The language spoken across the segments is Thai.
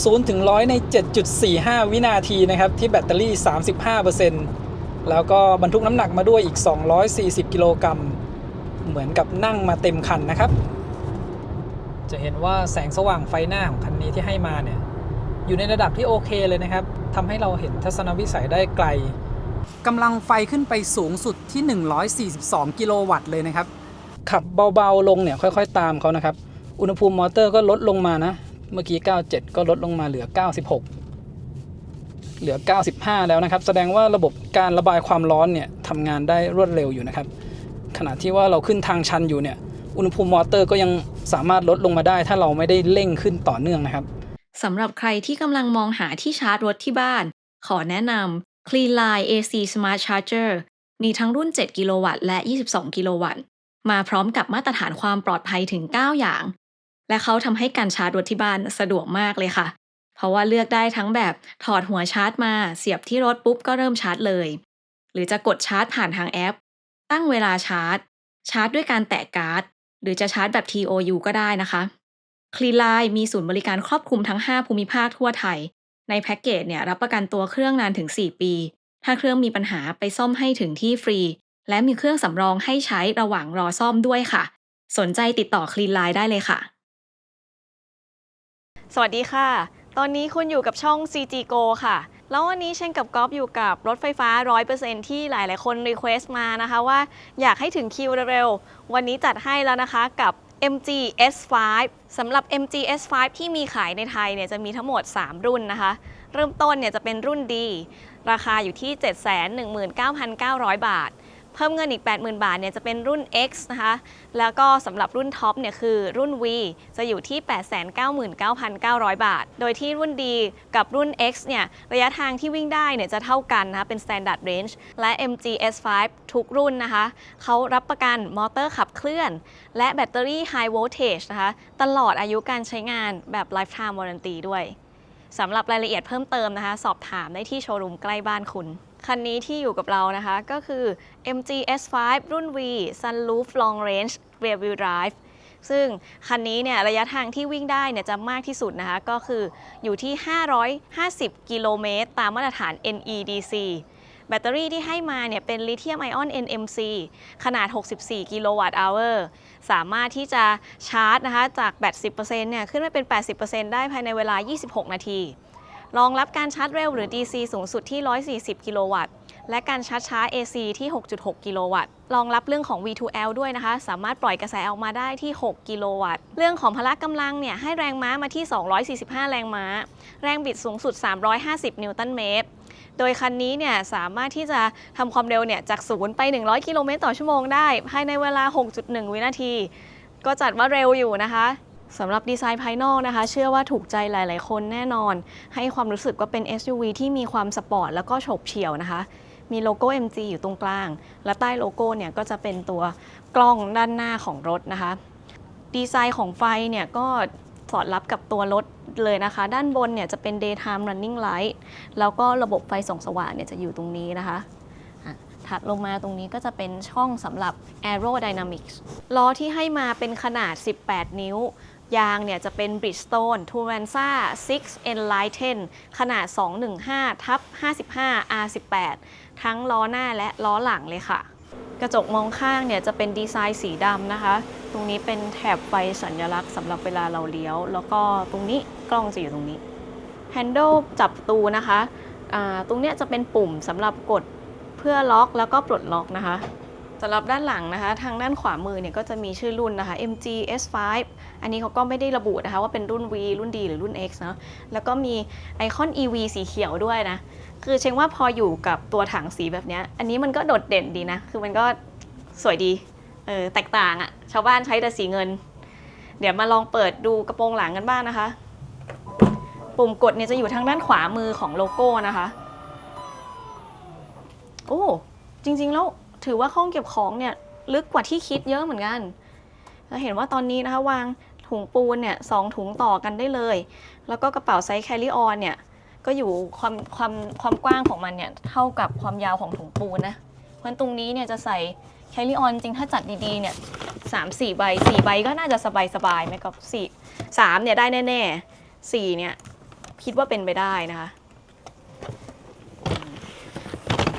0 ถึง 100 ใน 7.45 วินาทีนะครับที่แบตเตอรี่ 35% แล้วก็บรรทุกน้ำหนักมาด้วยอีก 240 กิโลกรัมเหมือนกับนั่งมาเต็มคันนะครับจะเห็นว่าแสงสว่างไฟหน้าของคันนี้ที่ให้มาเนี่ยอยู่ในระดับที่โอเคเลยนะครับทำให้เราเห็นทัศนวิสัยได้ไกลกำลังไฟขึ้นไปสูงสุดที่ 142 กิโลวัตต์เลยนะครับขับเบาๆลงเนี่ยค่อยๆตามเขานะครับอุณหภูมิมอเตอร์ก็ลดลงมานะเมื่อกี้97ก็ลดลงมาเหลือ96เหลือ95แล้วนะครับแสดงว่าระบบการระบายความร้อนเนี่ยทำงานได้รวดเร็วอยู่นะครับขณะที่ว่าเราขึ้นทางชันอยู่เนี่ยอุณหภูมิมอเตอร์ก็ยังสามารถลดลงมาได้ถ้าเราไม่ได้เร่งขึ้นต่อเนื่องนะครับสำหรับใครที่กำลังมองหาที่ชาร์จรถที่บ้านขอแนะนำ Cleanline AC Smart Charger มีทั้งรุ่น 7 กิโลวัตต์และ 22 กิโลวัตต์มาพร้อมกับมาตรฐานความปลอดภัยถึง 9 อย่าง และเขาทำให้การชาร์จรถที่บ้านสะดวกมากเลยค่ะ เพราะว่าเลือกได้ทั้งแบบถอดหัวชาร์จมาเสียบที่รถปุ๊บก็เริ่มชาร์จเลย หรือจะกดชาร์จผ่านทางแอป ตั้งเวลาชาร์จด้วยการแตะการ์ด หรือจะชาร์จแบบ TOU ก็ได้นะคะ Cleanline มีศูนย์บริการครอบคลุมทั้ง 5 ภูมิภาคทั่วไทย ในแพ็กเกจเนี่ยรับประกันตัวเครื่องนานถึง 4 ปี ถ้าเครื่องมีปัญหาไปซ่อมให้ถึงที่ฟรี และมีเครื่องสำรองให้ใช้ระหว่างรอซ่อมด้วยค่ะ สนใจติดต่อ Cleanline ได้เลยค่ะ สวัสดีค่ะ ตอนนี้คุณอยู่กับช่อง CG Go ค่ะ แล้ววันนี้เช่นกับก๊อฟอยู่กับรถไฟฟ้า 100% ที่หลายๆคนรีเควสต์มานะคะว่าอยากให้ถึงคิวเร็วๆ วันนี้จัดให้แล้วนะคะกับ MG S5 สำหรับ MG S5 ที่มีขายในไทยเนี่ยจะมีทั้งหมด 3 รุ่นนะคะ เริ่มต้นเนี่ยจะเป็นรุ่น D ราคาอยู่ที่ 719,900 บาท เพิ่มเงินอีก 80,000 บาทเนี่ยจะเป็นรุ่น X นะคะ แล้วก็สำหรับรุ่นท็อปเนี่ยคือรุ่น V จะอยู่ที่ 899,900 บาท โดยที่รุ่น D กับรุ่น X เนี่ยระยะทางที่วิ่งได้เนี่ยจะเท่ากันนะคะเป็น Standard Range และ MG S5 ทุกรุ่นนะคะเขารับประกันมอเตอร์ขับเคลื่อนและแบตเตอรี่ High Voltage นะคะตลอดอายุการใช้งานแบบ Lifetime Warranty ด้วยสำหรับรายละเอียดเพิ่มเติมนะคะสอบถามได้ที่โชว์รูมใกล้บ้านคุณคันนี้ที่อยู่กับเรานะคะก็คือ MG S5 รุ่น V Sunroof Long Range Rear Wheel Drive ซึ่งคันนี้เนี่ยระยะทางที่วิ่งได้เนี่ยจะมากที่สุดนะคะก็คืออยู่ที่ 550 กิโลเมตรตามมาตรฐาน NEDC แบตเตอรี่ที่ให้มาเนี่ยเป็นลิเธียมไอออน NMC ขนาด 64 กิโลวัตต์อเวอร์สามารถที่จะชาร์จนะคะจากแบต 10% เนี่ยขึ้นไปเป็น 80% ได้ภายในเวลา 26 นาทีรองรับการชาร์จเร็วหรือ DC สูงสุดที่ 140 กิโลวัตต์และการชาร์จช้า AC ที่ 6.6 กิโลวัตต์รองรับเรื่องของ V2L ด้วยนะคะสามารถปล่อยกระแสออกมาได้ที่ 6 กิโลวัตต์เรื่องของพละกำลังเนี่ยให้แรงม้ามาที่ 245 แรงม้าแรงบิดสูงสุด 350 นิวตันเมตรโดยคันนี้เนี่ยสามารถที่จะทำความเร็วเนี่ยจาก0ไป100 กิโลเมตรต่อชั่วโมงได้ภายในเวลา 6.1 วินาทีก็จัดว่าเร็วอยู่นะคะสำหรับดีไซน์ภายนอกนะคะเชื่อว่าถูกใจหลายๆคนแน่นอนให้ความรู้สึกว่าเป็น SUV ที่มีความสปอร์ตแล้วก็โฉบเฉี่ยวนะคะมีโลโก้ MG อยู่ตรงกลางและใต้โลโก้เนี่ยก็จะเป็นตัวกล้องด้านหน้าของรถนะคะดีไซน์ของไฟเนี่ยก็สอดรับกับตัวรถเลยนะคะด้านบนเนี่ยจะเป็น daytime running light แล้วก็ระบบไฟส่องสว่างเนี่ยจะอยู่ตรงนี้นะคะถัดลงมาตรงนี้ก็จะเป็นช่องสำหรับ aerodynamics ล้อที่ให้มาเป็นขนาด 18 นิ้วยางเนี่ยจะเป็น Bridgestone Turanza 6 Enlighten ขนาด 215/55 R18 ทั้งล้อหน้าและล้อหลังเลยค่ะกระจกมองข้างเนี่ยจะเป็นดีไซน์สีดำนะคะตรงนี้เป็นแถบไฟสัญลักษณ์สำหรับเวลาเราเลี้ยวแล้วก็ตรงนี้กล้องจะอยู่ตรงนี้ Handle จับประตูนะคะตรงนี้จะเป็นปุ่มสำหรับกดเพื่อล็อกแล้วก็ปลดล็อกนะคะสำหรับด้านหลังนะคะทางด้านขวามือเนี่ยก็จะมีชื่อรุ่นนะคะ MG S5 อันนี้เขาก็ไม่ได้ระบุนะคะว่าเป็นรุ่น V รุ่น D หรือรุ่น X เนาะแล้วก็มีไอคอน EV สีเขียวด้วยนะคือเช็งว่าพออยู่กับตัวถังสีแบบนี้อันนี้มันก็โดดเด่นดีนะคือมันก็สวยดีแตกต่างอะชาวบ้านใช้แต่สีเงินเดี๋ยวมาลองเปิดดูกระโปรงหลังกันบ้างนะคะปุ่มกดเนี่ยจะอยู่ทางด้านขวามือของโลโก้นะคะโอ้จริงๆแล้วถือว่าห้องเก็บของเนี่ยลึกกว่าที่คิดเยอะเหมือนกันเราเห็นว่าตอนนี้นะคะวางถุงปูนเนี่ย2 ถุงต่อกันได้เลยแล้วก็กระเป๋าไซส์ carry on เนี่ยก็อยู่ความกว้างของมันเนี่ยเท่ากับความยาวของถุงปูนนะเพราะตรงนี้เนี่ยจะใส่ carry on จริงถ้าจัดดีๆเนี่ย3-4 ใบ4 ใบก็น่าจะสบายๆไหมกับ3เนี่ยได้แน่ๆ4เนี่ย คิดว่าเป็นไปได้นะคะ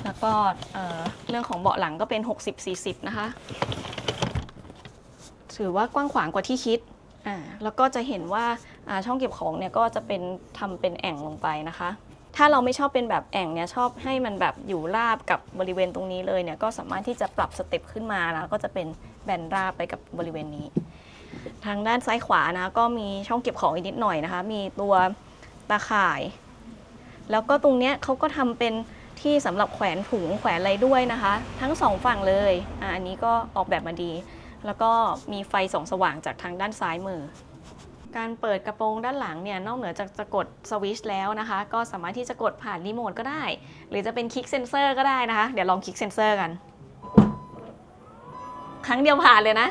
แล้วก็เรื่องของเบาะหลังก็เป็น 60-40 นะคะถือว่ากว้างขวางกว่าที่คิดแล้วก็จะเห็นว่าช่องเก็บของเนี่ยก็จะเป็นทำเป็นแอ่งลงไปนะคะถ้าเราไม่ชอบเป็นแบบแอ่งเนี่ยชอบให้มันแบบอยู่ราบกับบริเวณตรงนี้เลยเนี่ยก็สามารถที่จะปรับสเต็ปขึ้นมาแล้วก็จะเป็นแบนราบไปกับบริเวณนี้ทางด้านซ้ายขวานะก็มีช่องเก็บของอีกนิดหน่อยนะคะมีตัวตาข่ายแล้วก็ตรงเนี้ยเขาก็ทำเป็นที่สำหรับแขวนถุงแขวนอะไรด้วยนะคะทั้งสองฝั่งเลยอันนี้ก็ออกแบบมาดีแล้วก็มีไฟส่องสว่างจากทางด้านซ้ายมือการเปิดกระโปรงด้านหลังเนี่ยนอกเหนือจากจะกดสวิตช์แล้วนะคะก็สามารถที่จะกดผ่านรีโมทก็ได้หรือจะเป็นคลิกเซนเซอร์ก็ได้นะคะเดี๋ยวลองคลิกเซนเซอร์กันครั้งเดียวผ่านเลยนะ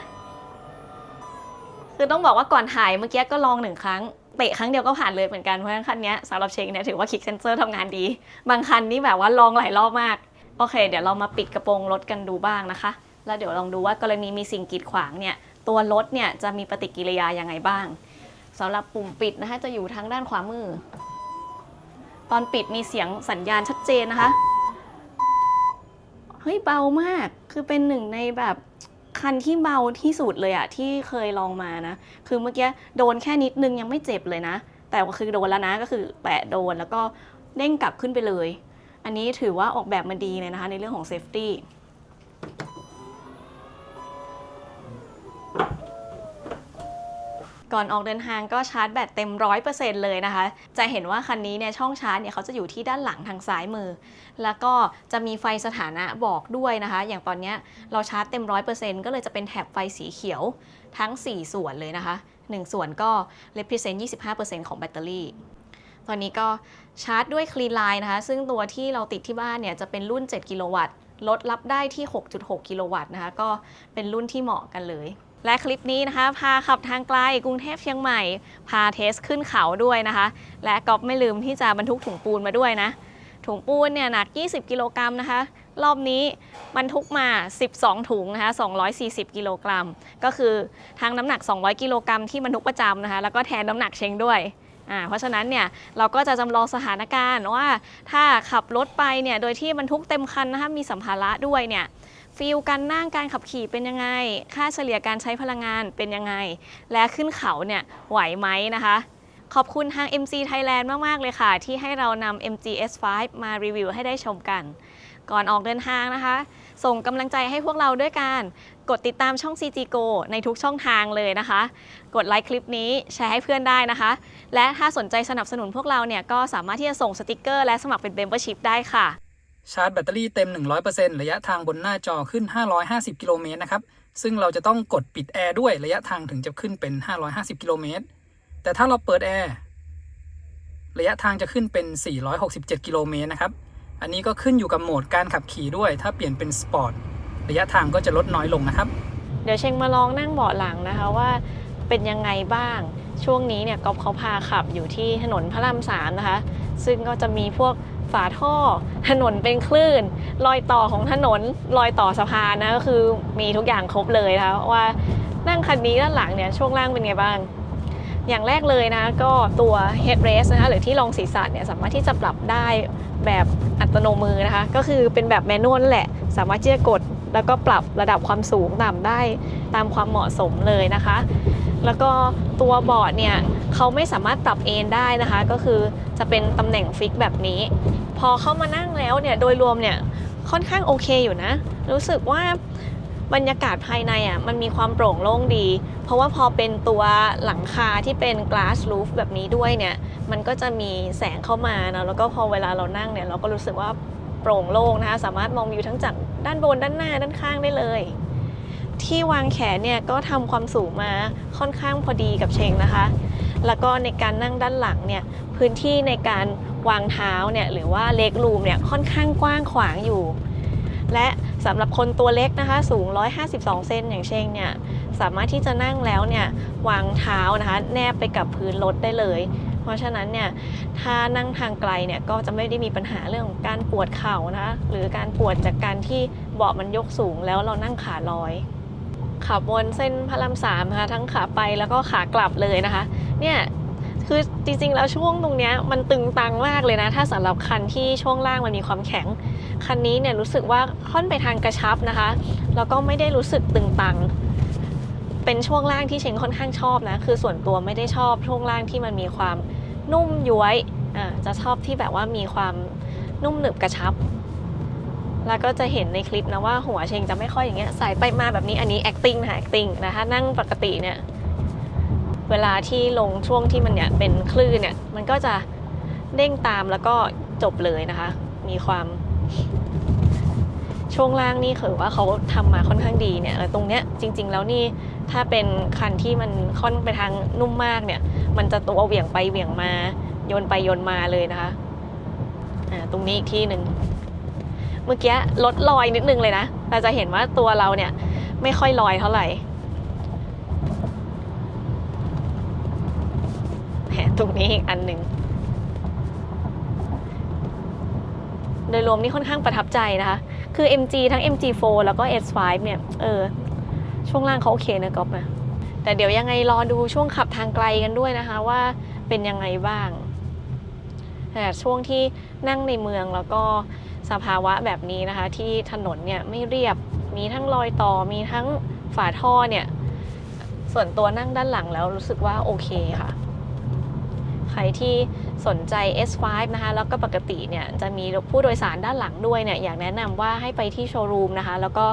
คือต้องบอกว่าก่อนถ่ายเมื่อกี้ก็ลอง1 ครั้งเตะครั้งเดียวก็ผ่านเลยเหมือนกันเพราะฉะนั้นคันนี้สำหรับเชงเนี่ยถือว่าคลิกเซนเซอร์ทำงานดีบางคันนี่แบบว่าลองหลายรอบมากโอเคเดี๋ยวเรามาปิดกระโปรงรถกันดูบ้างนะคะแล้วเดี๋ยวลองดูว่ากรณีมีสิ่งกีดขวางเนี่ยตัวรถเนี่ยจะมีปฏิกิริยายังไงบ้างสำหรับปุ่มปิดนะคะจะอยู่ทางด้านขวามือตอนปิดมีเสียงสัญญาณชัดเจนนะคะเฮ้ยเบามากคือเป็นหนึ่งในแบบคันที่เบาที่สุดเลยอะที่เคยลองมานะคือเมื่อกี้โดนแค่นิดนึงยังไม่เจ็บเลยนะแต่ก็คือโดนแล้วนะก็คือแปะโดนแล้วก็เด้งกลับขึ้นไปเลยอันนี้ถือว่าออกแบบมาดีเลยนะคะในเรื่องของเซฟตี้ก่อนออกเดินทางก็ชาร์จแบตเต็ม 100% เลยนะคะจะเห็นว่าคันนี้เนี่ยช่องชาร์จเนี่ยเขาจะอยู่ที่ด้านหลังทางซ้ายมือแล้วก็จะมีไฟสถานะบอกด้วยนะคะอย่างตอนนี้เราชาร์จเต็ม 100% ก็เลยจะเป็นแถบไฟสีเขียวทั้ง4ส่วนเลยนะคะ1ส่วนก็ represent 25% ของแบตเตอรี่ตอนนี้ก็ชาร์จด้วย Clean Line นะคะซึ่งตัวที่เราติดที่บ้านเนี่ยจะเป็นรุ่น7กิโลวัตต์รถรับได้ที่ 6.6 กิโลวัตต์นะคะก็เป็นรุ่นที่เหมาะกันเลยและคลิปนี้นะคะพาขับทางไกลกรุงเทพเชียงใหม่พาเทสขึ้นเขาด้วยนะคะและก๊อฟไม่ลืมที่จะบรรทุกถุงปูนมาด้วยนะถุงปูนเนี่ยหนัก20กิโลกรัมนะคะรอบนี้บรรทุกมา12ถุงนะคะ240กิโลกรัมก็คือทั้งน้ำหนัก200กิโลกรัมที่บรรทุกประจำนะคะแล้วก็แทนน้ำหนักเชงด้วยเพราะฉะนั้นเนี่ยเราก็จะจำลองสถานการณ์ว่าถ้าขับรถไปเนี่ยโดยที่บรรทุกเต็มคันนะคะมีสัมภาระด้วยเนี่ยฟีลการนั่งการขับขี่เป็นยังไงค่าเฉลี่ยการใช้พลังงานเป็นยังไงและขึ้นเขาเนี่ยไหวไหมนะคะขอบคุณทาง MG Thailand มากๆเลยค่ะที่ให้เรานำ MG S5 มารีวิวให้ได้ชมกันก่อนออกเดินทางนะคะส่งกำลังใจให้พวกเราด้วยการกดติดตามช่อง CG Go ในทุกช่องทางเลยนะคะกดไลค์คลิปนี้แชร์ให้เพื่อนได้นะคะและถ้าสนใจสนับสนุนพวกเราเนี่ยก็สามารถที่จะส่งสติกเกอร์และสมัครเป็น Membership ได้ค่ะชาร์จแบตเตอรี่เต็ม 100% ระยะทางบนหน้าจอขึ้น550กิโลเมตรนะครับซึ่งเราจะต้องกดปิดแอร์ด้วยระยะทางถึงจะขึ้นเป็น550กิโลเมตรแต่ถ้าเราเปิดแอร์ระยะทางจะขึ้นเป็น467กิโลเมตรนะครับอันนี้ก็ขึ้นอยู่กับโหมดการขับขี่ด้วยถ้าเปลี่ยนเป็นสปอร์ตระยะทางก็จะลดน้อยลงนะครับเดี๋ยวเชงมาลองนั่งเบาะหลังนะคะว่าเป็นยังไงบ้างช่วงนี้เนี่ยก๊อฟเขาพาขับอยู่ที่ถนนพระราม3นะคะซึ่งก็จะมีพวกฝาท่อถนนเป็นคลื่นรอยต่อของถนนรอยต่อสะพานนะก็คือมีทุกอย่างครบเลยนะคะว่านั่งคันนี้ด้านหลังเนี่ยช่วงล่างเป็นไงบ้างอย่างแรกเลยนะก็ตัว headrest นะคะหรือที่รองศีรษะเนี่ยสามารถที่จะปรับได้แบบอัตโนมือนะคะก็คือเป็นแบบแมนนวลแหละสามารถที่จะกดแล้วก็ปรับระดับความสูงต่ำได้ตามความเหมาะสมเลยนะคะแล้วก็ตัวบอร์ดเนี่ยเขาไม่สามารถปรับเอนได้นะคะก็คือจะเป็นตำแหน่งฟิกแบบนี้พอเข้ามานั่งแล้วเนี่ยโดยรวมเนี่ยค่อนข้างโอเคอยู่นะรู้สึกว่าบรรยากาศภายในมันมีความโปร่งโล่งดีเพราะว่าพอเป็นตัวหลังคาที่เป็น glass roof แบบนี้ด้วยเนี่ยมันก็จะมีแสงเข้ามานะแล้วก็พอเวลาเรานั่งเนี่ยเราก็รู้สึกว่าโปร่งโล่งนะคะสามารถมองวิวทั้งจากด้านบนด้านหน้าด้านข้างได้เลยที่วางแขนเนี่ยก็ทำความสูงมาค่อนข้างพอดีกับเชงนะคะแล้วก็ในการนั่งด้านหลังเนี่ยพื้นที่ในการวางเท้าเนี่ยหรือว่าเล็กรูมเนี่ยค่อนข้างกว้างขวางอยู่และสำหรับคนตัวเล็กนะคะสูง152เซนอย่างเชงเนี่ยสามารถที่จะนั่งแล้วเนี่ยวางเท้านะคะแนบไปกับพื้นรถได้เลยเพราะฉะนั้นเนี่ยถ้านั่งทางไกลเนี่ยก็จะไม่ได้มีปัญหาเรื่องของการปวดเข่านะคะหรือการปวดจากการที่เบาะมันยกสูงแล้วเรานั่งขาลอยขับบนเส้นพระราม3นะคะทั้งขาไปแล้วก็ขากลับเลยนะคะเนี่ย คือจริงๆแล้วช่วงตรงเนี้ยมันตึงตังมากเลยนะถ้าสำหรับคันที่ช่วงล่างมันมีความแข็งคันนี้เนี่ยรู้สึกว่าค่อนไปทางกระชับนะคะแล้วก็ไม่ได้รู้สึกตึงตังเป็นช่วงล่างที่เชงค่อนข้างชอบนะคือส่วนตัวไม่ได้ชอบช่วงล่างที่มันมีความนุ่มย้วยจะชอบที่แบบว่ามีความนุ่มหนึบกระชับแล้วก็จะเห็นในคลิปนะว่าหัวเชงจะไม่ค่อยอย่างเงี้ยใส่ไปมาแบบนี้อันนี้ acting นะคะ acting นะถ้านั่งปกติเนี่ยเวลาที่ลงช่วงที่มันเนี่ยเป็นคลื่นเนี่ยมันก็จะเด้งตามแล้วก็จบเลยนะคะมีความช่วงล่างนี่คือว่าเขาทำมาค่อนข้างดีเนี่ยตรงเนี้ยจริงๆแล้วนี่ถ้าเป็นคันที่มันค่อนไปทางนุ่มมากเนี่ยมันจะตัวเหวี่ยงไปเหวี่ยงมาโยนไปโยนมาเลยนะคะตรงนี้อีกที่หนึ่งเมื่อกี้ลดลอยนิดนึงเลยนะเราจะเห็นว่าตัวเราเนี่ยไม่ค่อยลอยเท่าไหร่ตรงนี้อีกอันหนึ่งโดยรวมนี่ค่อนข้างประทับใจนะคะคือ MG ทั้ง MG4 แล้วก็ S5 เนี่ยช่วงล่างเขาโอเคนะก๊อฟนะแต่เดี๋ยวยังไงรอดูช่วงขับทางไกลกันด้วยนะคะว่าเป็นยังไงบ้างแต่ช่วงที่นั่งในเมืองแล้วก็สภาวะแบบนี้นะคะที่ถนนเนี่ยไม่เรียบมีทั้งรอยต่อมีทั้งฝาท่อเนี่ยส่วนตัวนั่งด้านหลังแล้วรู้สึกว่าโอเคค่ะใครที่สนใจ S5 นะคะแล้วก็ปกติเนี่ยจะมีผู้โดยสารด้านหลังด้วยเนี่ยอยากแนะนำว่าให้ไปที่โชว์รูมนะคะแล้วก็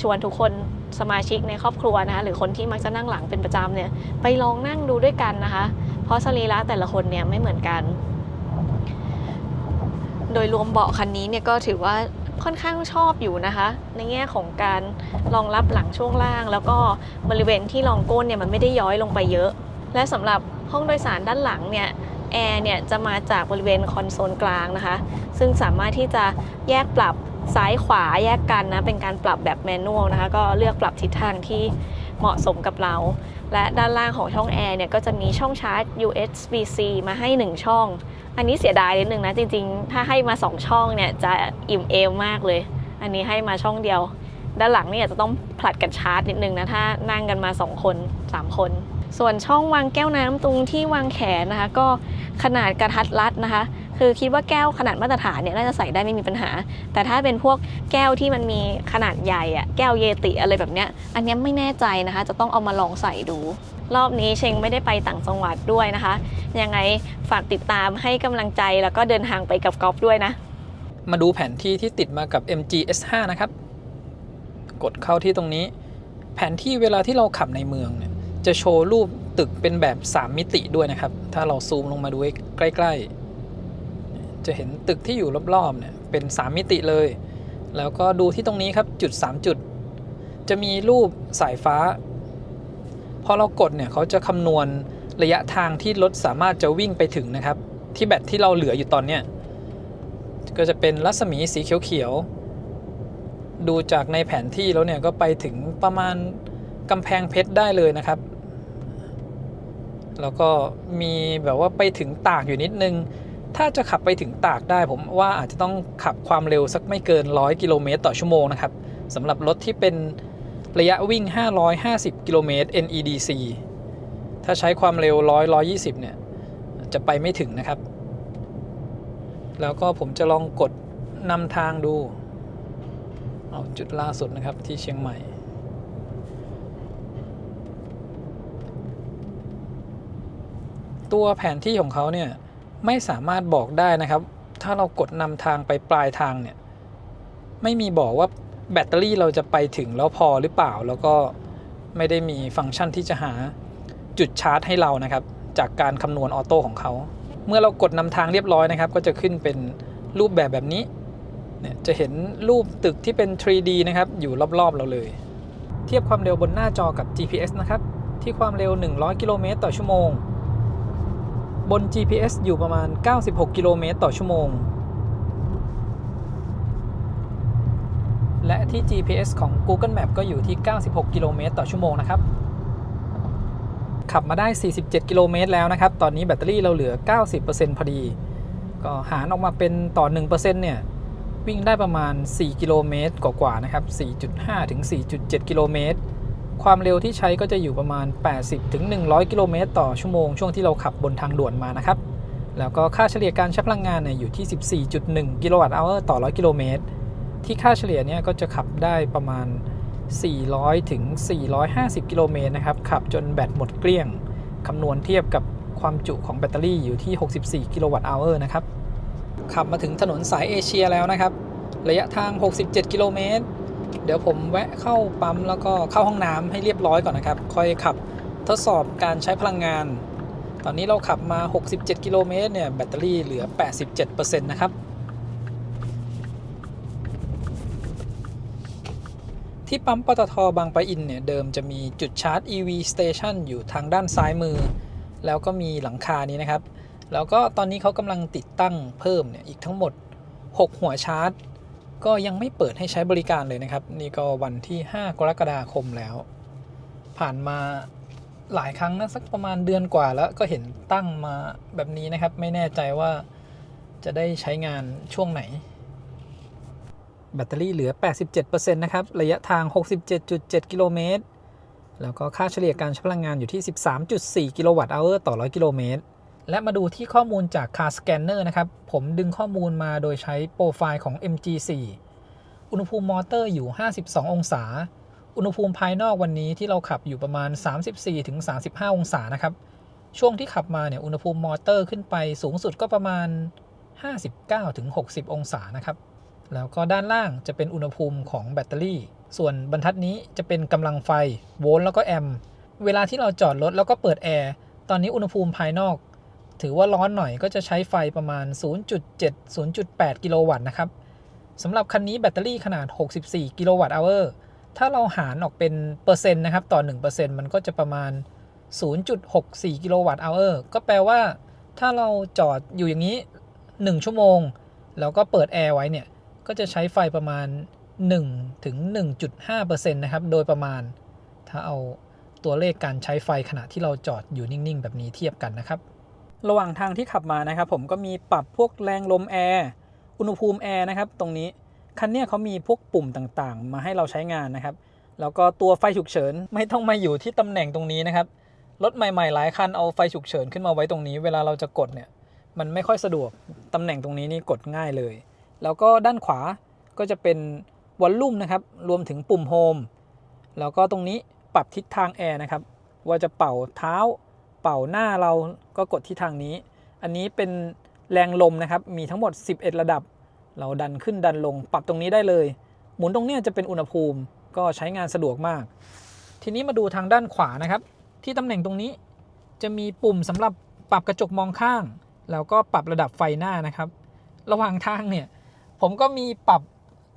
ชวนทุกคนสมาชิกในครอบครัวนะคะหรือคนที่มักจะนั่งหลังเป็นประจำเนี่ยไปลองนั่งดูด้วยกันนะคะเพราะสรีระแต่ละคนเนี่ยไม่เหมือนกันโดยรวมเบาะคันนี้เนี่ยก็ถือว่าค่อนข้างชอบอยู่นะคะในแง่ของการรองรับหลังช่วงล่างแล้วก็บริเวณที่รองก้นเนี่ยมันไม่ได้ย้อยลงไปเยอะและสำหรับห้องโดยสารด้านหลังเนี่ยแอร์เนี่ยจะมาจากบริเวณคอนโซลกลางนะคะซึ่งสามารถที่จะแยกปรับซ้ายขวาแยกกันนะเป็นการปรับแบบแมนนวลนะคะก็เลือกปรับทิศทางที่เหมาะสมกับเราและด้านล่างของช่องแอร์เนี่ยก็จะมีช่องชาร์จ USB-C มาให้1ช่องอันนี้เสียดายนิดนึงนะจริงๆถ้าให้มา2ช่องเนี่ยจะอิ่มเอมมากเลยอันนี้ให้มาช่องเดียวด้านหลังนี่อาจจะต้องผลัดกันชาร์จนิดนึงนะถ้านั่งกันมา2คน3คนส่วนช่องวางแก้วน้ำตรงที่วางแขนนะคะก็ขนาดกระทัดรัดนะคะคือคิดว่าแก้วขนาดมาตรฐานเนี่ยน่าจะใส่ได้ไม่มีปัญหาแต่ถ้าเป็นพวกแก้วที่มันมีขนาดใหญ่อะแก้วเยติอะไรแบบเนี้ยอันนี้ไม่แน่ใจนะคะจะต้องเอามาลองใส่ดูรอบนี้เชงไม่ได้ไปต่างจังหวัดด้วยนะคะยังไงฝากติดตามให้กำลังใจแล้วก็เดินทางไปกับก๊อฟด้วยนะมาดูแผนที่ที่ติดมากับ MG S5 นะครับกดเข้าที่ตรงนี้แผนที่เวลาที่เราขับในเมืองเนี่ยจะโชว์รูปตึกเป็นแบบ3มิติด้วยนะครับถ้าเราซูมลงมาดูใกล้ๆจะเห็นตึกที่อยู่รอบๆเนี่ยเป็น3มิติเลยแล้วก็ดูที่ตรงนี้ครับจุด3จุดจะมีรูปสายฟ้าพอเรากดเนี่ยเขาจะคำนวณระยะทางที่รถสามารถจะวิ่งไปถึงนะครับที่แบตที่เราเหลืออยู่ตอนเนี้ยก็จะเป็นรัศมีสีเขียวๆดูจากในแผนที่แล้วเนี่ยก็ไปถึงประมาณกำแพงเพชรได้เลยนะครับแล้วก็มีแบบว่าไปถึงตากอยู่นิดนึงถ้าจะขับไปถึงตากได้ผมว่าอาจจะต้องขับความเร็วสักไม่เกิน100กิโลเมตรต่อชั่วโมงนะครับสำหรับรถที่เป็นระยะวิ่ง550กิโลเมตร NEDC ถ้าใช้ความเร็ว120เนี่ยจะไปไม่ถึงนะครับแล้วก็ผมจะลองกดนำทางดูเอาจุดล่าสุดนะครับที่เชียงใหม่ตัวแผนที่ของเขาเนี่ยไม่สามารถบอกได้นะครับถ้าเรากดนำทางไปปลายทางเนี่ยไม่มีบอกว่าแบตเตอรี่เราจะไปถึงแล้วพอหรือเปล่าแล้วก็ไม่ได้มีฟังก์ชันที่จะหาจุดชาร์จให้เรานะครับจากการคำนวณออโต้ของเขาเมื่อเรากดนำทางเรียบร้อยนะครับก็จะขึ้นเป็นรูปแบบนี้เนี่ยจะเห็นรูปตึกที่เป็น 3D นะครับอยู่รอบๆเราเลยเทียบความเร็วบนหน้าจอกับ GPS นะครับที่ความเร็ว100กิโลเมตรต่อชั่วโมงบน GPS อยู่ประมาณ96กิโลเมตรต่อชั่วโมงและที่ GPS ของ Google Map ก็อยู่ที่96กิโลเมตรต่อชั่วโมงนะครับขับมาได้47กิโลเมตรแล้วนะครับตอนนี้แบตเตอรี่เราเหลือ 90% พอดีก็หารออกมาเป็นต่อ 1% เนี่ยวิ่งได้ประมาณ4กิโลเมตรกว่าๆนะครับ 4.5 ถึง 4.7 กิโลเมตร ความเร็วที่ใช้ก็จะอยู่ประมาณ 80-100 กิโลเมตรต่อชั่วโมงช่วงที่เราขับบนทางด่วนมานะครับแล้วก็ค่าเฉลี่ยการใช้พลังงานอยู่ที่ 14.1 กิโลวัตต์ชั่วโมงต่อ 100 กิโลเมตรที่ค่าเฉลี่ยเนี่ยก็จะขับได้ประมาณ 400-450 กิโลเมตรนะครับขับจนแบตหมดเกลี้ยงคำนวณเทียบกับความจุของแบตเตอรี่อยู่ที่ 64 กิโลวัตต์ชั่วโมงนะครับขับมาถึงถนนสายเอเชียแล้วนะครับระยะทาง 67 กิโลเมตรเดี๋ยวผมแวะเข้าปั๊มแล้วก็เข้าห้องน้ำให้เรียบร้อยก่อนนะครับค่อยขับทดสอบการใช้พลังงานตอนนี้เราขับมา 67 กิโลเมตรเนี่ยแบตเตอรี่เหลือ 87% นะครับที่ปั๊มปตท.บางปะอินเนี่ยเดิมจะมีจุดชาร์จ EV Station อยู่ทางด้านซ้ายมือแล้วก็มีหลังคานี้นะครับแล้วก็ตอนนี้เขากำลังติดตั้งเพิ่มเนี่ยอีกทั้งหมด6หัวชาร์จก็ยังไม่เปิดให้ใช้บริการเลยนะครับนี่ก็วันที่5 กรกฎาคมแล้วผ่านมาหลายครั้งนะสักประมาณเดือนกว่าแล้วก็เห็นตั้งมาแบบนี้นะครับไม่แน่ใจว่าจะได้ใช้งานช่วงไหนแบตเตอรี่เหลือ 87% นะครับระยะทาง 67.7 กิโลเมตรแล้วก็ค่าเฉลี่ยการใช้พลังงานอยู่ที่ 13.4 กิโลวัตต์ชั่วโมงต่อ 100 กิโลเมตรและมาดูที่ข้อมูลจาก Car Scanner นะครับผมดึงข้อมูลมาโดยใช้โปรไฟล์ของ MG4 อุณหภูมิมอเตอร์อยู่ 52 องศาอุณหภูมิภายนอกวันนี้ที่เราขับอยู่ประมาณ 34-35 องศานะครับช่วงที่ขับมาเนี่ยอุณหภูมิมอเตอร์ขึ้นไปสูงสุดก็ประมาณ 59-60 องศานะครับแล้วก็ด้านล่างจะเป็นอุณหภูมิของแบตเตอรี่ส่วนบรรทัดนี้จะเป็นกำลังไฟโวลต์แล้วก็แอมป์เวลาที่เราจอดรถแล้วก็เปิดแอร์ตอนนี้อุณหภูมิภายนอกถือว่าร้อนหน่อยก็จะใช้ไฟประมาณ 0.7-0.8 กิโลวัตต์นะครับสำหรับคันนี้แบตเตอรี่ขนาด 64 กิโลวัตต์ชั่วโมงถ้าเราหารออกเป็นเปอร์เซ็นต์นะครับต่อ 1% มันก็จะประมาณ 0.64 กิโลวัตต์ชั่วโมงก็แปลว่าถ้าเราจอดอยู่อย่างนี้1ชั่วโมงแล้วก็เปิดแอร์ไว้เนี่ยก็จะใช้ไฟประมาณ 1-1.5% นะครับโดยประมาณถ้าเอาตัวเลขการใช้ไฟขณะที่เราจอดอยู่นิ่งๆแบบนี้เทียบกันนะครับระหว่างทางที่ขับมานะครับผมก็มีปรับพวกแรงลมแอร์อุณหภูมิแอร์นะครับตรงนี้คันนี้เขามีพวกปุ่มต่างๆมาให้เราใช้งานนะครับแล้วก็ตัวไฟฉุกเฉินไม่ต้องมาอยู่ที่ตำแหน่งตรงนี้นะครับรถใหม่ๆหลายคันเอาไฟฉุกเฉินขึ้นมาไว้ตรงนี้เวลาเราจะกดเนี่ยมันไม่ค่อยสะดวกตำแหน่งตรงนี้นี่กดง่ายเลยแล้วก็ด้านขวาก็จะเป็นวอลลุ่มนะครับรวมถึงปุ่มโฮมแล้วก็ตรงนี้ปรับทิศทางแอร์นะครับว่าจะเป่าเท้าเป่าหน้าเราก็กดที่ทางนี้อันนี้เป็นแรงลมนะครับมีทั้งหมด11ระดับเราดันขึ้นดันลงปรับตรงนี้ได้เลยหมุนตรงนี้จะเป็นอุณหภูมิก็ใช้งานสะดวกมากทีนี้มาดูทางด้านขวานะครับที่ตำแหน่งตรงนี้จะมีปุ่มสำหรับปรับกระจกมองข้างแล้วก็ปรับระดับไฟหน้านะครับระหว่างทางเนี่ยผมก็มีปรับ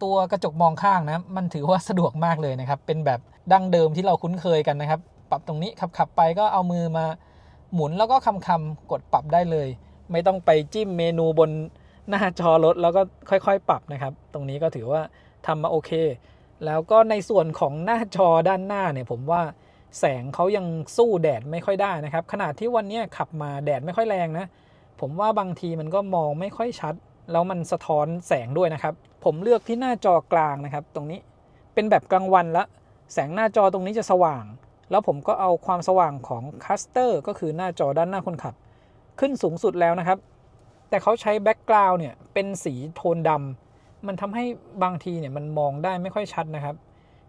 ตัวกระจกมองข้างนะมันถือว่าสะดวกมากเลยนะครับเป็นแบบดั้งเดิมที่เราคุ้นเคยกันนะครับปรับตรงนี้ขับไปก็เอามือมาหมุนแล้วก็คำกดปรับได้เลยไม่ต้องไปจิ้มเมนูบนหน้าจอรถแล้วก็ค่อยๆปรับนะครับตรงนี้ก็ถือว่าทำมาโอเคแล้วก็ในส่วนของหน้าจอด้านหน้าเนี่ยผมว่าแสงเขายังสู้แดดไม่ค่อยได้นะครับขนาดที่วันนี้ขับมาแดดไม่ค่อยแรงนะผมว่าบางทีมันก็มองไม่ค่อยชัดแล้วมันสะท้อนแสงด้วยนะครับผมเลือกที่หน้าจอกลางนะครับตรงนี้เป็นแบบกลางวันละแสงหน้าจอตรงนี้จะสว่างแล้วผมก็เอาความสว่างของคัสเตอร์ก็คือหน้าจอด้านหน้าคนขับขึ้นสูงสุดแล้วนะครับแต่เขาใช้แบ็กกราวด์เนี่ยเป็นสีโทนดำมันทำให้บางทีเนี่ยมันมองได้ไม่ค่อยชัดนะครับ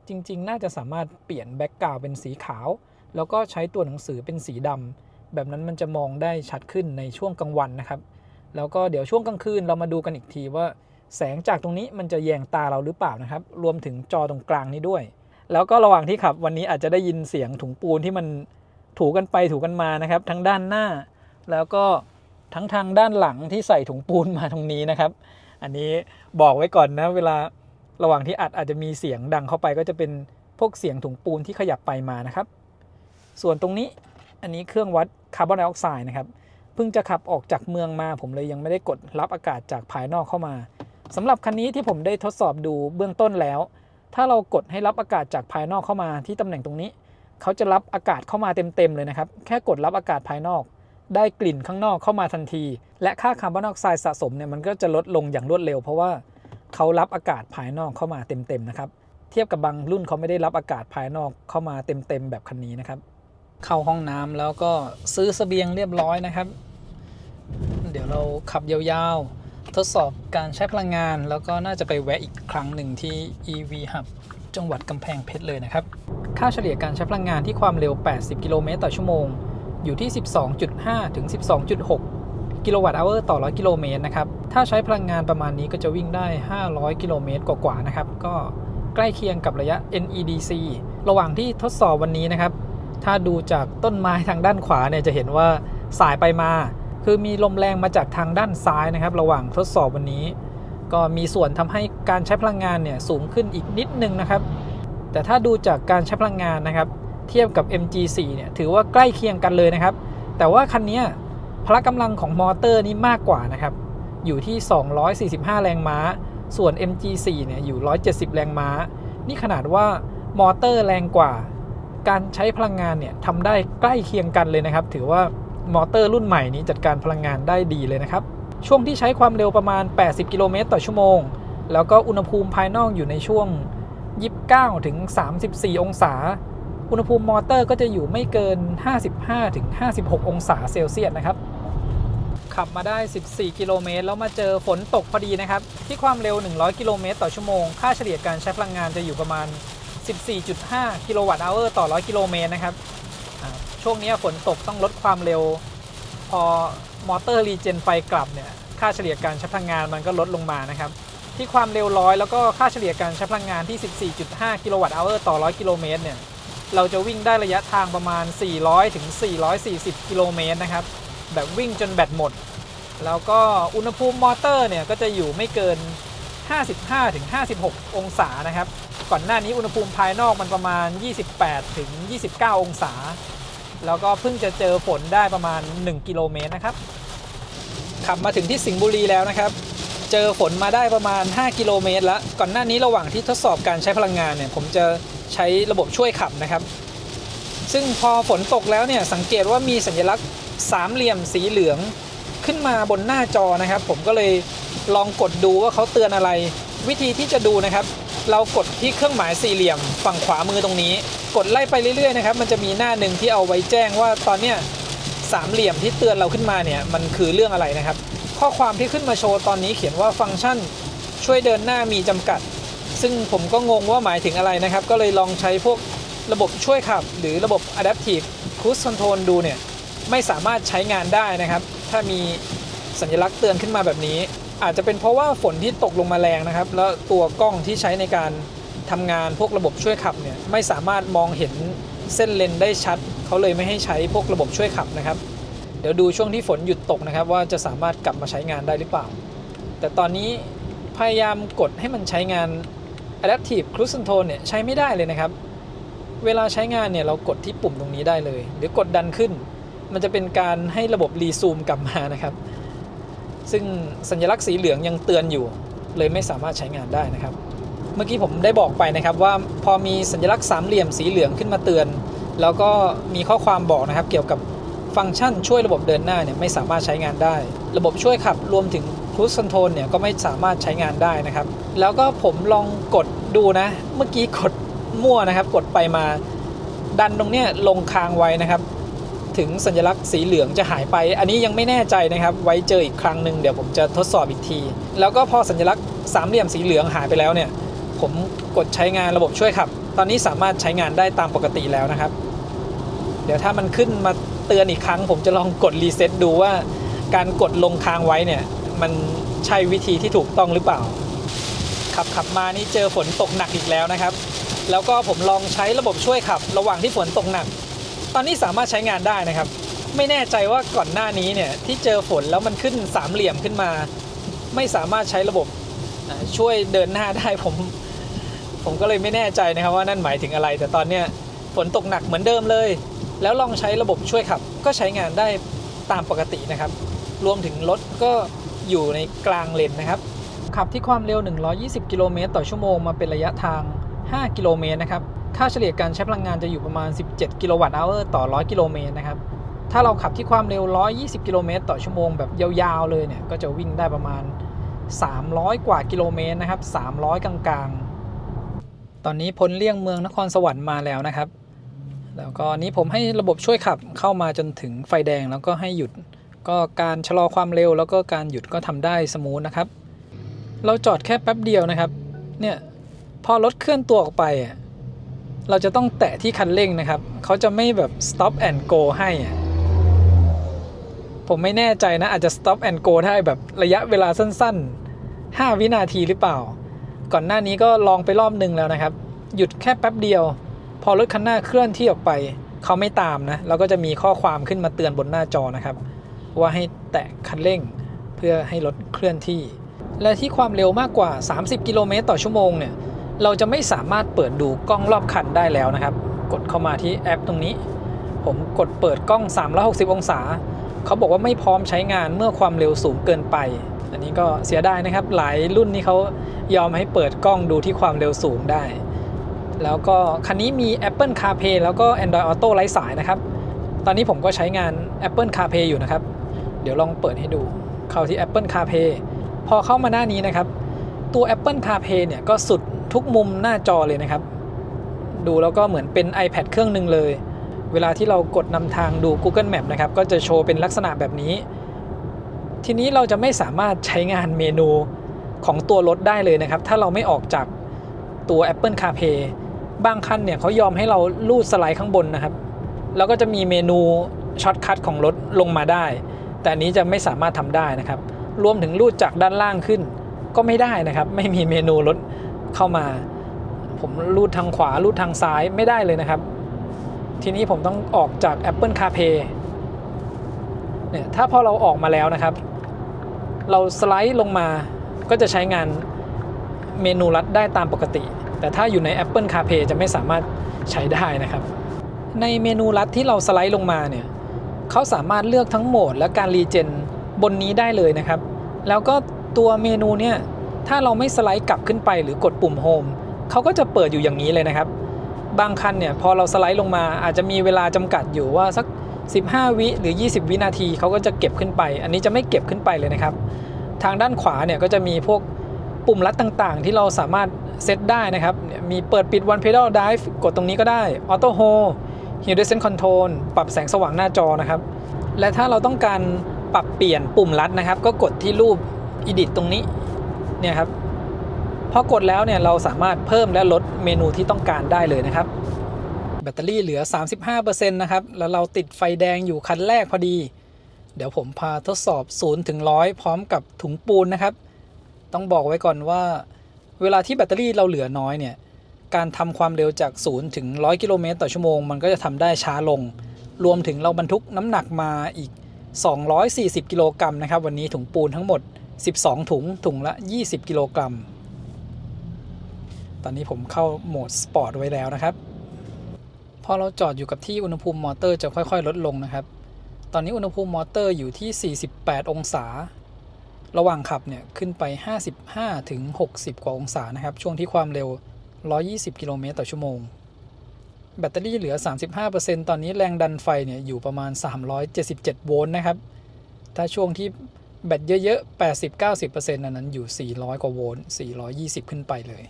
จริงๆน่าจะสามารถเปลี่ยนแบ็กกราวด์เป็นสีขาวแล้วก็ใช้ตัวหนังสือเป็นสีดำแบบนั้นมันจะมองได้ชัดขึ้นในช่วงกลางวันนะครับแล้วก็เดี๋ยวช่วงกลางคืนเรามาดูกันอีกทีว่าแสงจากตรงนี้มันจะแยงตาเราหรือเปล่านะครับรวมถึงจอตรงกลางนี้ด้วยแล้วก็ระหว่างที่ขับวันนี้อาจจะได้ยินเสียงถุงปูนที่มันถูกันไปถูกันมานะครับทั้งด้านหน้าแล้วก็ทั้งทางด้านหลังที่ใส่ถุงปูนมาตรงนี้นะครับอันนี้บอกไว้ก่อนนะเวลาระหว่างที่อัดอาจจะมีเสียงดังเข้าไปก็จะเป็นพวกเสียงถุงปูนที่ขยับไปมานะครับส่วนตรงนี้อันนี้เครื่องวัดคาร์บอนไดออกไซด์นะครับเพิ่งจะขับออกจากเมืองมาผมเลยยังไม่ได้กดรับอากาศจากภายนอกเข้ามาสำหรับคันนี้ที่ผมได้ทดสอบดูเบื้องต้นแล้วถ้าเรากดให้รับอากาศจากภายนอกเข้ามาที่ตำแหน่งตรงนี้เขาจะรับอากาศเข้ามาเต็มๆเลยนะครับแค่กดรับอากาศภายนอกได้กลิ่นข้างนอกเข้ามาทันทีและค่าคาร์บอนไดออกไซด์สะสมเนี่ยมันก็จะลดลงอย่างรวดเร็วเพราะว่าเขารับอากาศภายนอกเข้ามาเต็มๆนะครับ เทียบกับบางรุ่นเขาไม่ได้รับอากาศภายนอกเข้ามาเต็มแบบคันนี้นะครับเข้าห้องน้ำแล้วก็ซื้อเสบียงเรียบร้อยนะครับเดี๋ยวเราขับยาวๆทดสอบการใช้พลังงานแล้วก็น่าจะไปแวะอีกครั้งหนึ่งที่ EV Hub จังหวัดกำแพงเพชรเลยนะครับค่าเฉลี่ยการใช้พลังงานที่ความเร็ว80กิโลเมตรต่อชั่วโมงอยู่ที่ 12.5 ถึง 12.6 กิโลวัตต์เอาร์ต่อ100กิโลเมตรนะครับถ้าใช้พลังงานประมาณนี้ก็จะวิ่งได้500กิโลเมตรกว่าๆนะครับก็ใกล้เคียงกับระยะ NEDC ระหว่างที่ทดสอบวันนี้นะครับถ้าดูจากต้นไม้ทางด้านขวาเนี่ยจะเห็นว่าสายไปมาคือมีลมแรงมาจากทางด้านซ้ายนะครับระหว่างทดสอบวันนี้ก็มีส่วนทำให้การใช้พลังงานเนี่ยสูงขึ้นอีกนิดนึงนะครับแต่ถ้าดูจากการใช้พลังงานนะครับเทียบกับ MG4 เนี่ยถือว่าใกล้เคียงกันเลยนะครับแต่ว่าคันนี้พละกำลังของมอเตอร์นี่มากกว่านะครับอยู่ที่245แรงม้าส่วน MG4 เนี่ยอยู่170แรงม้านี่ขนาดว่ามอเตอร์แรงกว่าการใช้พลังงานเนี่ยทำได้ใกล้เคียงกันเลยนะครับถือว่ามอเตอร์รุ่นใหม่นี้จัดการพลังงานได้ดีเลยนะครับช่วงที่ใช้ความเร็วประมาณ80กิโลเมตรต่อชั่วโมงแล้วก็อุณหภูมิภายนอกอยู่ในช่วง29ถึง34องศาอุณหภูมิมอเตอร์ก็จะอยู่ไม่เกิน55ถึง56องศาเซลเซียสนะครับขับมาได้14กิโลเมตรแล้วมาเจอฝนตกพอดีนะครับที่ความเร็ว100กิโลเมตรต่อชั่วโมงค่าเฉลี่ยการใช้พลังงานจะอยู่ประมาณ 14.5 กิโลวัตต์เอาร์ต่อ100กิโลเมตรนะครับช่วงนี้ฝนตกต้องลดความเร็วพอมอเตอร์รีเจนไฟกลับเนี่ยค่าเฉลี่ยการใช้พลังงานมันก็ลดลงมานะครับที่ความเร็ว100แล้วก็ค่าเฉลี่ยการใช้พลังงานที่ 14.5 กิโลวัตต์เอาร์ต่อ100กิโลเมตรเนี่ยเราจะวิ่งได้ระยะทางประมาณ400ถึง440กิโลเมตรนะครับแบบวิ่งจนแบตหมดแล้วก็อุณหภูมิมอเตอร์เนี่ยก็จะอยู่ไม่เกิน55ถึง56องศานะครับก่อนหน้านี้อุณหภูมิภายนอกมันประมาณ28ถึง29องศาแล้วก็เพิ่งจะเจอฝนได้ประมาณ1กิโลเมตรนะครับขับมาถึงที่สิงห์บุรีแล้วนะครับเจอฝนมาได้ประมาณ5กิโลเมตรแล้วก่อนหน้านี้ระหว่างที่ทดสอบการใช้พลังงานเนี่ยผมจะใช้ระบบช่วยขับนะครับซึ่งพอฝนตกแล้วเนี่ยสังเกตว่ามีสัญลักษณ์สามเหลี่ยมสีเหลืองขึ้นมาบนหน้าจอนะครับผมก็เลยลองกดดูว่าเขาเตือนอะไรวิธีที่จะดูนะครับเรากดที่เครื่องหมายสี่เหลี่ยมฝั่งขวามือตรงนี้กดไล่ไปเรื่อยๆนะครับมันจะมีหน้าหนึ่งที่เอาไว้แจ้งว่าตอนเนี้ยสามเหลี่ยมที่เตือนเราขึ้นมาเนี่ยมันคือเรื่องอะไรนะครับข้อความที่ขึ้นมาโชว์ตอนนี้เขียนว่าฟังก์ชันช่วยเดินหน้ามีจำกัดซึ่งผมก็งงว่าหมายถึงอะไรนะครับก็เลยลองใช้พวกระบบช่วยขับหรือระบบ Adaptive Cruise Control ดูเนี่ยไม่สามารถใช้งานได้นะครับถ้ามีสัญลักษณ์เตือนขึ้นมาแบบนี้อาจจะเป็นเพราะว่าฝนที่ตกลงมาแรงนะครับแล้วตัวกล้องที่ใช้ในการทำงานพวกระบบช่วยขับเนี่ยไม่สามารถมองเห็นเส้นเลนได้ชัดเขาเลยไม่ให้ใช้พวกระบบช่วยขับนะครับเดี๋ยวดูช่วงที่ฝนหยุดตกนะครับว่าจะสามารถกลับมาใช้งานได้หรือเปล่าแต่ตอนนี้พยายามกดให้มันใช้งาน Adaptive Cruise Control เนี่ยใช้ไม่ได้เลยนะครับเวลาใช้งานเนี่ยเรากดที่ปุ่มตรงนี้ได้เลยหรือกดดันขึ้นมันจะเป็นการให้ระบบรีซูมกลับมานะครับซึ่งสัญลักษณ์สีเหลืองยังเตือนอยู่เลยไม่สามารถใช้งานได้นะครับเมื่อกี้ผมได้บอกไปนะครับว่าพอมีสัญลักษณ์สามเหลี่ยมสีเหลืองขึ้นมาเตือนแล้วก็มีข้อความบอกนะครับเกี่ยวกับฟังก์ชันช่วยระบบเดินหน้าเนี่ยไม่สามารถใช้งานได้ระบบช่วยขับรวมถึง Cruise Control เนี่ยก็ไม่สามารถใช้งานได้นะครับแล้วก็ผมลองกดดูนะเมื่อกี้กดมั่วนะครับกดไปมาดันตรงเนี้ยลงค้างไว้นะครับถึงสัญลักษณ์สีเหลืองจะหายไปอันนี้ยังไม่แน่ใจนะครับไว้เจออีกครั้งหนึ่งเดี๋ยวผมจะทดสอบอีกทีแล้วก็พอสัญลักษณ์สามเหลี่ยมสีเหลืองหายไปแล้วเนี่ยผมกดใช้งานระบบช่วยขับตอนนี้สามารถใช้งานได้ตามปกติแล้วนะครับเดี๋ยวถ้ามันขึ้นมาเตือนอีกครั้งผมจะลองกดรีเซ็ตดูว่าการกดลงค้างไว้เนี่ยมันใช่วิธีที่ถูกต้องหรือเปล่าขับมานี่เจอฝนตกหนักอีกแล้วนะครับแล้วก็ผมลองใช้ระบบช่วยขับระหว่างที่ฝนตกหนักตอนนี้สามารถใช้งานได้นะครับไม่แน่ใจว่าก่อนหน้านี้เนี่ยที่เจอฝนแล้วมันขึ้นสามเหลี่ยมขึ้นมาไม่สามารถใช้ระบบช่วยเดินหน้าได้ผมก็เลยไม่แน่ใจนะครับว่านั่นหมายถึงอะไรแต่ตอนเนี้ยฝนตกหนักเหมือนเดิมเลยแล้วลองใช้ระบบช่วยขับก็ใช้งานได้ตามปกตินะครับรวมถึงรถก็อยู่ในกลางเลนนะครับขับที่ความเร็ว120กิโลเมตรต่อชั่วโมงมาเป็นระยะทาง5กิโลเมตรนะครับค่าเฉลี่ยการใช้พลังงานจะอยู่ประมาณ17กิโลวัตต์เอาร์ต่อ100กิโลเมตรนะครับถ้าเราขับที่ความเร็ว120กิโลเมตรต่อชั่วโมงแบบยาวๆเลยเนี่ยก็จะวิ่งได้ประมาณ300กว่ากิโลเมตรนะครับ300กลาง ตอนนี้พ้นเลี่ยงเมืองนครสวรรค์มาแล้วนะครับแล้วก็นี้ผมให้ระบบช่วยขับเข้ามาจนถึงไฟแดงแล้วก็ให้หยุดก็การชะลอความเร็วแล้วก็การหยุดก็ทำได้สมูทนะครับเราจอดแค่แป๊บเดียวนะครับเนี่ยพอรถเคลื่อนตัวออกไปเราจะต้องแตะที่คันเร่งนะครับเขาจะไม่แบบ stop and go ให้ผมไม่แน่ใจนะอาจจะ stop and go ได้แบบระยะเวลาสั้นๆ5 วินาทีหรือเปล่าก่อนหน้านี้ก็ลองไปรอบนึงแล้วนะครับหยุดแค่แป๊บเดียวพอรถคันหน้าเคลื่อนที่ออกไปเขาไม่ตามนะแล้วก็จะมีข้อความขึ้นมาเตือนบนหน้าจอนะครับว่าให้แตะคันเร่งเพื่อให้รถเคลื่อนที่และที่ความเร็วมากกว่า30 กิโลเมตรต่อชั่วโมงเนี่ยเราจะไม่สามารถเปิดดูกล้องรอบคันได้แล้วนะครับกดเข้ามาที่แอปตรงนี้ผมกดเปิดกล้อง360องศาเขาบอกว่าไม่พร้อมใช้งานเมื่อความเร็วสูงเกินไปอันนี้ก็เสียดายนะครับหลายรุ่นนี้เขายอมให้เปิดกล้องดูที่ความเร็วสูงได้แล้วก็คันนี้มี Apple CarPlay แล้วก็ Android Auto ไร้สายนะครับตอนนี้ผมก็ใช้งาน Apple CarPlay อยู่นะครับเดี๋ยวลองเปิดให้ดูเข้าที่ Apple CarPlay พอเข้ามาหน้านี้นะครับตัว Apple CarPlay เนี่ยก็สุดทุกมุมหน้าจอเลยนะครับดูแล้วก็เหมือนเป็น iPad เครื่องหนึ่งเลยเวลาที่เรากดนำทางดู Google Map นะครับก็จะโชว์เป็นลักษณะแบบนี้ทีนี้เราจะไม่สามารถใช้งานเมนูของตัวรถได้เลยนะครับถ้าเราไม่ออกจากตัว Apple CarPlay บางคันเนี่ยเขายอมให้เราลูดสไลด์ข้างบนนะครับแล้วก็จะมีเมนูช็อตคัทของรถลงมาได้แต่อันนี้จะไม่สามารถทำได้นะครับรวมถึงลูดจากด้านล่างขึ้นก็ไม่ได้นะครับไม่มีเมนูรถเข้ามาผมลูดทางขวาลูดทางซ้ายไม่ได้เลยนะครับทีนี้ผมต้องออกจาก Apple CarPlay เนี่ยถ้าพอเราออกมาแล้วนะครับเราสไลด์ลงมาก็จะใช้งานเมนูลัดได้ตามปกติแต่ถ้าอยู่ใน Apple CarPlay จะไม่สามารถใช้ได้นะครับในเมนูลัดที่เราสไลด์ลงมาเนี่ยเขาสามารถเลือกทั้งโหมดและการรีเจนบนนี้ได้เลยนะครับแล้วก็ตัวเมนูเนี่ยถ้าเราไม่สไลด์กลับขึ้นไปหรือกดปุ่มโฮมเขาก็จะเปิดอยู่อย่างนี้เลยนะครับบางคันเนี่ยพอเราสไลด์ลงมาอาจจะมีเวลาจำกัดอยู่ว่าสัก15 วิหรือ20 วินาทีเขาก็จะเก็บขึ้นไปอันนี้จะไม่เก็บขึ้นไปเลยนะครับทางด้านขวาเนี่ยก็จะมีพวกปุ่มลัดต่างๆที่เราสามารถเซตได้นะครับมีเปิดปิด One Pedal Drive กดตรงนี้ก็ได้ Auto Hold Hill Descent Control ปรับแสงสว่างหน้าจอนะครับและถ้าเราต้องการปรับเปลี่ยนปุ่มลัดนะครับก็กดที่รูป Edit ตรงนี้เนี่ยครับพอกดแล้วเนี่ยเราสามารถเพิ่มและลดเมนูที่ต้องการได้เลยนะครับแบตเตอรี่เหลือ 35% นะครับแล้วเราติดไฟแดงอยู่คันแรกพอดีเดี๋ยวผมพาทดสอบ0 ถึง 100พร้อมกับถุงปูนนะครับต้องบอกไว้ก่อนว่าเวลาที่แบตเตอรี่เราเหลือน้อยเนี่ยการทำความเร็วจาก0 ถึง 100 กิโลเมตรต่อชั่วโมงมันก็จะทำได้ช้าลงรวมถึงเราบรรทุกน้ำหนักมาอีก240 กิโลกรัมนะครับวันนี้ถุงปูนทั้งหมด12 ถุงละ20 กิโลกรัมตอนนี้ผมเข้าโหมดสปอร์ตไว้แล้วนะครับพอเราจอดอยู่กับที่อุณหภูมิมอเตอร์จะค่อยๆลดลงนะครับตอนนี้อุณหภูมิมอเตอร์อยู่ที่48องศาระหว่างขับเนี่ยขึ้นไป55ถึง60กว่าองศานะครับช่วงที่ความเร็ว120 กิโลเมตรต่อชั่วโมงแบตเตอรี่เหลือ 35% ตอนนี้แรงดันไฟเนี่ยอยู่ประมาณ377โวลต์นะครับถ้าช่วงที่แบตเยอะๆ 80-90% นั้นอยู่400กว่าโวลต์420ขึ้นไปเลย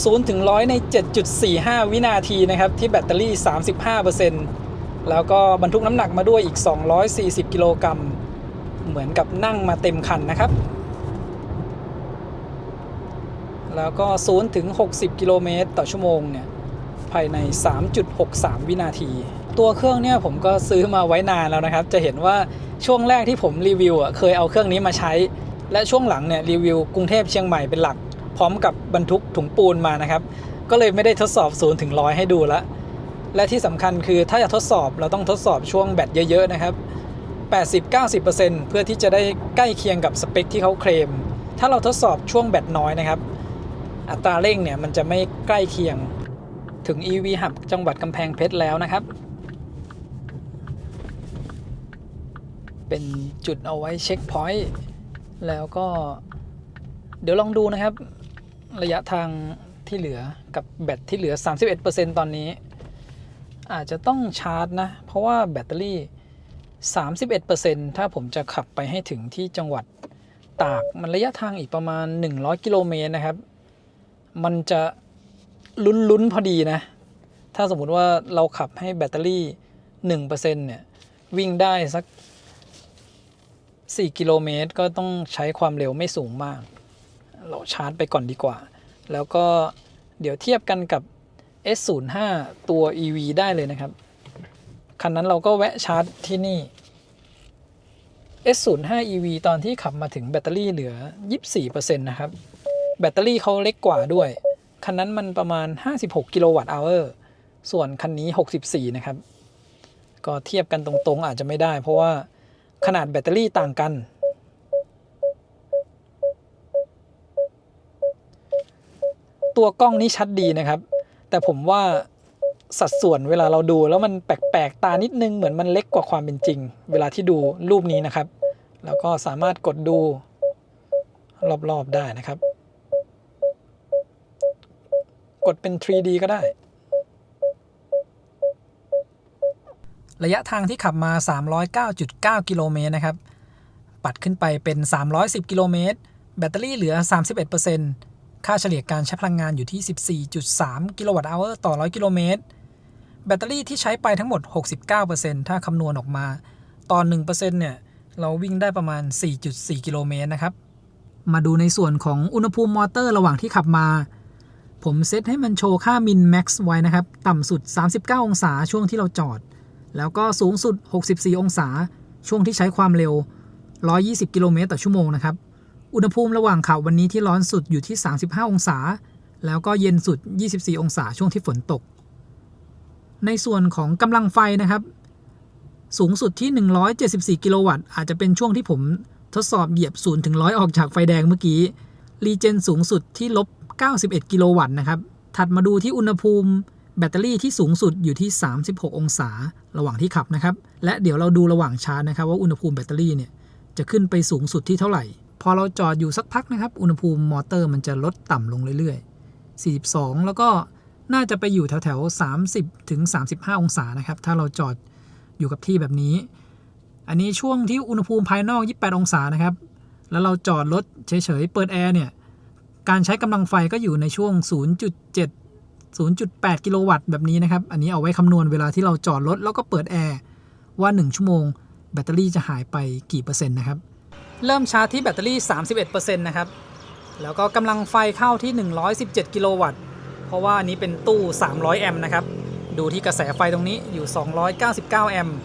0 ถึง 100 ใน 7.45 วินาทีนะครับที่แบตเตอรี่ 35% แล้วก็บรรทุกน้ำหนักมาด้วยอีก240 กิโลกรัมเหมือนกับนั่งมาเต็มคันนะครับแล้วก็0 ถึง 60 กิโลเมตรต่อชั่วโมงเนี่ยภายใน 3.63 วินาทีตัวเครื่องเนี่ยผมก็ซื้อมาไว้นานแล้วนะครับจะเห็นว่าช่วงแรกที่ผมรีวิวเคยเอาเครื่องนี้มาใช้และช่วงหลังเนี่ยรีวิวกรุงเทพเชียงใหม่เป็นหลักพร้อมกับบรรทุกถุงปูนมานะครับก็เลยไม่ได้ทดสอบ0 ถึง 100ให้ดูละและที่สำคัญคือถ้าจะทดสอบเราต้องทดสอบช่วงแบตเยอะๆนะครับ 80-90% เพื่อที่จะได้ใกล้เคียงกับสเปคที่เขาเคลมถ้าเราทดสอบช่วงแบตน้อยนะครับอัตราเร่งเนี่ยมันจะไม่ใกล้เคียงถึง EV Hub จังหวัดกำแพงเพชรแล้วนะครับเป็นจุดเอาไว้เช็คพอยต์แล้วก็เดี๋ยวลองดูนะครับระยะทางที่เหลือกับแบตที่เหลือ 31% ตอนนี้ อาจจะต้องชาร์จนะเพราะว่าแบตเตอรี่ 31% ถ้าผมจะขับไปให้ถึงที่จังหวัดตากมันระยะทางอีกประมาณ100 กิโลเมตรนะครับมันจะลุ้นพอดีนะถ้าสมมุติว่าเราขับให้แบตเตอรี่ 1% เนี่ยวิ่งได้สัก4 กิโลเมตรก็ต้องใช้ความเร็วไม่สูงมากเราชาร์จไปก่อนดีกว่าแล้วก็เดี๋ยวเทียบกันกับ S05 ตัว EV ได้เลยนะครับคันนั้นเราก็แวะชาร์จที่นี่ S05 EV ตอนที่ขับมาถึงแบตเตอรี่เหลือ 24% นะครับแบตเตอรี่เขาเล็กกว่าด้วยคันนั้นมันประมาณ56 กิโลวัตต์อเวอร์ส่วนคันนี้64นะครับก็เทียบกันตรงๆอาจจะไม่ได้เพราะว่าขนาดแบตเตอรี่ต่างกันตัวกล้องนี่ชัดดีนะครับแต่ผมว่าสัดส่วนเวลาเราดูแล้วมันแปลกๆตานิดนึงเหมือนมันเล็กกว่าความเป็นจริงเวลาที่ดูรูปนี้นะครับแล้วก็สามารถกดดูรอบๆได้นะครับกดเป็น 3D ก็ได้ระยะทางที่ขับมา 309.9 กิโลเมตรนะครับปัดขึ้นไปเป็น310 กิโลเมตรแบตเตอรี่เหลือ 31%ค่าเฉลี่ยการใช้พลังงานอยู่ที่ 14.3 กิโลวัตต์อเวอร์ต่อ 100 กิโลเมตรแบตเตอรี่ที่ใช้ไปทั้งหมด 69% ถ้าคำนวณออกมาต่อ 1% เนี่ยเราวิ่งได้ประมาณ 4.4 กิโลเมตรนะครับมาดูในส่วนของอุณหภูมิมอเตอร์ระหว่างที่ขับมาผมเซตให้มันโชว์ค่ามินแม็กซ์ไว้นะครับต่ำสุด39องศาช่วงที่เราจอดแล้วก็สูงสุด64องศาช่วงที่ใช้ความเร็ว120 กิโลเมตรต่อชั่วโมงนะครับอุณหภูมิระหว่างขับวันนี้ที่ร้อนสุดอยู่ที่35องศาแล้วก็เย็นสุด24องศาช่วงที่ฝนตกในส่วนของกำลังไฟนะครับสูงสุดที่174กิโลวัตต์อาจจะเป็นช่วงที่ผมทดสอบเหยียบ0 ถึง 100ออกจากไฟแดงเมื่อกี้รีเจนสูงสุดที่-91 กิโลวัตต์นะครับถัดมาดูที่อุณหภูมิแบตเตอรี่ที่สูงสุดอยู่ที่36องศาระหว่างที่ขับนะครับและเดี๋ยวเราดูระหว่างชาร์จนะครับว่าอุณหภูมิแบตเตอรี่เนี่ยจะขึ้นไปสูงสุดที่เท่าไหร่พอเราจอดอยู่สักพักนะครับอุณหภูมิมอเตอร์มันจะลดต่ำลงเรื่อยๆ42แล้วก็น่าจะไปอยู่แถวๆ30ถึง35องศานะครับถ้าเราจอดอยู่กับที่แบบนี้อันนี้ช่วงที่อุณหภูมิภายนอก28องศานะครับแล้วเราจอดรถเฉยๆเปิดแอร์เนี่ยการใช้กำลังไฟก็อยู่ในช่วง 0.8 กิโลวัตต์แบบนี้นะครับอันนี้เอาไว้คำนวณเวลาที่เราจอดรถแล้วก็เปิดแอร์ว่า1ชั่วโมงแบตเตอรี่จะหายไปกี่เปอร์เซ็นต์นะครับเริ่มชาร์จที่แบตเตอรี่ 31% นะครับแล้วก็กำลังไฟเข้าที่117กิโลวัตต์เพราะว่าอันนี้เป็นตู้300แอมป์นะครับดูที่กระแสไฟตรงนี้อยู่299แอมป์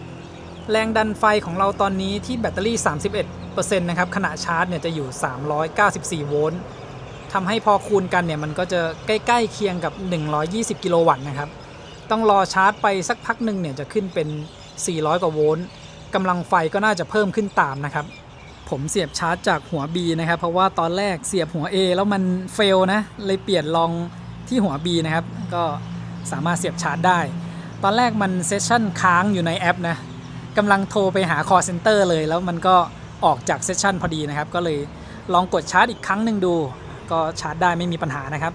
แรงดันไฟของเราตอนนี้ที่แบตเตอรี่ 31% นะครับขณะชาร์จเนี่ยจะอยู่394โวลต์ทำให้พอคูณกันเนี่ยมันก็จะใกล้ๆเคียงกับ120กิโลวัตต์นะครับต้องรอชาร์จไปสักพักหนึ่งเนี่ยจะขึ้นเป็น400กว่าโวลต์กำลังไฟก็น่าจะเพิ่มขึ้นตามนะครับผมเสียบชาร์จจากหัว B นะครับเพราะว่าตอนแรกเสียบหัว A แล้วมันเฟลนะเลยเปลี่ยนลองที่หัว B นะครับก็สามารถเสียบชาร์จได้ตอนแรกมันเซสชั่นค้างอยู่ในแอปนะกำลังโทรไปหา call center เลยแล้วมันก็ออกจากเซสชั่นพอดีนะครับก็เลยลองกดชาร์จอีกครั้งหนึ่งดูก็ชาร์จได้ไม่มีปัญหานะครับ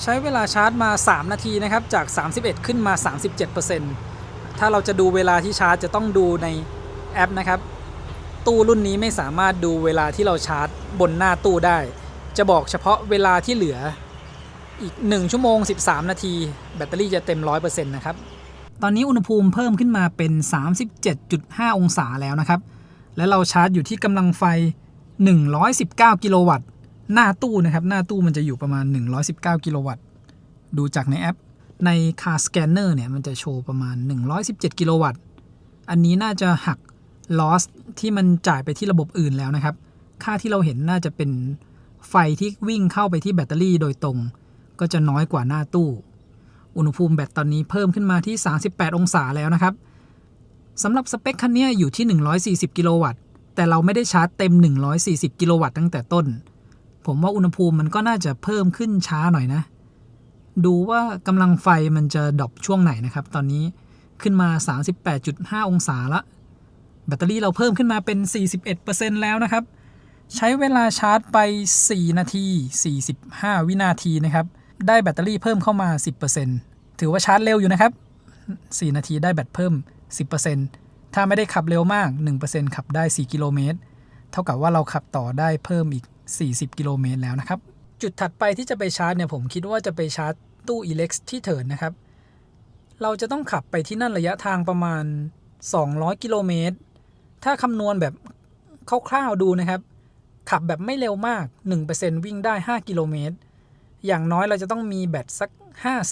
ใช้เวลาชาร์จมา3นาทีนะครับจาก31ขึ้นมา 37% ถ้าเราจะดูเวลาที่ชาร์จจะต้องดูในแอปนะครับตู้รุ่นนี้ไม่สามารถดูเวลาที่เราชาร์จบนหน้าตู้ได้จะบอกเฉพาะเวลาที่เหลืออีก1ชั่วโมง13นาทีแบตเตอรี่จะเต็ม 100% นะครับตอนนี้อุณหภูมิเพิ่มขึ้นมาเป็น 37.5 องศาแล้วนะครับและเราชาร์จอยู่ที่กำลังไฟ119กิโลวัตต์หน้าตู้นะครับหน้าตู้มันจะอยู่ประมาณ119กิโลวัตต์ดูจากในแอปใน Car Scanner เนี่ยมันจะโชว์ประมาณ117กิโลวัตต์อันนี้น่าจะหัก loss ที่มันจ่ายไปที่ระบบอื่นแล้วนะครับค่าที่เราเห็นน่าจะเป็นไฟที่วิ่งเข้าไปที่แบตเตอรี่โดยตรงก็จะน้อยกว่าหน้าตู้อุณหภูมิแบตตอนนี้เพิ่มขึ้นมาที่38องศาแล้วนะครับสำหรับสเปคคันนี้อยู่ที่140กิโลวัตต์แต่เราไม่ได้ชาร์จเต็ม140กิโลวัตต์ตั้งแต่ต้นผมว่าอุณหภูมิมันก็น่าจะเพิ่มขึ้นช้าหน่อยนะดูว่ากำลังไฟมันจะดรอปช่วงไหนนะครับตอนนี้ขึ้นมา 38.5 องศาละแบตเตอรี่เราเพิ่มขึ้นมาเป็น 41% แล้วนะครับใช้เวลาชาร์จไป4นาที45วินาทีนะครับได้แบตเตอรี่เพิ่มเข้ามา 10% ถือว่าชาร์จเร็วอยู่นะครับ 4 นาทีได้แบตเพิ่ม 10% ถ้าไม่ได้ขับเร็วมาก 1% ขับได้ 4 กิโลเมตร เท่ากับว่าเราขับต่อได้เพิ่มอีก 40 กิโลเมตรแล้วนะครับจุดถัดไปที่จะไปชาร์จเนี่ยผมคิดว่าจะไปชาร์จตู้ Elex ที่เถินนะครับเราจะต้องขับไปที่นั่นระยะทางประมาณ200 กิโลเมตรถ้าคำนวณแบบคร่าวๆดูนะครับขับแบบไม่เร็วมาก 1% วิ่งได้5กิโลเมตรอย่างน้อยเราจะต้องมีแบตสัก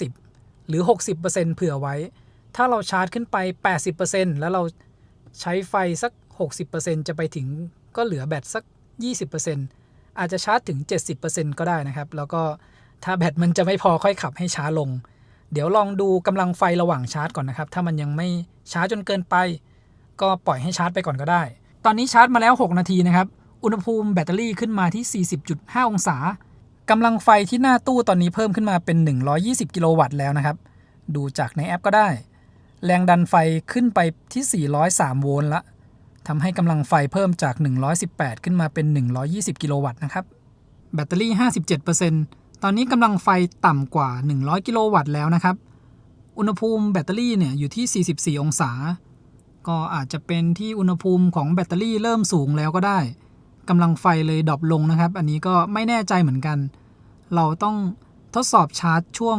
50หรือ 60% เผื่อไว้ถ้าเราชาร์จขึ้นไป 80% แล้วเราใช้ไฟสัก 60% จะไปถึงก็เหลือแบตสัก 20% อาจจะชาร์จถึง 70% ก็ได้นะครับแล้วก็ถ้าแบตมันจะไม่พอค่อยขับให้ช้าลงเดี๋ยวลองดูกำลังไฟระหว่างชาร์จก่อนนะครับถ้ามันยังไม่ช้าจนเกินไปก็ปล่อยให้ชาร์จไปก่อนก็ได้ตอนนี้ชาร์จมาแล้ว6นาทีนะครับอุณหภูมิแบตเตอรี่ขึ้นมาที่ 40.5 องศากำลังไฟที่หน้าตู้ตอนนี้เพิ่มขึ้นมาเป็น120กิโลวัตต์แล้วนะครับดูจากในแอปก็ได้แรงดันไฟขึ้นไปที่403โวลต์ละทำให้กำลังไฟเพิ่มจาก118ขึ้นมาเป็น120กิโลวัตต์นะครับแบตเตอรี่ 57% ตอนนี้กำลังไฟต่ำกว่า100กิโลวัตต์แล้วนะครับอุณหภูมิแบตเตอรี่เนี่ยอยู่ที่44องศาก็อาจจะเป็นที่อุณหภูมิของแบตเตอรี่เริ่มสูงแล้วก็ได้กำลังไฟเลยดรอปลงนะครับอันนี้ก็ไม่แน่ใจเหมือนกันเราต้องทดสอบชาร์จช่วง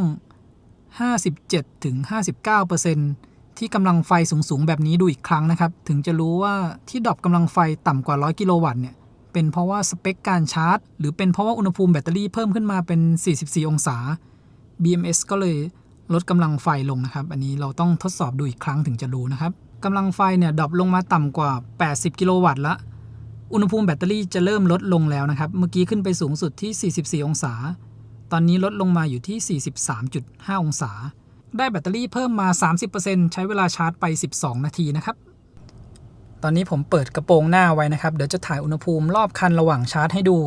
57-59% ที่กำลังไฟสูงๆแบบนี้ดูอีกครั้งนะครับถึงจะรู้ว่าที่ดรอปกำลังไฟต่ำกว่า100กิโลวัตต์เนี่ยเป็นเพราะว่าสเปคการชาร์จหรือเป็นเพราะว่าอุณหภูมิแบตเตอรี่เพิ่มขึ้นมาเป็น44องศา BMS ก็เลยลดกำลังไฟลงนะครับอันนี้เราต้องทดสอบดูอีกครั้งถึงจะรู้นะครับกำลังไฟเนี่ยดรอปลงมาต่ำกว่า80กิโลวัตต์ละอุณหภูมิแบตเตอรี่จะเริ่มลดลงแล้วนะครับเมื่อกี้ขึ้นไปสูงสุดที่44องศาตอนนี้ลดลงมาอยู่ที่ 43.5 องศาได้แบตเตอรี่เพิ่มมา 30% ใช้เวลาชาร์จไป12นาทีนะครับตอนนี้ผมเปิดกระโปรงหน้าไว้นะครับเดี๋ยวจะถ่ายอุณหภูมิรอบคันระหว่างชาร์จให้ดู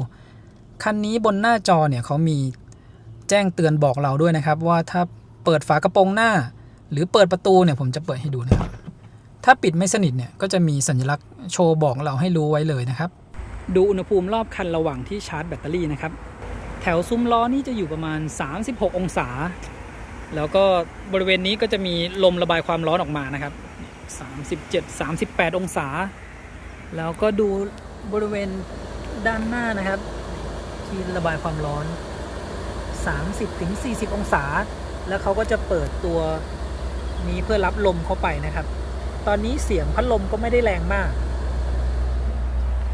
คันนี้บนหน้าจอเนี่ยเขามีแจ้งเตือนบอกเราด้วยนะครับว่าถ้าเปิดฝากระโปรงหน้าหรือเปิดประตูเนี่ยผมจะเปิดให้ดูนะครับถ้าปิดไม่สนิทเนี่ยก็จะมีสัญลักษณ์โชว์บอกเราให้รู้ไว้เลยนะครับดูอุณหภูมิรอบคันระหว่างที่ชาร์จแบตเตอรี่นะครับแถวซุ้มล้อนี่จะอยู่ประมาณ36องศาแล้วก็บริเวณนี้ก็จะมีลมระบายความร้อนออกมานะครับ37-38องศาแล้วก็ดูบริเวณด้านหน้านะครับที่ระบายความร้อน30-40องศาแล้วเขาก็จะเปิดตัวนี้เพื่อรับลมเข้าไปนะครับตอนนี้เสียงพัดลมก็ไม่ได้แรงมาก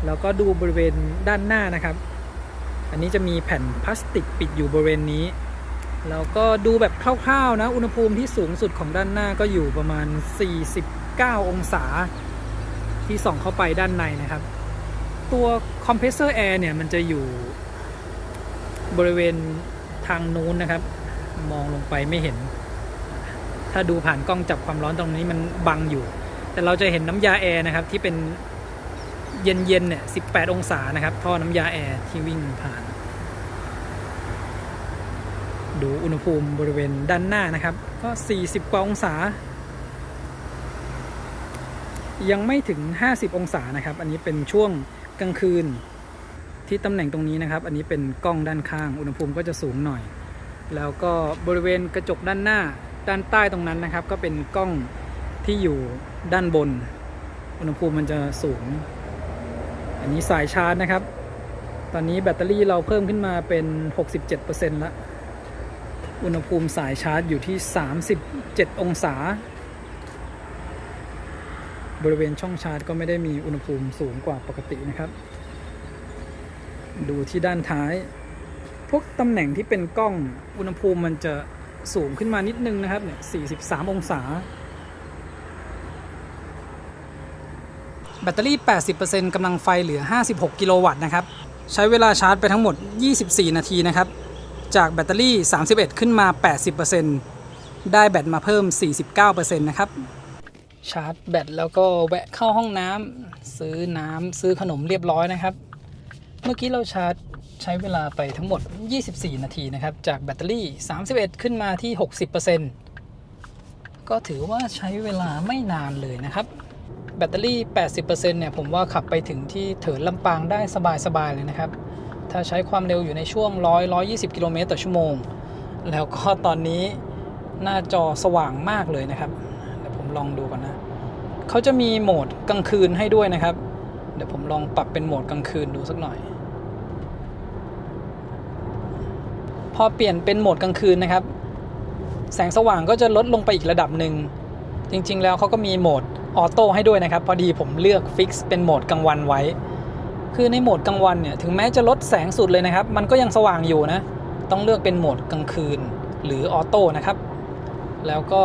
แล้วก็ดูบริเวณด้านหน้านะครับอันนี้จะมีแผ่นพลาสติกปิดอยู่บริเวณนี้แล้วก็ดูแบบคร่าวๆนะอุณหภูมิที่สูงสุดของด้านหน้าก็อยู่ประมาณ49องศาที่ส่องเข้าไปด้านในนะครับตัวคอมเพรสเซอร์แอร์เนี่ยมันจะอยู่บริเวณทางนู้นนะครับมองลงไปไม่เห็นถ้าดูผ่านกล้องจับความร้อนตรงนี้มันบังอยู่แต่เราจะเห็นน้ำยาแอร์นะครับที่เป็นเย็นๆเนี่ย18องศานะครับท่อน้ำยาแอร์ที่วิ่งผ่านดูอุณหภูมิบริเวณด้านหน้านะครับก็40กว่าองศายังไม่ถึง50องศานะครับอันนี้เป็นช่วงกลางคืนที่ตำแหน่งตรงนี้นะครับอันนี้เป็นกล้องด้านข้างอุณหภูมิก็จะสูงหน่อยแล้วก็บริเวณกระจกด้านหน้าด้านใต้ตรงนั้นนะครับก็เป็นกล้องที่อยู่ด้านบนอุณหภูมิมันจะสูงอันนี้สายชาร์จนะครับตอนนี้แบตเตอรี่เราเพิ่มขึ้นมาเป็น 67% แล้วอุณหภูมิสายชาร์จอยู่ที่37องศาบริเวณช่องชาร์จก็ไม่ได้มีอุณหภูมิสูงกว่าปกตินะครับดูที่ด้านท้ายพวกตำแหน่งที่เป็นกล้องอุณหภูมิมันจะสูงขึ้นมานิดนึงนะครับเนี่ย43องศาแบตเตอรี่ 80% กำลังไฟเหลือ56กิโลวัตต์นะครับใช้เวลาชาร์จไปทั้งหมด24นาทีนะครับจากแบตเตอรี่31ขึ้นมา 80% ได้แบตมาเพิ่ม 49% นะครับชาร์จแบตแล้วก็แวะเข้าห้องน้ำซื้อขนมเรียบร้อยนะครับเมื่อกี้เราชาร์จใช้เวลาไปทั้งหมด24นาทีนะครับจากแบตเตอรี่31ขึ้นมาที่ 60% ก็ถือว่าใช้เวลาไม่นานเลยนะครับแบตเตอรี่ 80% เนี่ยผมว่าขับไปถึงที่เถินลำปางได้สบายๆเลยนะครับถ้าใช้ความเร็วอยู่ในช่วง100-120 กิโลเมตรต่อชั่วโมงแล้วก็ตอนนี้ หน้าจอสว่างมากเลยนะครับเดี๋ยวผมลองดูก่อนนะเขาจะมีโหมดกลางคืนให้ด้วยนะครับเดี๋ยวผมลองปรับเป็นโหมดกลางคืนดูสักหน่อยพอเปลี่ยนเป็นโหมดกลางคืนนะครับแสงสว่างก็จะลดลงไปอีกระดับหนึ่งจริงๆแล้วเขาก็มีโหมดออโต้ให้ด้วยนะครับพอดีผมเลือกฟิกซ์เป็นโหมดกลางวันไว้คือในโหมดกลางวันเนี่ยถึงแม้จะลดแสงสุดเลยนะครับมันก็ยังสว่างอยู่นะต้องเลือกเป็นโหมดกลางคืนหรือออโต้นะครับแล้วก็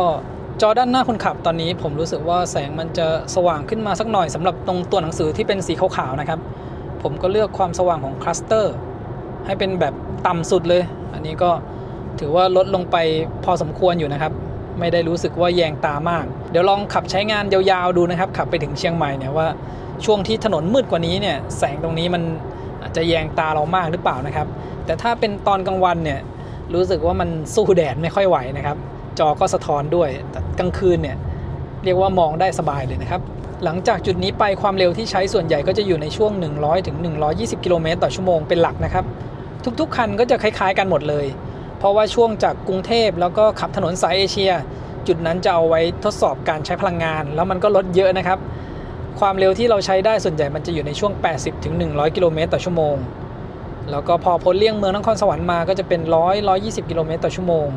จอด้านหน้าคนขับตอนนี้ผมรู้สึกว่าแสงมันจะสว่างขึ้นมาสักหน่อยสำหรับตรงตัวหนังสือที่เป็นสีขาวๆนะครับผมก็เลือกความสว่างของคลัสเตอร์ให้เป็นแบบต่ำสุดเลยอันนี้ก็ถือว่าลดลงไปพอสมควรอยู่นะครับไม่ได้รู้สึกว่าแยงตามากเดี๋ยวลองขับใช้งานยาวๆดูนะครับขับไปถึงเชียงใหม่เนี่ยว่าช่วงที่ถนนมืดกว่านี้เนี่ยแสงตรงนี้มันอาจจะแยงตาเรามากหรือเปล่านะครับแต่ถ้าเป็นตอนกลางวันเนี่ยรู้สึกว่ามันสู้แดดไม่ค่อยไหวนะครับจอก็สะท้อนด้วยแต่กลางคืนเนี่ยเรียกว่ามองได้สบายเลยนะครับหลังจากจุดนี้ไปความเร็วที่ใช้ส่วนใหญ่ก็จะอยู่ในช่วง100ถึง120กิโลเมตรต่อชั่วโมงเป็นหลักนะครับทุกๆคันก็จะคล้ายๆกันหมดเลยเพราะว่าช่วงจากกรุงเทพแล้วก็ขับถนนสายเอเชียจุดนั้นจะเอาไว้ทดสอบการใช้พลังงานแล้วมันก็ลดเยอะนะครับความเร็วที่เราใช้ได้ส่วนใหญ่มันจะอยู่ในช่วง80ถึง100กิโลเมตรต่อชั่วโมงแล้วก็พอพ้นเลี่ยงเมืองนครสวรรค์มาก็จะเป็น120กิโลเมตรต่อชั่วโมง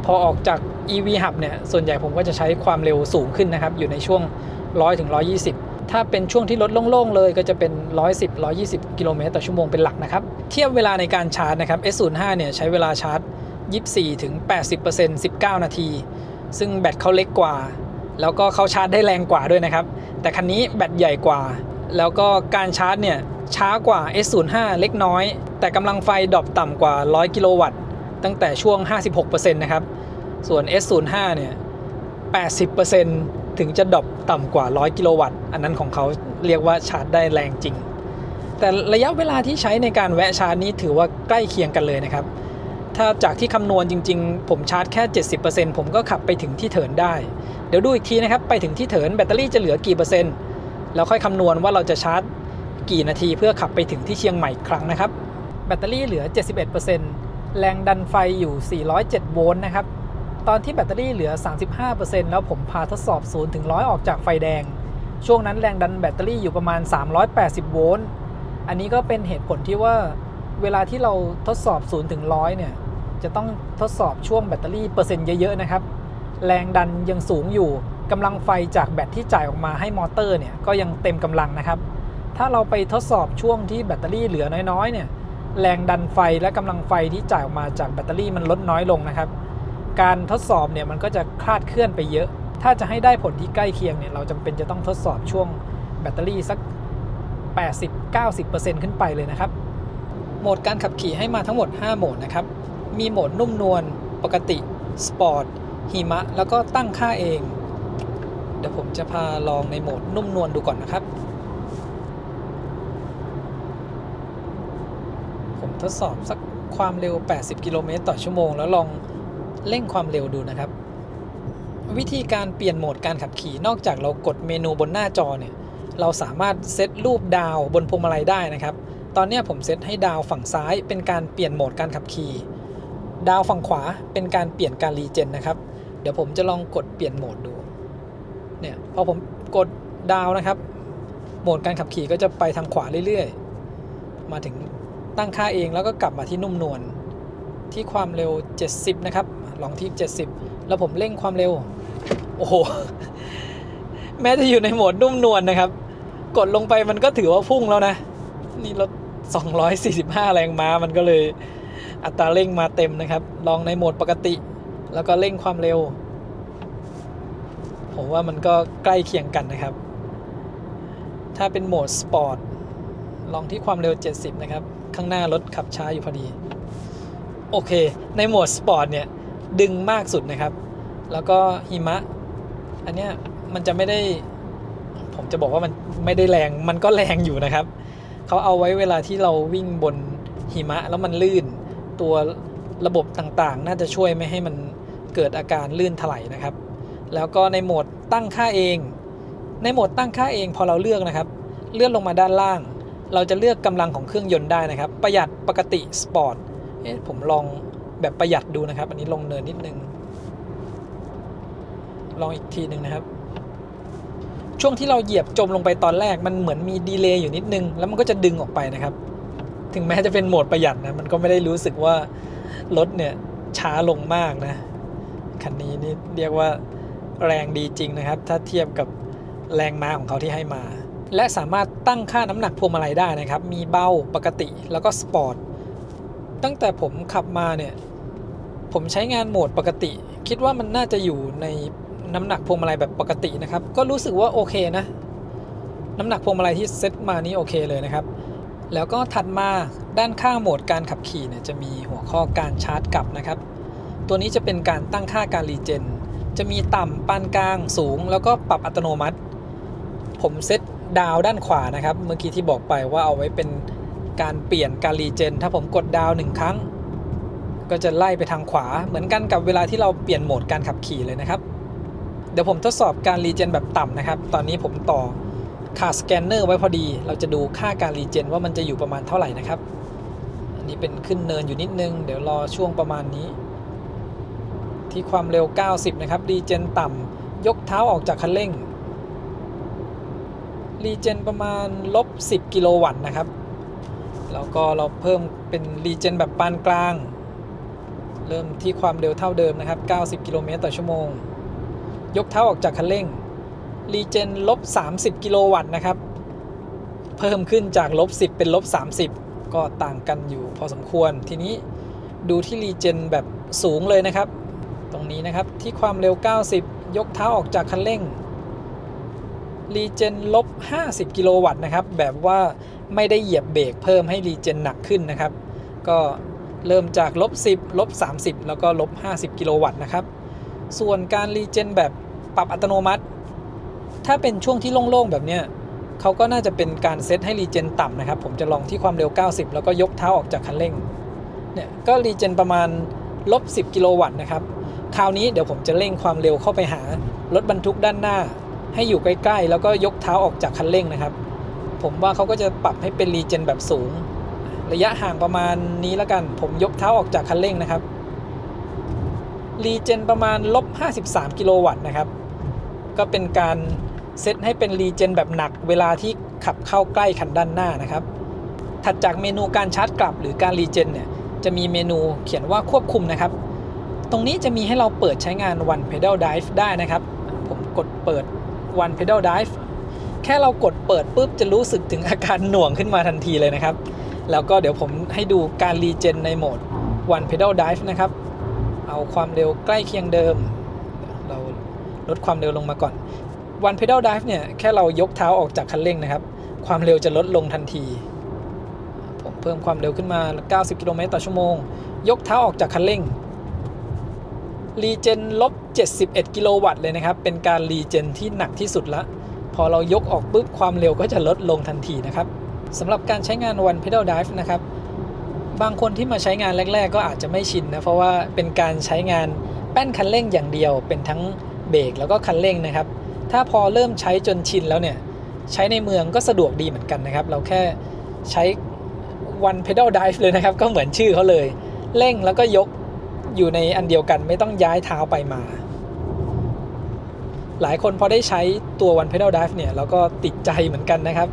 พอออกจาก EV Hub เนี่ยส่วนใหญ่ผมก็จะใช้ความเร็วสูงขึ้นนะครับอยู่ในช่วง100ถึง120ถ้าเป็นช่วงที่รถโล่งๆเลยก็จะเป็น120กิโลเมตรต่อชั่วโมงเป็นหลักนะครับเทียบเวลาในการชาร์จนะครับ S05 เนี่ยใช้เวลาชาร์จ24ถึง 80% 19 นาทีซึ่งแบตเขาเล็กกว่าแล้วก็เขาชาร์จได้แรงกว่าด้วยนะครับแต่คันนี้แบตใหญ่กว่าแล้วก็การชาร์จเนี่ยช้ากว่า S05 เล็กน้อยแต่กำลังไฟดรอปต่ำกว่า100กิโลวัตต์ตั้งแต่ช่วง 56% นะครับส่วน S05 เนี่ย 80% ถึงจะดรอปต่ำกว่า100กิโลวัตต์อันนั้นของเขาเรียกว่าชาร์จได้แรงจริงแต่ระยะเวลาที่ใช้ในการแวะชาร์จนี้ถือว่าใกล้เคียงกันเลยนะครับถ้าจากที่คำนวณจริงๆผมชาร์จแค่ 70% ผมก็ขับไปถึงที่เถินได้เดี๋ยวดูอีกทีนะครับไปถึงที่เถินแบตเตอรี่จะเหลือกี่เปอร์เซ็นต์แล้วค่อยคำนวณว่าเราจะชาร์จกี่นาทีเพื่อขับไปถึงที่เชียงใหม่อีกครั้งนะครับแบตเตอรี่เหลือ 71% แรงดันไฟอยู่407โวลต์นะครับตอนที่แบตเตอรี่เหลือ 35% แล้วผมพาทดสอบ0ถึง100ออกจากไฟแดงช่วงนั้นแรงดันแบตเตอรี่อยู่ประมาณ380โวลต์อันนี้ก็เป็นเหตุผลที่ว่าเวลาที่เราทดสอบ0ถึง100เนี่ยจะต้องทดสอบช่วงแบตเตอรี่เปอร์เซ็นต์เยอะๆนะครับแรงดันยังสูงอยู่กำลังไฟจากแบตที่จ่ายออกมาให้มอเตอร์เนี่ยก็ยังเต็มกำลังนะครับถ้าเราไปทดสอบช่วงที่แบตเตอรี่เหลือน้อยๆเนี่ยแรงดันไฟและกำลังไฟที่จ่ายออกมาจากแบตเตอรี่มันลดน้อยลงนะครับการทดสอบเนี่ยมันก็จะคลาดเคลื่อนไปเยอะถ้าจะให้ได้ผลที่ใกล้เคียงเนี่ยเราจำเป็นจะต้องทดสอบช่วงแบตเตอรี่สัก 80-90% ขึ้นไปเลยนะครับโหมดการขับขี่ให้มาทั้งหมด5โหมดนะครับมีโหมดนุ่มนวลปกติสปอร์ตหิมะแล้วก็ตั้งค่าเองเดี๋ยวผมจะพาลองในโหมดนุ่มนวลดูก่อนนะครับผมทดสอบสักความเร็ว80กิโลเมตรต่อชั่วโมงแล้วลองเร่งความเร็วดูนะครับวิธีการเปลี่ยนโหมดการขับขี่นอกจากเรากดเมนูบนหน้าจอเนี่ยเราสามารถเซตรูปดาวบนพวงมาลัยได้นะครับตอนนี้ผมเซตให้ดาวฝั่งซ้ายเป็นการเปลี่ยนโหมดการขับขี่ดาวฝั่งขวาเป็นการเปลี่ยนการรีเจนนะครับเดี๋ยวผมจะลองกดเปลี่ยนโหมดดูเนี่ยพอผมกดดาวนะครับโหมดการขับขี่ก็จะไปทางขวาเรื่อยๆมาถึงตั้งค่าเองแล้วก็กลับมาที่นุ่มนวลที่ความเร็ว70นะครับลองที่70แล้วผมเร่งความเร็วโอ้โหแม้จะอยู่ในโหมดนุ่มนวลนะครับกดลงไปมันก็ถือว่าพุ่งแล้วนะนี่รถ245แรงม้ามันก็เลยอัตราเร่งมาเต็มนะครับลองในโหมดปกติแล้วก็เร่งความเร็วผมว่ามันก็ใกล้เคียงกันนะครับถ้าเป็นโหมดสปอร์ตลองที่ความเร็ว70นะครับข้างหน้ารถขับช้าอยู่พอดีโอเคในโหมดสปอร์ตเนี่ยดึงมากสุดนะครับแล้วก็หิมะอันเนี้ยมันจะไม่ได้ผมจะบอกว่ามันไม่ได้แรงมันก็แรงอยู่นะครับเขาเอาไว้เวลาที่เราวิ่งบนหิมะแล้วมันลื่นตัวระบบต่างๆน่าจะช่วยไม่ให้มันเกิดอาการลื่นถลายนะครับแล้วก็ในโหมดตั้งค่าเองในโหมดตั้งค่าเองพอเราเลือกนะครับเลื่อนลงมาด้านล่างเราจะเลือกกำลังของเครื่องยนต์ได้นะครับประหยัดปกติสปอร์ตผมลองแบบประหยัดดูนะครับอันนี้ลงเนินนิดนึง ลองอีกทีหนึ่งนะครับช่วงที่เราเหยียบจมลงไปตอนแรกมันเหมือนมีดีเลย์อยู่นิดนึงแล้วมันก็จะดึงออกไปนะครับถึงแม้จะเป็นโหมดประหยัดนะมันก็ไม่ได้รู้สึกว่ารถเนี่ยช้าลงมากนะคันนี้นี่เรียกว่าแรงดีจริงนะครับถ้าเทียบกับแรงม้าของเขาที่ให้มาและสามารถตั้งค่าน้ำหนักพวงมาลัยได้นะครับมีเบาปกติแล้วก็สปอร์ตตั้งแต่ผมขับมาเนี่ยผมใช้งานโหมดปกติคิดว่ามันน่าจะอยู่ในน้ำหนักพวงมาลัยแบบปกตินะครับก็รู้สึกว่าโอเคนะน้ำหนักพวงมาลัยที่เซตมานี้โอเคเลยนะครับแล้วก็ถัดมาด้านข้างโหมดการขับขี่เนี่ยจะมีหัวข้อการชาร์จกลับนะครับตัวนี้จะเป็นการตั้งค่าการรีเจนจะมีต่ำปานกลางสูงแล้วก็ปรับอัตโนมัติผมเซตดาวด้านขวานะครับเมื่อกี้ที่บอกไปว่าเอาไว้เป็นการเปลี่ยนการรีเจนถ้าผมกดดาว1ครั้งก็จะไล่ไปทางขวาเหมือนกันกับเวลาที่เราเปลี่ยนโหมดการขับขี่เลยนะครับเดี๋ยวผมทดสอบการรีเจนแบบต่ำนะครับตอนนี้ผมต่อขาสแกนเนอร์ไว้พอดีเราจะดูค่าการรีเจนว่ามันจะอยู่ประมาณเท่าไหร่นะครับอันนี้เป็นขึ้นเนินอยู่นิดนึงเดี๋ยวรอช่วงประมาณนี้ที่ความเร็ว90นะครับรีเจนต่ำยกเท้าออกจากคันเร่งรีเจนประมาณ-10 กิโลวัตต์นะครับแล้วก็เราเพิ่มเป็นรีเจนแบบปานกลางเริ่มที่ความเร็วเท่าเดิมนะครับ90 กิโลเมตรต่อชั่วโมงยกเท้าออกจากคันเร่งรีเจน-30 กิโลวัตต์นะครับเพิ่มขึ้นจาก-10เป็น-30ก็ต่างกันอยู่พอสมควรทีนี้ดูที่รีเจนแบบสูงเลยนะครับตรงนี้นะครับที่ความเร็ว90ยกเท้าออกจากคันเร่งรีเจน-50 กิโลวัตต์นะครับแบบว่าไม่ได้เหยียบเบรกเพิ่มให้รีเจนหนักขึ้นนะครับก็เริ่มจาก-10 -30แล้วก็-50 กิโลวัตต์นะครับส่วนการรีเจนแบบปรับอัตโนมัติถ้าเป็นช่วงที่โล่งๆแบบเนี้ยเขาก็น่าจะเป็นการเซตให้รีเจนต่ำนะครับผมจะลองที่ความเร็ว90แล้วก็ยกเท้าออกจากคันเร่งเนี่ยก็รีเจนประมาณ-10 กิโลวัตต์นะครับคราวนี้เดี๋ยวผมจะเร่งความเร็วเข้าไปหารถบรรทุกด้านหน้าให้อยู่ใกล้ๆแล้วก็ยกเท้าออกจากคันเร่งนะครับผมว่าเขาก็จะปรับให้เป็นรีเจนแบบสูงระยะห่างประมาณนี้แล้วกันผมยกเท้าออกจากคันเร่งนะครับรีเจนประมาณ-53 กิโลวัตต์นะครับก็เป็นการเซตให้เป็นรีเจนแบบหนักเวลาที่ขับเข้าใกล้คันด้านหน้านะครับถัดจากเมนูการชาร์จกลับหรือการรีเจนเนี่ยจะมีเมนูเขียนว่าควบคุมนะครับตรงนี้จะมีให้เราเปิดใช้งาน One Pedal Drive ได้นะครับผมกดเปิด One Pedal Drive แค่เรากดเปิดปุ๊บจะรู้สึกถึงอาการหน่วงขึ้นมาทันทีเลยนะครับแล้วก็เดี๋ยวผมให้ดูการรีเจนในโหมด One Pedal Drive นะครับเอาความเร็วใกล้เคียงเดิมเราลดความเร็วลงมาก่อน One Pedal Drive เนี่ยแค่เรายกเท้าออกจากคันเร่งนะครับความเร็วจะลดลงทันทีผมเพิ่มความเร็วขึ้นมา90 กิโลเมตรต่อชั่วโมงยกเท้าออกจากคันเร่งรีเจน-71 กิโลวัตต์เลยนะครับเป็นการรีเจนที่หนักที่สุดละพอเรายกออกปุ๊บความเร็วก็จะลดลงทันทีนะครับสำหรับการใช้งาน One Pedal Drive นะครับบางคนที่มาใช้งานแรกๆก็อาจจะไม่ชินนะเพราะว่าเป็นการใช้งานแป้นคันเร่งอย่างเดียวเป็นทั้งเบรกแล้วก็คันเร่งนะครับถ้าพอเริ่มใช้จนชินแล้วเนี่ยใช้ในเมืองก็สะดวกดีเหมือนกันนะครับเราแค่ใช้ One Pedal Drive เลยนะครับก็เหมือนชื่อเขาเลยเร่งแล้วก็ยกอยู่ในอันเดียวกันไม่ต้องย้ายเท้าไปมาหลายคนพอได้ใช้ตัว One Pedal Drive เนี่ยแล้วก็ติดใจเหมือนกันนะครับ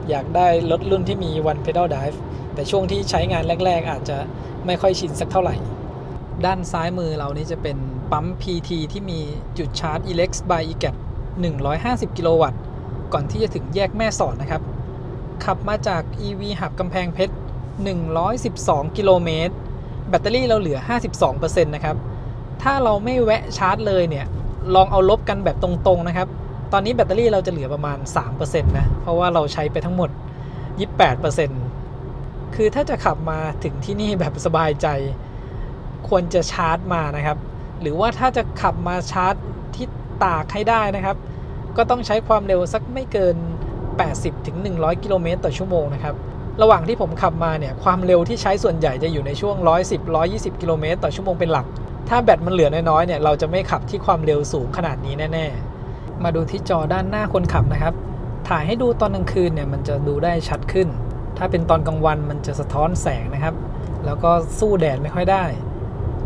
อยากได้รถรุ่นที่มี One Pedal Drive แต่ช่วงที่ใช้งานแรกๆอาจจะไม่ค่อยชินสักเท่าไหร่ด้านซ้ายมือเรานี่จะเป็นปั๊ม PT ที่มีจุดชาร์จ Elex by eGat 150 กิโลวัตต์ก่อนที่จะถึงแยกแม่สอดนะครับขับมาจาก EV Hub กำแพงเพชร112 กิโลเมตรแบตเตอรี่เราเหลือ 52% นะครับถ้าเราไม่แวะชาร์จเลยเนี่ยลองเอาลบกันแบบตรงๆนะครับตอนนี้แบตเตอรี่เราจะเหลือประมาณ 3% นะเพราะว่าเราใช้ไปทั้งหมด 28% คือถ้าจะขับมาถึงที่นี่แบบสบายใจควรจะชาร์จมานะครับหรือว่าถ้าจะขับมาชาร์จที่ตากให้ได้นะครับก็ต้องใช้ความเร็วสักไม่เกิน 80-100 กิโลเมตรต่อชั่วโมงนะครับระหว่างที่ผมขับมาเนี่ยความเร็วที่ใช้ส่วนใหญ่จะอยู่ในช่วง 110-120 กิโลเมตรต่อชั่วโมงเป็นหลักถ้าแบตมันเหลือน้อยๆเนี่ยเราจะไม่ขับที่ความเร็วสูงขนาดนี้แน่ๆมาดูที่จอด้านหน้าคนขับนะครับถ่ายให้ดูตอนกลางคืนเนี่ยมันจะดูได้ชัดขึ้นถ้าเป็นตอนกลางวันมันจะสะท้อนแสงนะครับแล้วก็สู้แดดไม่ค่อยได้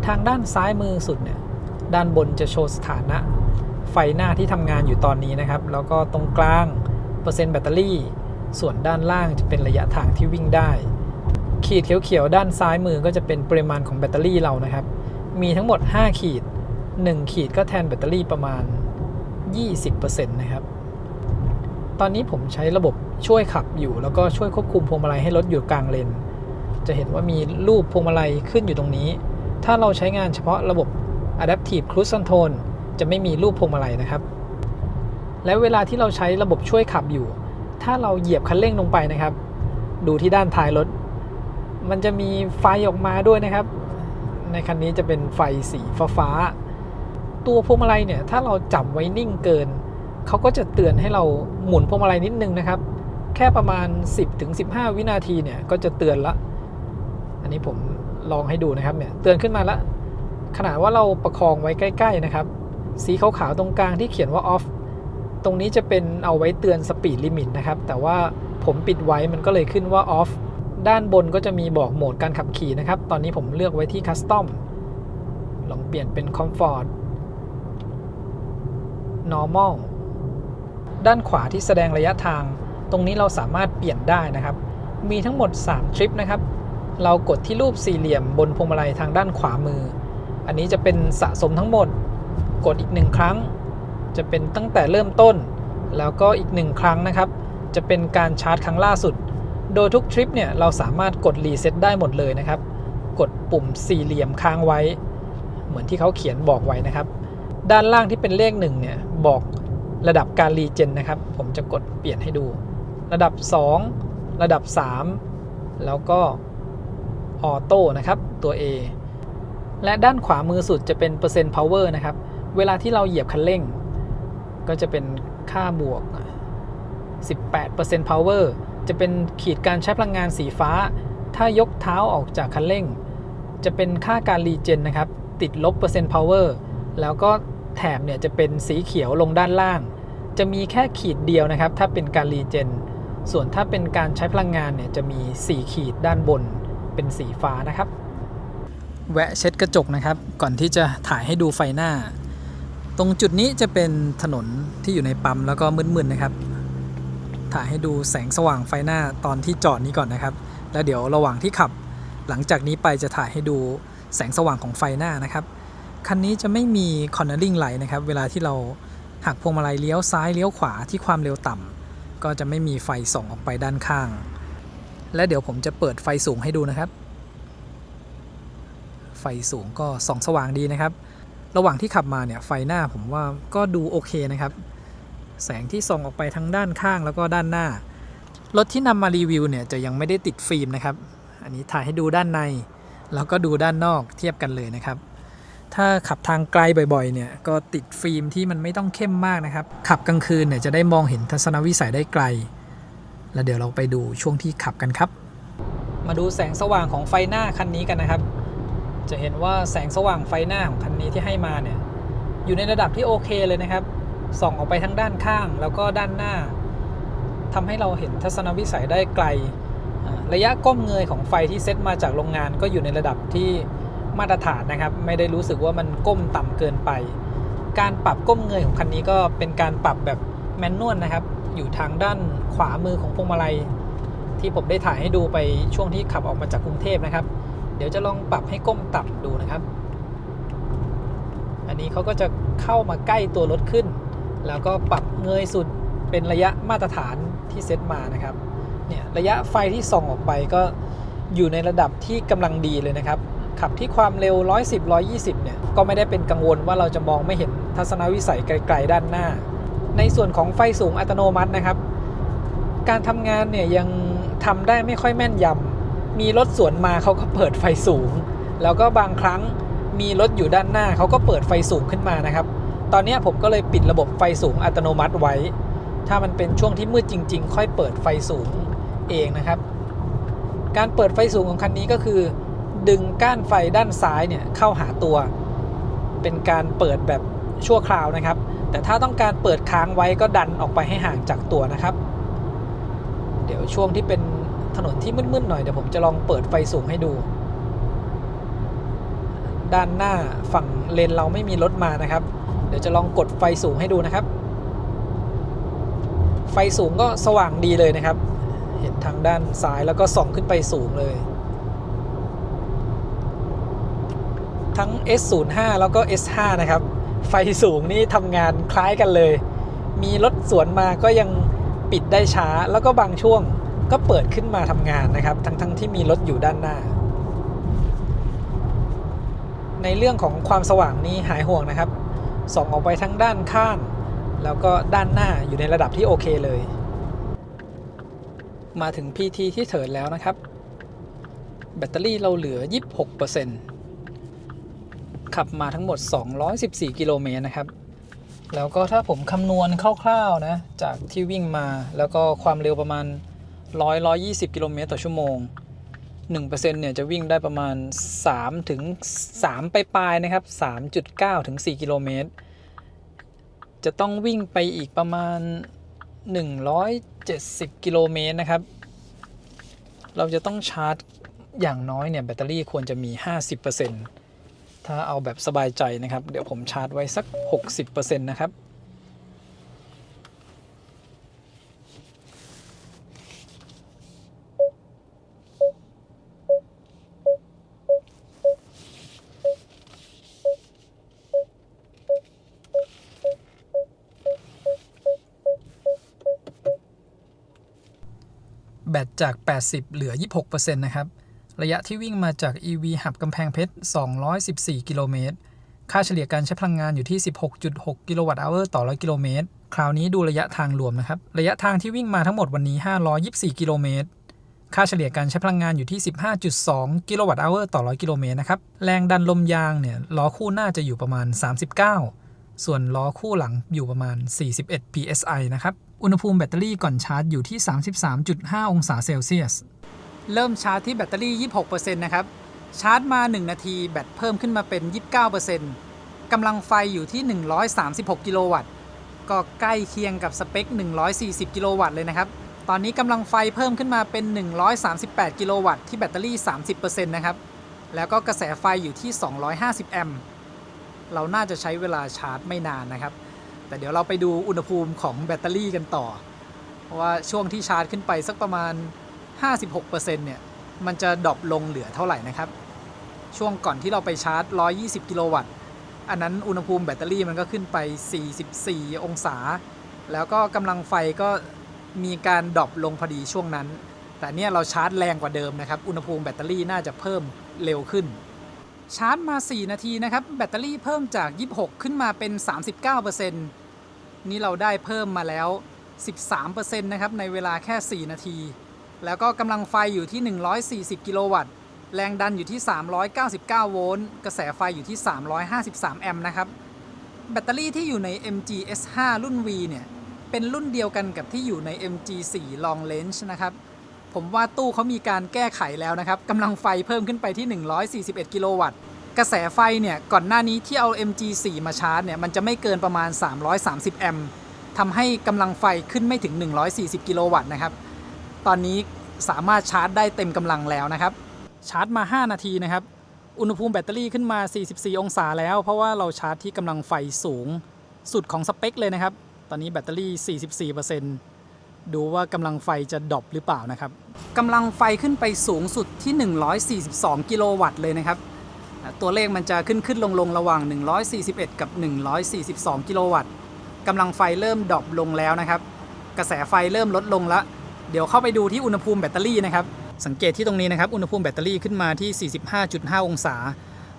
ทางด้านซ้ายมือสุดเนี่ยด้านบนจะโชว์สถานะ ไฟหน้าที่ทำงานอยู่ตอนนี้นะครับแล้วก็ตรงกลางเปอร์เซ็นต์แบตเตอรี่ส่วนด้านล่างจะเป็นระยะทางที่วิ่งได้ขีดเขียวๆด้านซ้ายมือก็จะเป็นปริมาณของแบตเตอรี่เรานะครับมีทั้งหมด5ขีด1ขีดก็แทนแบตเตอรี่ประมาณ 20% นะครับตอนนี้ผมใช้ระบบช่วยขับอยู่แล้วก็ช่วยควบคุมพวงมาลัยให้รถอยู่กลางเลนจะเห็นว่ามีรูปพวงมาลัยขึ้นอยู่ตรงนี้ถ้าเราใช้งานเฉพาะระบบ Adaptive Cruise Control จะไม่มีรูปพวงมาลัยนะครับและเวลาที่เราใช้ระบบช่วยขับอยู่ถ้าเราเหยียบคันเร่งลงไปนะครับดูที่ด้านท้ายรถมันจะมีไฟออกมาด้วยนะครับในคันนี้จะเป็นไฟสีฟ้าตัวพวงมาลัยเนี่ยถ้าเราจับไว้นิ่งเกินเขาก็จะเตือนให้เราหมุนพวงมาลัยนิดนึงนะครับแค่ประมาณ 10-15 วินาทีเนี่ยก็จะเตือนละอันนี้ผมลองให้ดูนะครับเนี่ยเตือนขึ้นมาละขนาดว่าเราประคองไว้ใกล้ๆนะครับสีขาวๆตรงกลางที่เขียนว่า off ตรงนี้จะเป็นเอาไว้เตือนสปีดลิมิตนะครับแต่ว่าผมปิดไว้มันก็เลยขึ้นว่า off ด้านบนก็จะมีบอกโหมดการขับขี่นะครับตอนนี้ผมเลือกไว้ที่ custom ลองเปลี่ยนเป็น comfort normal ด้านขวาที่แสดงระยะทางตรงนี้เราสามารถเปลี่ยนได้นะครับมีทั้งหมด3ทริปนะครับเรากดที่รูปสี่เหลี่ยมบนพวงมาลัยทางด้านขวามืออันนี้จะเป็นสะสมทั้งหมดกดอีก1ครั้งจะเป็นตั้งแต่เริ่มต้นแล้วก็อีก1ครั้งนะครับจะเป็นการชาร์จครั้งล่าสุดโดยทุกทริปเนี่ยเราสามารถกดรีเซ็ตได้หมดเลยนะครับกดปุ่มสี่เหลี่ยมค้างไว้เหมือนที่เขาเขียนบอกไว้นะครับด้านล่างที่เป็นเลข1เนี่ยบอกระดับการรีเจนนะครับผมจะกดเปลี่ยนให้ดูระดับ2ระดับ3แล้วก็ออโต้นะครับตัว A และด้านขวามือสุดจะเป็นเปอร์เซ็นต์ power นะครับเวลาที่เราเหยียบคันเร่งก็จะเป็นค่าบวก 18% power จะเป็นขีดการใช้พลังงานสีฟ้าถ้ายกเท้าออกจากคันเร่งจะเป็นค่าการรีเจนนะครับติดลบเปอร์เซ็นต์ power แล้วก็แถบเนี่ยจะเป็นสีเขียวลงด้านล่างจะมีแค่ขีดเดียวนะครับถ้าเป็นการรีเจนส่วนถ้าเป็นการใช้พลังงานเนี่ยจะมี4ขีดด้านบนเป็นสีฟ้านะครับแวะเช็ดกระจกนะครับก่อนที่จะถ่ายให้ดูไฟหน้าตรงจุดนี้จะเป็นถนนที่อยู่ในปั๊มแล้วก็มืดๆนะครับถ่ายให้ดูแสงสว่างไฟหน้าตอนที่จอดนี้ก่อนนะครับแล้วเดี๋ยวระหว่างที่ขับหลังจากนี้ไปจะถ่ายให้ดูแสงสว่างของไฟหน้านะครับคันนี้จะไม่มี cornering light นะครับเวลาที่เราหักพวงมาลัยเลี้ยวซ้ายเลี้ยวขวาที่ความเร็วต่ำก็จะไม่มีไฟส่องออกไปด้านข้างและเดี๋ยวผมจะเปิดไฟสูงให้ดูนะครับไฟสูงก็ส่องสว่างดีนะครับระหว่างที่ขับมาเนี่ยไฟหน้าผมว่าก็ดูโอเคนะครับแสงที่ส่องออกไปทั้งด้านข้างแล้วก็ด้านหน้ารถที่นำมารีวิวเนี่ยจะยังไม่ได้ติดฟิล์มนะครับอันนี้ถ่ายให้ดูด้านในแล้วก็ดูด้านนอกเทียบกันเลยนะครับถ้าขับทางไกลบ่อยๆเนี่ยก็ติดฟิล์มที่มันไม่ต้องเข้มมากนะครับขับกลางคืนเนี่ยจะได้มองเห็นทัศนวิสัยได้ไกลแล้วเดี๋ยวเราไปดูช่วงที่ขับกันครับมาดูแสงสว่างของไฟหน้าคันนี้กันนะครับจะเห็นว่าแสงสว่างไฟหน้าของคันนี้ที่ให้มาเนี่ยอยู่ในระดับที่โอเคเลยนะครับส่องออกไปทั้งด้านข้างแล้วก็ด้านหน้าทำให้เราเห็นทัศนวิสัยได้ไกลระยะก้มเงยของไฟที่เซตมาจากโรงงานก็อยู่ในระดับที่มาตรฐานนะครับไม่ได้รู้สึกว่ามันก้มต่ำเกินไปการปรับก้มเงยของคันนี้ก็เป็นการปรับแบบแมนนวลนะครับอยู่ทางด้านขวามือของพวงมาลัยที่ผมได้ถ่ายให้ดูไปช่วงที่ขับออกมาจากกรุงเทพนะครับเดี๋ยวจะลองปรับให้ก้มต่ำดูนะครับอันนี้เขาก็จะเข้ามาใกล้ตัวรถขึ้นแล้วก็ปรับเงยสุดเป็นระยะมาตรฐานที่เซตมานะครับเนี่ยระยะไฟที่ส่องออกไปก็อยู่ในระดับที่กำลังดีเลยนะครับขับที่ความเร็ว110-120เนี่ยก็ไม่ได้เป็นกังวลว่าเราจะมองไม่เห็นทัศนวิสัยไกลๆด้านหน้าในส่วนของไฟสูงอัตโนมัตินะครับการทำงานเนี่ยยังทำได้ไม่ค่อยแม่นยำมีรถสวนมาเขาก็เปิดไฟสูงแล้วก็บางครั้งมีรถอยู่ด้านหน้าเขาก็เปิดไฟสูงขึ้นมานะครับตอนนี้ผมก็เลยปิดระบบไฟสูงอัตโนมัติไว้ถ้ามันเป็นช่วงที่มืดจริงๆค่อยเปิดไฟสูงเองนะครับการเปิดไฟสูงของคันนี้ก็คือดึงก้านไฟด้านซ้ายเนี่ยเข้าหาตัวเป็นการเปิดแบบชั่วคราวนะครับแต่ถ้าต้องการเปิดค้างไว้ก็ดันออกไปให้ห่างจากตัวนะครับเดี๋ยวช่วงที่เป็นถนนที่มืดๆหน่อยเดี๋ยวผมจะลองเปิดไฟสูงให้ดูด้านหน้าฝั่งเลนเราไม่มีรถมานะครับ เดี๋ยวจะลองกดไฟสูงให้ดูนะครับไฟสูงก็สว่างดีเลยนะครับเห็นทางด้านซ้ายแล้วก็ส่องขึ้นไปสูงเลยทั้ง S05 แล้วก็ S5 นะครับไฟสูงนี่ทำงานคล้ายกันเลยมีรถสวนมาก็ยังปิดได้ช้าแล้วก็บางช่วงก็เปิดขึ้นมาทำงานนะครับทั้งที่มีรถอยู่ด้านหน้าในเรื่องของความสว่างนี้หายห่วงนะครับส่องออกไปทั้งด้านข้างแล้วก็ด้านหน้าอยู่ในระดับที่โอเคเลยมาถึง PT ที่เถิดแล้วนะครับแบตเตอรี่เราเหลือ 26% ขับมาทั้งหมด214กิโลเมตรนะครับแล้วก็ถ้าผมคำนวณคร่าวๆนะจากที่วิ่งมาแล้วก็ความเร็วประมาณ120กิโลเมตรต่อชั่วโมง 1% เนี่ยจะวิ่งได้ประมาณ3ถึง3ปลายๆนะครับ 3.9 ถึง 4 กิโลเมตรจะต้องวิ่งไปอีกประมาณ170กิโลเมตรนะครับเราจะต้องชาร์จอย่างน้อยเนี่ยแบตเตอรี่ควรจะมี 50%ถ้าเอาแบบสบายใจนะครับเดี๋ยวผมชาร์จไว้สัก 60% นะครับแบตจาก80เหลือ 26% นะครับระยะที่วิ่งมาจาก EV Hub กำแพงเพชร214กิโลเมตรค่าเฉลี่ยการใช้พลังงานอยู่ที่ 16.6 กิโลวัตต์อเวอร์ต่อ100กิโลเมตรคราวนี้ดูระยะทางรวมนะครับระยะทางที่วิ่งมาทั้งหมดวันนี้524กิโลเมตรค่าเฉลี่ยการใช้พลังงานอยู่ที่ 15.2 กิโลวัตต์อเวอร์ต่อ100กิโลเมตรนะครับแรงดันลมยางเนี่ยล้อคู่หน้าจะอยู่ประมาณ39ส่วนล้อคู่หลังอยู่ประมาณ41 psi นะครับอุณหภูมิแบตเตอรี่ก่อนชาร์จอยู่ที่ 33.5 องศาเซลเซียสเริ่มชาร์จที่แบตเตอรี่ 26% นะครับชาร์จมา1นาทีแบตเพิ่มขึ้นมาเป็น 29% กำลังไฟอยู่ที่136กิโลวัตต์ก็ใกล้เคียงกับสเปค140กิโลวัตต์เลยนะครับตอนนี้กำลังไฟเพิ่มขึ้นมาเป็น138กิโลวัตต์ที่แบตเตอรี่ 30% นะครับแล้วก็กระแสไฟอยู่ที่250แอมป์เราน่าจะใช้เวลาชาร์จไม่นานนะครับแต่เดี๋ยวเราไปดูอุณหภูมิของแบตเตอรี่กันต่อเพราะว่าช่วงที่ชาร์จขึ้นไปสักประมาณ 56% เนี่ยมันจะดรอปลงเหลือเท่าไหร่นะครับช่วงก่อนที่เราไปชาร์จ120กิโลวัตต์อันนั้นอุณหภูมิแบตเตอรี่มันก็ขึ้นไป44องศาแล้วก็กำลังไฟก็มีการดรอปลงพอดีช่วงนั้นแต่เนี่ยเราชาร์จแรงกว่าเดิมนะครับอุณหภูมิแบตเตอรี่น่าจะเพิ่มเร็วขึ้นชาร์จมา4นาทีนะครับแบตเตอรี่เพิ่มจาก26ขึ้นมาเป็น 39% นี่เราได้เพิ่มมาแล้ว 13% นะครับในเวลาแค่4นาทีแล้วก็กำลังไฟอยู่ที่140กิโลวัตต์แรงดันอยู่ที่399โวลต์กระแสไฟอยู่ที่353แอมป์นะครับแบตเตอรี่ที่อยู่ใน MG S5 รุ่น V เนี่ยเป็นรุ่นเดียวกันกับที่อยู่ใน MG4 Long Range นะครับผมว่าตู้เขามีการแก้ไขแล้วนะครับกำลังไฟเพิ่มขึ้นไปที่141กิโลวัตต์กระแสไฟเนี่ยก่อนหน้านี้ที่เอา MG4 มาชาร์จเนี่ยมันจะไม่เกินประมาณ330แอมป์ทำให้กำลังไฟขึ้นไม่ถึง140กิโลวัตต์นะครับตอนนี้สามารถชาร์จได้เต็มกำลังแล้วนะครับชาร์จมา5นาทีนะครับอุณหภูมิแบตเตอรี่ขึ้นมา44องศาแล้วเพราะว่าเราชาร์จที่กำลังไฟสูงสุดของสเปคเลยนะครับตอนนี้แบตเตอรี่ 44% ดูว่ากำลังไฟจะดรอปหรือเปล่านะครับกำลังไฟขึ้นไปสูงสุดที่142กิโลวัตต์เลยนะครับตัวเลขมันจะขึ้นลงระหว่าง141กับ142กิโลวัตต์กำลังไฟเริ่มดรอปลงแล้วนะครับกระแสไฟเริ่มลดลงแล้วเดี๋ยวเข้าไปดูที่อุณหภูมิแบตเตอรี่นะครับสังเกตที่ตรงนี้นะครับอุณหภูมิแบตเตอรี่ขึ้นมาที่ 45.5 องศา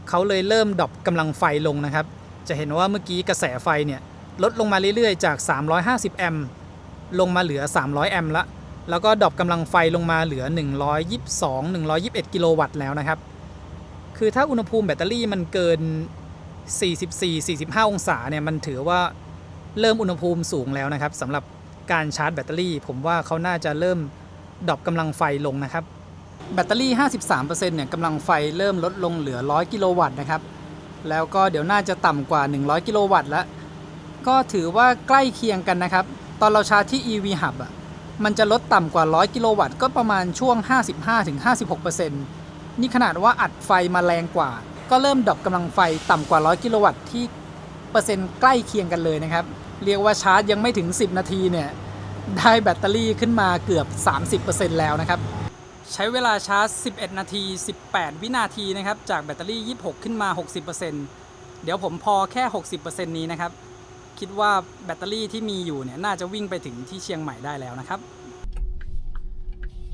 เขาเลยเริ่มดรอปกำลังไฟลงนะครับจะเห็นว่าเมื่อกี้กระแสไฟเนี่ยลดลงมาเรื่อยๆจาก350แอมป์ลงมาเหลือ300แอมป์แล้วก็ดรอปกำลังไฟลงมาเหลือ121กิโลวัตต์แล้วนะครับคือถ้าอุณหภูมิแบตเตอรี่มันเกิน44-45องศาเนี่ยมันถือว่าเริ่มอุณหภูมิสูงแล้วนะครับสำหรับการชาร์จแบตเตอรี่ผมว่าเขาน่าจะเริ่มดรอปกำลังไฟลงนะครับแบตเตอรี่ 53% เนี่ยกำลังไฟเริ่มลดลงเหลือ100กิโลวัตต์นะครับแล้วก็เดี๋ยวน่าจะต่ำกว่า100กิโลวัตต์แล้วก็ถือว่าใกล้เคียงกันนะครับตอนเราชาร์จที่ EV Hub มันจะลดต่ำกว่า100กิโลวัตต์ก็ประมาณช่วง 55-56% นี่ขนาดว่าอัดไฟมาแรงกว่าก็เริ่มดรอปกำลังไฟต่ำกว่า100กิโลวัตต์ที่ 10% ใกล้เคียงกันเลยนะครับเรียกว่าชาร์จยังไม่ถึง10นาทีเนี่ยได้แบตเตอรี่ขึ้นมาเกือบ 30% แล้วนะครับใช้เวลาชาร์จ11นาที18วินาทีนะครับจากแบตเตอรี่26ขึ้นมา 60% เดี๋ยวผมพอแค่ 60% นี้นะครับคิดว่าแบตเตอรี่ที่มีอยู่เนี่ยน่าจะวิ่งไปถึงที่เชียงใหม่ได้แล้วนะครับ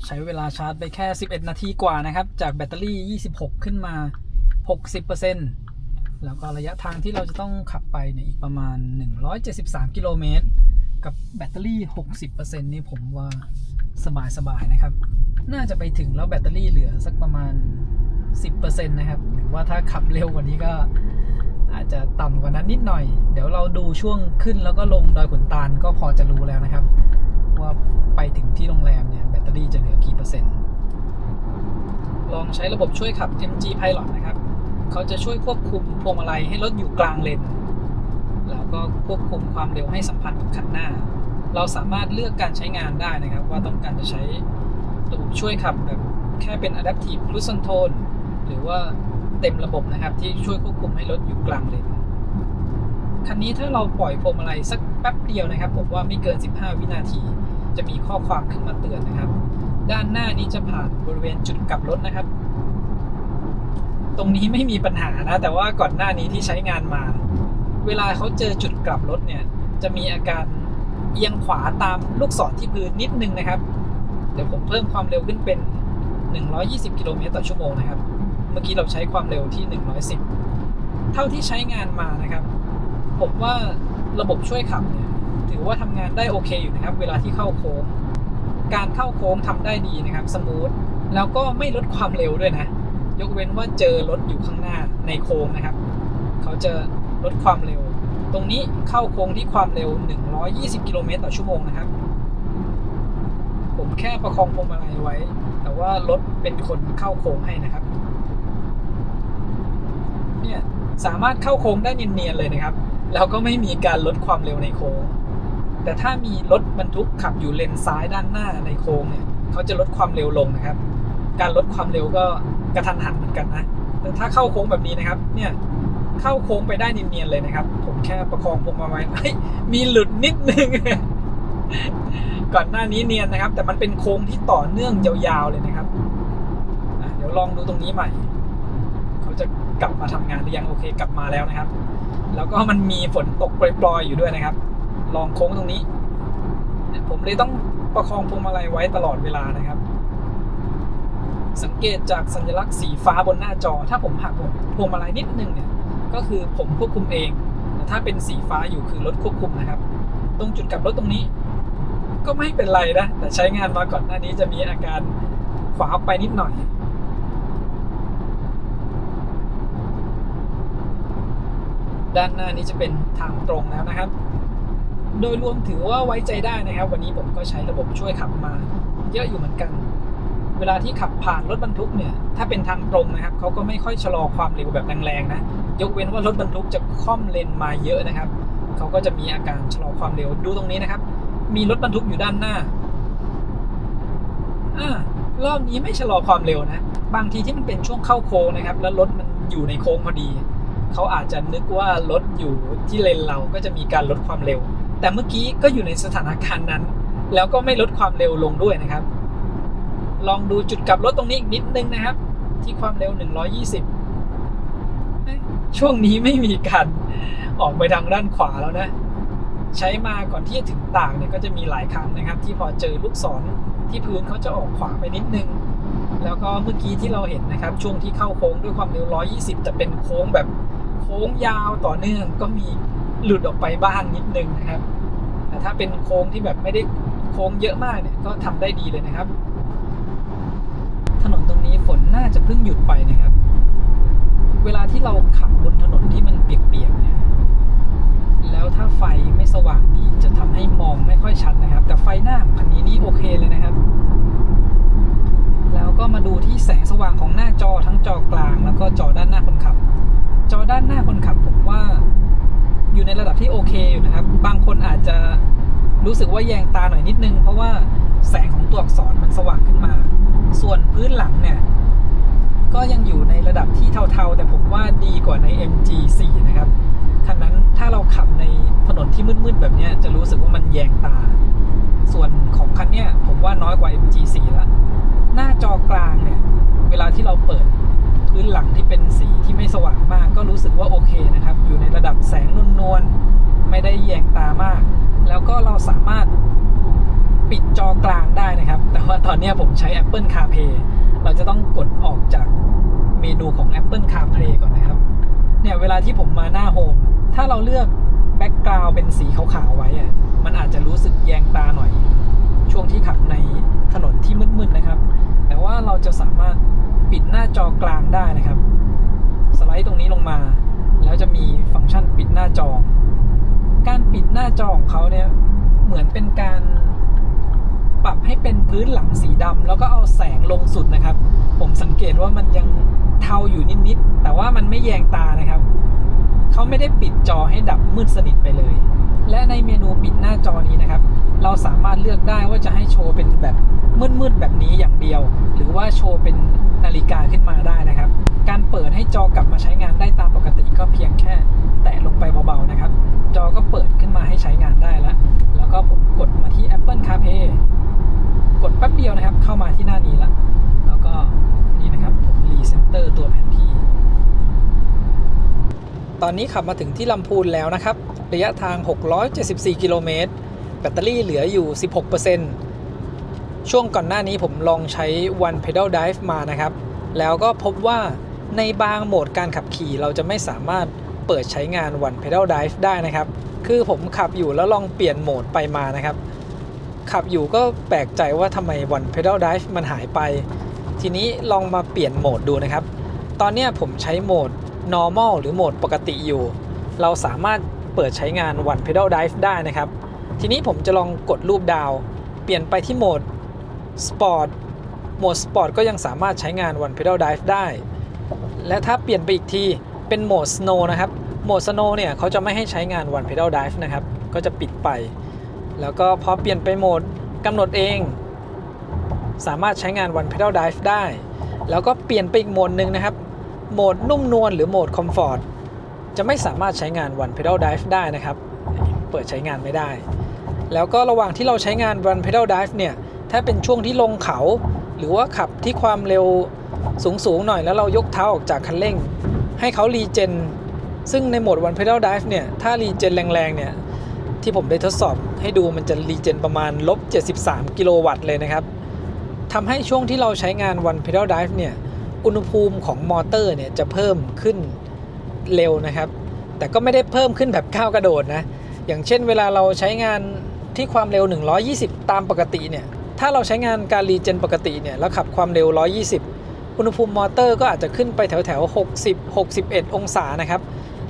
ใช้เวลาชาร์จไปแค่11นาทีกว่านะครับจากแบตเตอรี่26ขึ้นมา 60% แล้วก็ระยะทางที่เราจะต้องขับไปเนี่ยอีกประมาณ173กิโลเมตรกับแบตเตอรี่ 60% นี่ผมว่าสบายๆนะครับน่าจะไปถึงแล้วแบตเตอรี่เหลือสักประมาณ 10% นะครับหรือว่าถ้าขับเร็วกว่านี้ก็อาจจะต่ำกว่านั้นนิดหน่อยเดี๋ยวเราดูช่วงขึ้นแล้วก็ลงดอยขุนตาลก็พอจะรู้แล้วนะครับว่าไปถึงที่โรงแรมเนี่ยแบตเตอรี่จะเหลือกี่เปอร์เซ็นต์ลองใช้ระบบช่วยขับ MG Pilot นะครับเขาจะช่วยควบคุมพวงมาลัยให้รถอยู่กลางเลนแล้วก็ควบคุมความเร็วให้สัมพันธ์กับคันหน้าเราสามารถเลือกการใช้งานได้นะครับว่าต้องการจะใช้ระบบช่วยขับแบบแค่เป็น Adaptive Cruise Control หรือว่าเต็มระบบนะครับที่ช่วยควบคุมให้รถอยู่กลางเลนคันนี้ถ้าเราปล่อยพวงมาลัยสักแป๊บเดียวนะครับผมว่าไม่เกิน15วินาทีจะมีข้อความขึ้นมาเตือนนะครับด้านหน้านี้จะผ่านบริเวณจุดกลับรถนะครับตรงนี้ไม่มีปัญหานะแต่ว่าก่อนหน้านี้ที่ใช้งานมาเวลาเขาเจอจุดกลับรถเนี่ยจะมีอาการเอียงขวาตามลูกศรที่พื้นนิดนึงนะครับเดี๋ยวผมเพิ่มความเร็วขึ้นเป็น120กิโลเมตรต่อชั่วโมงนะครับเมื่อกี้เราใช้ความเร็วที่110เท่าที่ใช้งานมานะครับผมว่าระบบช่วยขับเนี่ยถือว่าทำงานได้โอเคอยู่นะครับเวลาที่เข้าโค้งการเข้าโค้งทำได้ดีนะครับสมูทแล้วก็ไม่ลดความเร็วด้วยนะยกเว้นว่าเจอรถอยู่ข้างหน้าในโค้งนะครับเขาจะลดความเร็วตรงนี้เข้าโค้งที่ความเร็ว120กิโลเมตรต่อชั่วโมงนะครับผมแค่ประคองพวงมาลัยไว้แต่ว่ารถเป็นคนเข้าโค้งให้นะครับเนี่ยสามารถเข้าโค้งได้เนียนๆเลยนะครับแล้วก็ไม่มีการลดความเร็วในโค้งแต่ถ้ามีรถบรรทุกขับอยู่เลนซ้ายด้านหน้าในโค้งเนี่ยเขาจะลดความเร็วลงนะครับการลดความเร็วก็กระทันหันเหมือนกันนะแต่ถ้าเข้าโค้งแบบนี้นะครับเนี่ยเข้าโค้งไปได้เนียนๆเลยนะครับผมแค่ประคองพวงมาลัยไว้มีหลุดนิดนึง ก่อนหน้านี้เนียนนะครับแต่มันเป็นโค้งที่ต่อเนื่องยาวๆเลยนะครับเดี๋ยวลองดูตรงนี้ใหม่เขาจะกลับมาทำงานหรือยังโอเคกลับมาแล้วนะครับแล้วก็มันมีฝนตกปล่อยๆอยู่ด้วยนะครับลองโค้งตรงนี้ผมเลยต้องประคองพวงมาลัยไว้ตลอดเวลานะครับสังเกตจากสัญลักษณ์สีฟ้าบนหน้าจอถ้าผมหักพวงมาลัยนิดนึงเนี่ยก็คือผมควบคุมเองแต่ถ้าเป็นสีฟ้าอยู่คือรถควบคุมนะครับตรงจุดกลับรถตรงนี้ก็ไม่เป็นไรนะแต่ใช้งานมาก่อนหน้านี้จะมีอาการขวาออกไปนิดหน่อยด้านหน้านี้จะเป็นทางตรงแล้วนะครับโดยรวมถือว่าไว้ใจได้นะครับวันนี้ผมก็ใช้ระบบช่วยขับมาเยอะอยู่เหมือนกันเวลาที่ขับผ่านรถบรรทุกเนี่ยถ้าเป็นทางตรงนะครับเขาก็ไม่ค่อยชะลอความเร็วแบบแรงๆนะยกเว้นว่ารถบรรทุกจะค่อมเลนมาเยอะนะครับเขาก็จะมีอาการชะลอความเร็วดูตรงนี้นะครับมีรถบรรทุกอยู่ด้านหน้ารอบนี้ไม่ชะลอความเร็วนะบางทีที่มันเป็นช่วงเข้าโค้งนะครับแล้วรถมันอยู่ในโค้งพอดีเขาอาจจะนึกว่ารถอยู่ที่เลนเราก็จะมีการลดความเร็วแต่เมื่อกี้ก็อยู่ในสถานการณ์นั้นแล้วก็ไม่ลดความเร็วลงด้วยนะครับลองดูจุดกลับรถตรงนี้อีกนิดนึงนะครับที่ความเร็ว120ช่วงนี้ไม่มีการออกไปทางด้านขวาแล้วนะใช้มาก่อนที่จะถึงตากเนี่ยก็จะมีหลายครั้งนะครับที่พอเจอลูกศรที่พื้นเขาจะออกขวาไปนิดนึงแล้วก็เมื่อกี้ที่เราเห็นนะครับช่วงที่เข้าโค้งด้วยความเร็ว120แต่เป็นโค้งแบบโค้งยาวต่อเนื่องก็มีหลุดออกไปบ้างนิดนึงนะครับแต่ถ้าเป็นโค้งที่แบบไม่ได้โค้งเยอะมากเนี่ยก็ทำได้ดีเลยนะครับถนนตรงนี้ฝนน่าจะเพิ่งหยุดไปนะครับเวลาที่เราขับบนถนนที่มันเปียกๆเนี่ยแล้วถ้าไฟไม่สว่างดีจะทำให้มองไม่ค่อยชัดนะครับแต่ไฟหน้าของคันนี้นี่โอเคเลยนะครับแล้วก็มาดูที่แสงสว่างของหน้าจอทั้งจอกลางแล้วก็จอด้านหน้าคนขับจอด้านหน้าคนขับผมว่าอยู่ในระดับที่โอเคอยู่นะครับบางคนอาจจะรู้สึกว่าแยงตาหน่อยนิดนึงเพราะว่าแสงของตัวอักษรมันสว่างขึ้นมาส่วนพื้นหลังเนี่ยก็ยังอยู่ในระดับที่เทาๆแต่ผมว่าดีกว่าใน MG4 นะครับคันนั้นถ้าเรา มืดๆแบบนี้จะรู้สึกว่ามันแยงตาส่วนของคันเนี้ยผมว่าน้อยกว่า MG4 แล้วหน้าจอกลางเนี่ยเวลาที่เราเปิดพื้นหลังที่เป็นสีที่ไม่สว่างมากก็รู้สึกว่าโอเคนะครับอยู่ในระดับแสงนวลๆไม่ได้แยงตามากแล้วก็เราสามารถปิดจอกลางได้นะครับแต่ว่าตอนนี้ผมใช้ Apple CarPlay เราจะต้องกดออกจากเมนูของ Apple CarPlay ก่อนนะครับเนี่ยเวลาที่ผมมาหน้าโฮมถ้าเราเลือกแบ็กกราวด์เป็นสีขาวๆไว้อะมันอาจจะรู้สึกแยงตาหน่อยช่วงที่ขับในถนนที่มืดๆนะครับแต่ว่าเราจะสามารถปิดหน้าจอกลางได้นะครับสไลด์ตรงนี้ลงมาแล้วจะมีฟังก์ชันปิดหน้าจอการปิดหน้าจอของเขาเนี่ยเหมือนเป็นการปรับให้เป็นพื้นหลังสีดำแล้วก็เอาแสงลงสุดนะครับผมสังเกตว่ามันยังเทาอยู่นิดๆแต่ว่ามันไม่แยงตานะครับเขาไม่ได้ปิดจอให้ดับมืดสนิทไปเลยและในเมนูปิดหน้าจอนี้นะครับเราสามารถเลือกได้ว่าจะให้โชว์เป็นแบบมืดๆแบบนี้อย่างเดียวหรือว่าโชว์เป็นนาฬิกาขึ้นมาได้นะครับการเปิดให้จอกลับมาใช้งานได้ตามปกติก็เพียงแค่แตะลงไปเบาๆนะครับจอก็เปิดขึ้นมาให้ใช้งานได้แล้วก็ผมกดมาที่ Apple CarPlay กดแป๊บเดียวนะครับเข้ามาที่หน้านี้แล้วก็นี่นะครับผมรีเซนเตอร์ตัวแผนที่ตอนนี้ขับมาถึงที่ลำพูนแล้วนะครับระยะทาง674กิโลเมตรแบตเตอรี่เหลืออยู่ 16% ช่วงก่อนหน้านี้ผมลองใช้ One Pedal Drive มานะครับแล้วก็พบว่าในบางโหมดการขับขี่เราจะไม่สามารถเปิดใช้งาน One Pedal Drive ได้นะครับคือผมขับอยู่แล้วลองเปลี่ยนโหมดไปมานะครับขับอยู่ก็แปลกใจว่าทำไม One Pedal Drive มันหายไปทีนี้ลองมาเปลี่ยนโหมดดูนะครับตอนนี้ผมใช้โหมด normal หรือโหมดปกติอยู่เราสามารถเปิดใช้งาน One Pedal Drive ได้นะครับทีนี้ผมจะลองกดรูปดาวเปลี่ยนไปที่โหมด Sport โหมด Sport ก็ยังสามารถใช้งาน One Pedal Drive ได้และถ้าเปลี่ยนไปอีกทีเป็นโหมด Snow นะครับโหมด Snow เนี่ยเขาจะไม่ให้ใช้งาน One Pedal Drive นะครับก็จะปิดไปแล้วก็พอเปลี่ยนไปโหมดกำหนดเองสามารถใช้งาน One Pedal Drive ได้แล้วก็เปลี่ยนไปอีกโหมดหนึ่งนะครับโหมดนุ่มนวลหรือโหมด Comfort จะไม่สามารถใช้งาน One Pedal Drive ได้นะครับเปิดใช้งานไม่ได้แล้วก็ระหว่างที่เราใช้งาน One Pedal Drive เนี่ยถ้าเป็นช่วงที่ลงเขาหรือว่าขับที่ความเร็วสูงหน่อยแล้วเรายกเท้าออกจากคันเร่งให้เขารีเจนซึ่งในโหมด One Pedal Drive เนี่ยถ้ารีเจนแรงๆเนี่ยที่ผมได้ทดสอบให้ดูมันจะรีเจนประมาณ-73 กิโลวัตต์เลยนะครับทำให้ช่วงที่เราใช้งาน One Pedal Drive เนี่ยอุณหภูมิของมอเตอร์เนี่ยจะเพิ่มขึ้นเร็วนะครับแต่ก็ไม่ได้เพิ่มขึ้นแบบก้าวกระโดดนะอย่างเช่นเวลาเราใช้งานที่ความเร็ว120ตามปกติเนี่ยถ้าเราใช้งานการรีเจนปกติเนี่ยแล้วขับความเร็ว120อุณหภูมิมอเตอร์ก็อาจจะขึ้นไปแถว60-61 องศานะครับ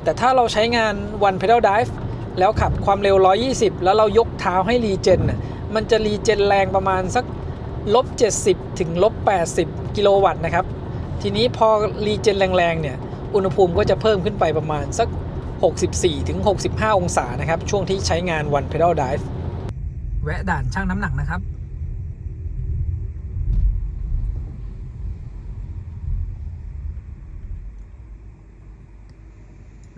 แต่ถ้าเราใช้งาน One Pedal Drive แล้วขับความเร็ว120แล้วเรายกเท้าให้รีเจนมันจะรีเจนแรงประมาณสัก-70 ถึง-80 กิโลวัตต์นะครับทีนี้พอรีเจนแรงๆเนี่ยอุณหภูมิก็จะเพิ่มขึ้นไปประมาณสัก64 ถึง 65 องศานะครับช่วงที่ใช้งาน One Pedal Drive แวะด่านชั่งน้ำหนักนะครับ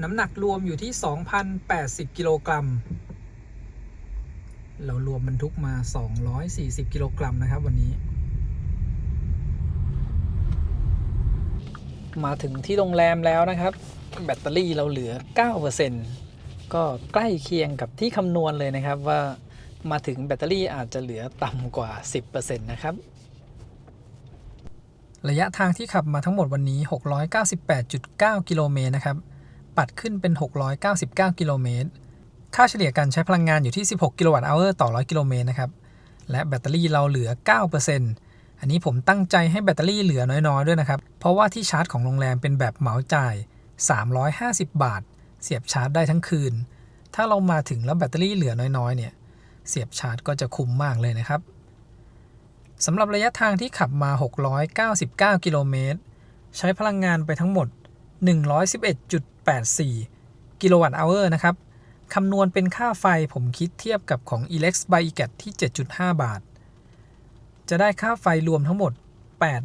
น้ำหนักรวมอยู่ที่ 2,080 กิโลกรัมเรารวมบรรทุกมา240 กิโลกรัมนะครับวันนี้มาถึงที่โรงแรมแล้วนะครับแบตเตอรี่เราเหลือ 9% ก็ใกล้เคียงกับที่คำนวณเลยนะครับว่ามาถึงแบตเตอรี่อาจจะเหลือต่ำกว่า 10% นะครับระยะทางที่ขับมาทั้งหมดวันนี้ 698.9 กิโลเมตรนะครับปัดขึ้นเป็น699 กิโลเมตรค่าเฉลี่ยการใช้พลังงานอยู่ที่16 กิโลวัตต์อเวอร์ต่อ 100 กิโลเมตรนะครับและแบตเตอรี่เราเหลือ 9%อันนี้ผมตั้งใจให้แบตเตอรี่เหลือน้อยๆด้วยนะครับเพราะว่าที่ชาร์จของโรงแรมเป็นแบบเหมาจ่าย350 บาทเสียบชาร์จได้ทั้งคืนถ้าเรามาถึงแล้วแบตเตอรี่เหลือน้อยๆเนี่ยเสียบชาร์จก็จะคุ้มมากเลยนะครับสำหรับระยะทางที่ขับมา699 กิโลเมตรใช้พลังงานไปทั้งหมด 111.84 กิโลวัตต์อเวอร์นะครับคำนวณเป็นค่าไฟผมคิดเทียบกับของ Elex by EGAT ที่ 7.5 บาทจะได้ค่าไฟรวมทั้งหมด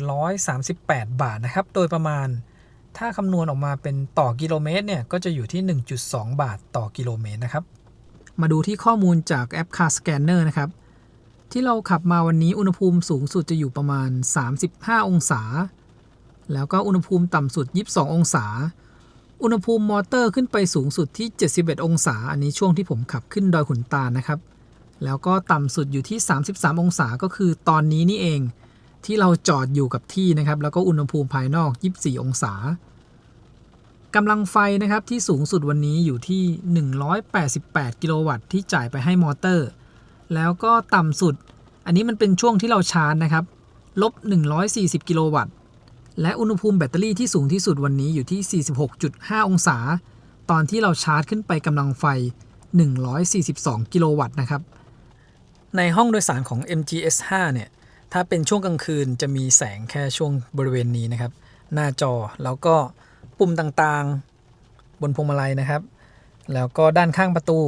838 บาทนะครับโดยประมาณถ้าคำนวณออกมาเป็นต่อกิโลเมตรเนี่ยก็จะอยู่ที่ 1.2 บาทต่อกิโลเมตรนะครับ มาดูที่ข้อมูลจากแอป Car Scanner นะครับที่เราขับมาวันนี้อุณหภูมิสูงสุดจะอยู่ประมาณ35องศาแล้วก็อุณหภูมิต่ำสุด22องศาอุณหภูมิมอเตอร์ขึ้นไปสูงสุดที่71องศาอันนี้ช่วงที่ผมขับขึ้นดอยขุนตาลนะครับแล้วก็ต่ำสุดอยู่ที่33องศาก็คือตอนนี้นี่เองที่เราจอดอยู่กับที่นะครับแล้วก็อุณหภูมิภายนอก24องศากำลังไฟนะครับที่สูงสุดวันนี้อยู่ที่188กิโลวัตต์ที่จ่ายไปให้มอเตอร์แล้วก็ต่ำสุดอันนี้มันเป็นช่วงที่เราชาร์จนะครับลบ140กิโลวัตต์และอุณหภูมิแบตเตอรี่ที่สูงที่สุดวันนี้อยู่ที่ 46.5 องศาตอนที่เราชาร์จขึ้นไปกำลังไฟ142กิโลวัตต์นะครับในห้องโดยสารของ MG S5 เนี่ยถ้าเป็นช่วงกลางคืนจะมีแสงแค่ช่วงบริเวณนี้นะครับหน้าจอแล้วก็ปุ่มต่างๆบนพวงมาลัยนะครับแล้วก็ด้านข้างประตู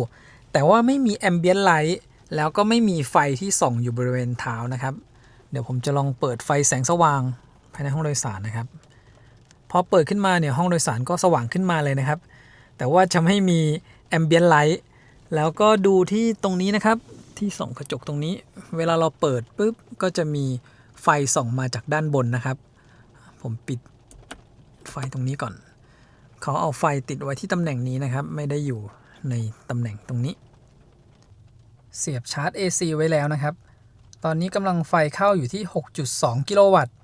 แต่ว่าไม่มีแอมเบียนไลท์แล้วก็ไม่มีไฟที่ส่องอยู่บริเวณเท้านะครับเดี๋ยวผมจะลองเปิดไฟแสงสว่างภายในห้องโดยสารนะครับพอเปิดขึ้นมาเนี่ยห้องโดยสารก็สว่างขึ้นมาเลยนะครับแต่ว่าจะไม่มีแอมเบียนไลท์แล้วก็ดูที่ตรงนี้นะครับที่ส่องกระจกตรงนี้เวลาเราเปิดปุ๊บก็จะมีไฟส่องมาจากด้านบนนะครับผมปิดไฟตรงนี้ก่อนเขาเอาไฟติดไว้ที่ตำแหน่งนี้นะครับไม่ได้อยู่ในตำแหน่งตรงนี้เสียบชาร์จ AC ไว้แล้วนะครับตอนนี้กำลังไฟเข้าอยู่ที่ 6.2 กิโลวัตต์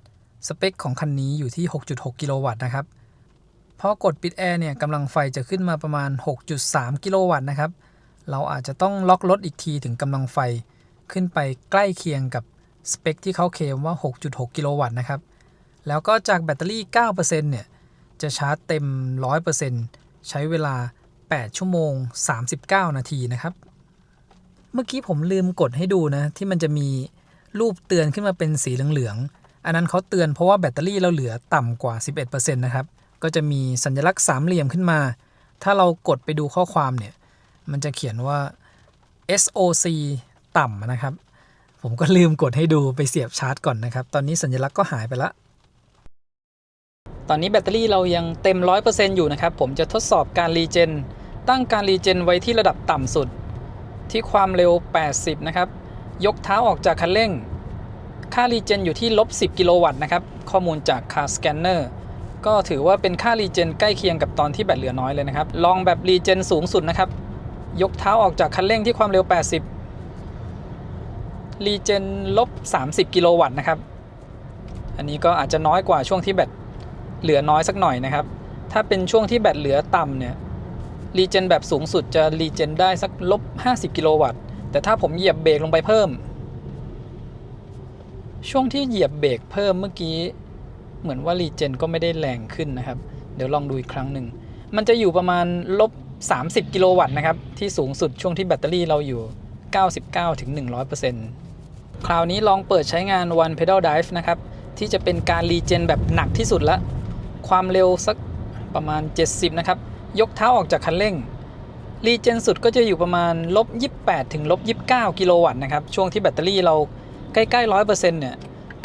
สเปคของคันนี้อยู่ที่ 6.6 กิโลวัตต์นะครับพอกดปิดแอร์เนี่ยกำลังไฟจะขึ้นมาประมาณ 6.3 กิโลวัตต์นะครับเราอาจจะต้องล็อกรถอีกทีถึงกำลังไฟขึ้นไปใกล้เคียงกับสเปคที่เขาเคลมว่า 6.6 กิโลวัตต์นะครับแล้วก็จากแบตเตอรี่ 9% เนี่ยจะชาร์จเต็ม 100% ใช้เวลา 8 ชั่วโมง 39 นาทีนะครับเมื่อกี้ผมลืมกดให้ดูนะที่มันจะมีรูปเตือนขึ้นมาเป็นสีเหลืองๆอันนั้นเขาเตือนเพราะว่าแบตเตอรี่เราเหลือต่ำกว่า 11% นะครับก็จะมีสัญลักษณ์สามเหลี่ยมขึ้นมาถ้าเรากดไปดูข้อความเนี่ยมันจะเขียนว่า SOC ต่ำนะครับผมก็ลืมกดให้ดูไปเสียบชาร์จก่อนนะครับตอนนี้สัญลักษณ์ก็หายไปละตอนนี้แบตเตอรี่เรายังเต็ม 100% อยู่นะครับผมจะทดสอบการรีเจนตั้งการรีเจนไว้ที่ระดับต่ำสุดที่ความเร็ว 80 นะครับยกเท้าออกจากคันเร่งค่ารีเจนอยู่ที่ลบ 10 กิโลวัตต์นะครับข้อมูลจาก Car Scanner ก็ถือว่าเป็นค่ารีเจนใกล้เคียงกับตอนที่แบตเหลือน้อยเลยนะครับลองแบบรีเจนสูงสุดนะครับยกเท้าออกจากคันเร่งที่ความเร็ว 80 รีเจนลบ 30 กิโลวัตต์นะครับอันนี้ก็อาจจะน้อยกว่าช่วงที่แบตเหลือน้อยสักหน่อยนะครับถ้าเป็นช่วงที่แบตเหลือต่ำเนี่ยรีเจนแบบสูงสุดจะรีเจนได้สักลบ 50 กิโลวัตต์แต่ถ้าผมเหยียบเบรกลงไปเพิ่มช่วงที่เหยียบเบรกเพิ่มเมื่อกี้เหมือนว่ารีเจนก็ไม่ได้แรงขึ้นนะครับเดี๋ยวลองดูอีกครั้งหนึ่งมันจะอยู่ประมาณลบ 30 กิโลวัตต์นะครับที่สูงสุดช่วงที่แบตเตอรี่เราอยู่ 99-100% คราวนี้ลองเปิดใช้งาน One Pedal Drive นะครับที่จะเป็นการรีเจนแบบหนักที่สุดละความเร็วสักประมาณ 70 นะครับยกเท้าออกจากคันเร่งรีเจนสุดก็จะอยู่ประมาณลบ 28 ถึงลบ 29 กิโลวัตต์นะครับช่วงที่แบตเตอรี่เราใกล้ๆ 100% เนี่ย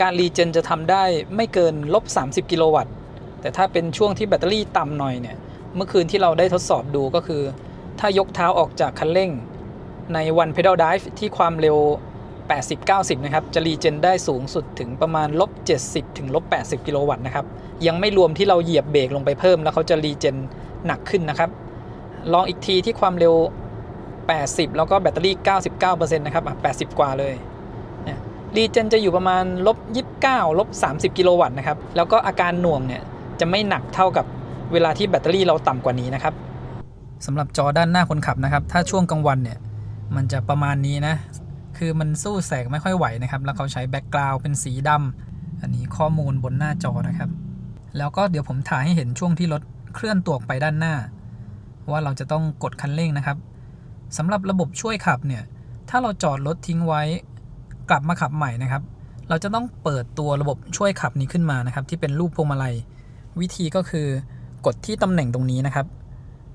การรีเจนจะทำได้ไม่เกินลบ 30 กิโลวัตต์แต่ถ้าเป็นช่วงที่แบตเตอรี่ต่ำหน่อยเนี่ยเมื่อคืนที่เราได้ทดสอบดูก็คือถ้ายกเท้าออกจากคันเร่งใน One Pedal Drive ที่ความเร็ว 80-90 นะครับจะรีเจนได้สูงสุดถึงประมาณลบ 70 ถึงลบ 80 กิโลวัตต์นะครับยังไม่รวมที่เราเหยียบเบรกลงไปเพิ่มแล้วเขาจะรีเจนหนักขึ้นนะครับลองอีกทีที่ความเร็ว 80 แล้วก็แบตเตอรี่ 99% นะครับ80 กว่าเลยรีเจนจะอยู่ประมาณลบ 29 ลบ 30 กิโลวัตต์นะครับแล้วก็อาการหน่วงเนี่ยจะไม่หนักเท่ากับเวลาที่แบตเตอรี่เราต่ำกว่านี้นะครับสำหรับจอด้านหน้าคนขับนะครับถ้าช่วงกลางวันเนี่ยมันจะประมาณนี้นะคือมันสู้แสงไม่ค่อยไหวนะครับแล้วเขาใช้แบ็กกราวด์เป็นสีดำอันนี้ข้อมูลบนหน้าจอนะครับแล้วก็เดี๋ยวผมถ่ายให้เห็นช่วงที่รถเคลื่อนตัวไปด้านหน้าว่าเราจะต้องกดคันเร่งนะครับสำหรับระบบช่วยขับเนี่ยถ้าเราจอดรถทิ้งไว้กลับมาขับใหม่นะครับเราจะต้องเปิดตัวระบบช่วยขับนี้ขึ้นมานะครับที่เป็นรูปพวงมาลัยวิธีก็คือกดที่ตำแหน่งตรงนี้นะครับ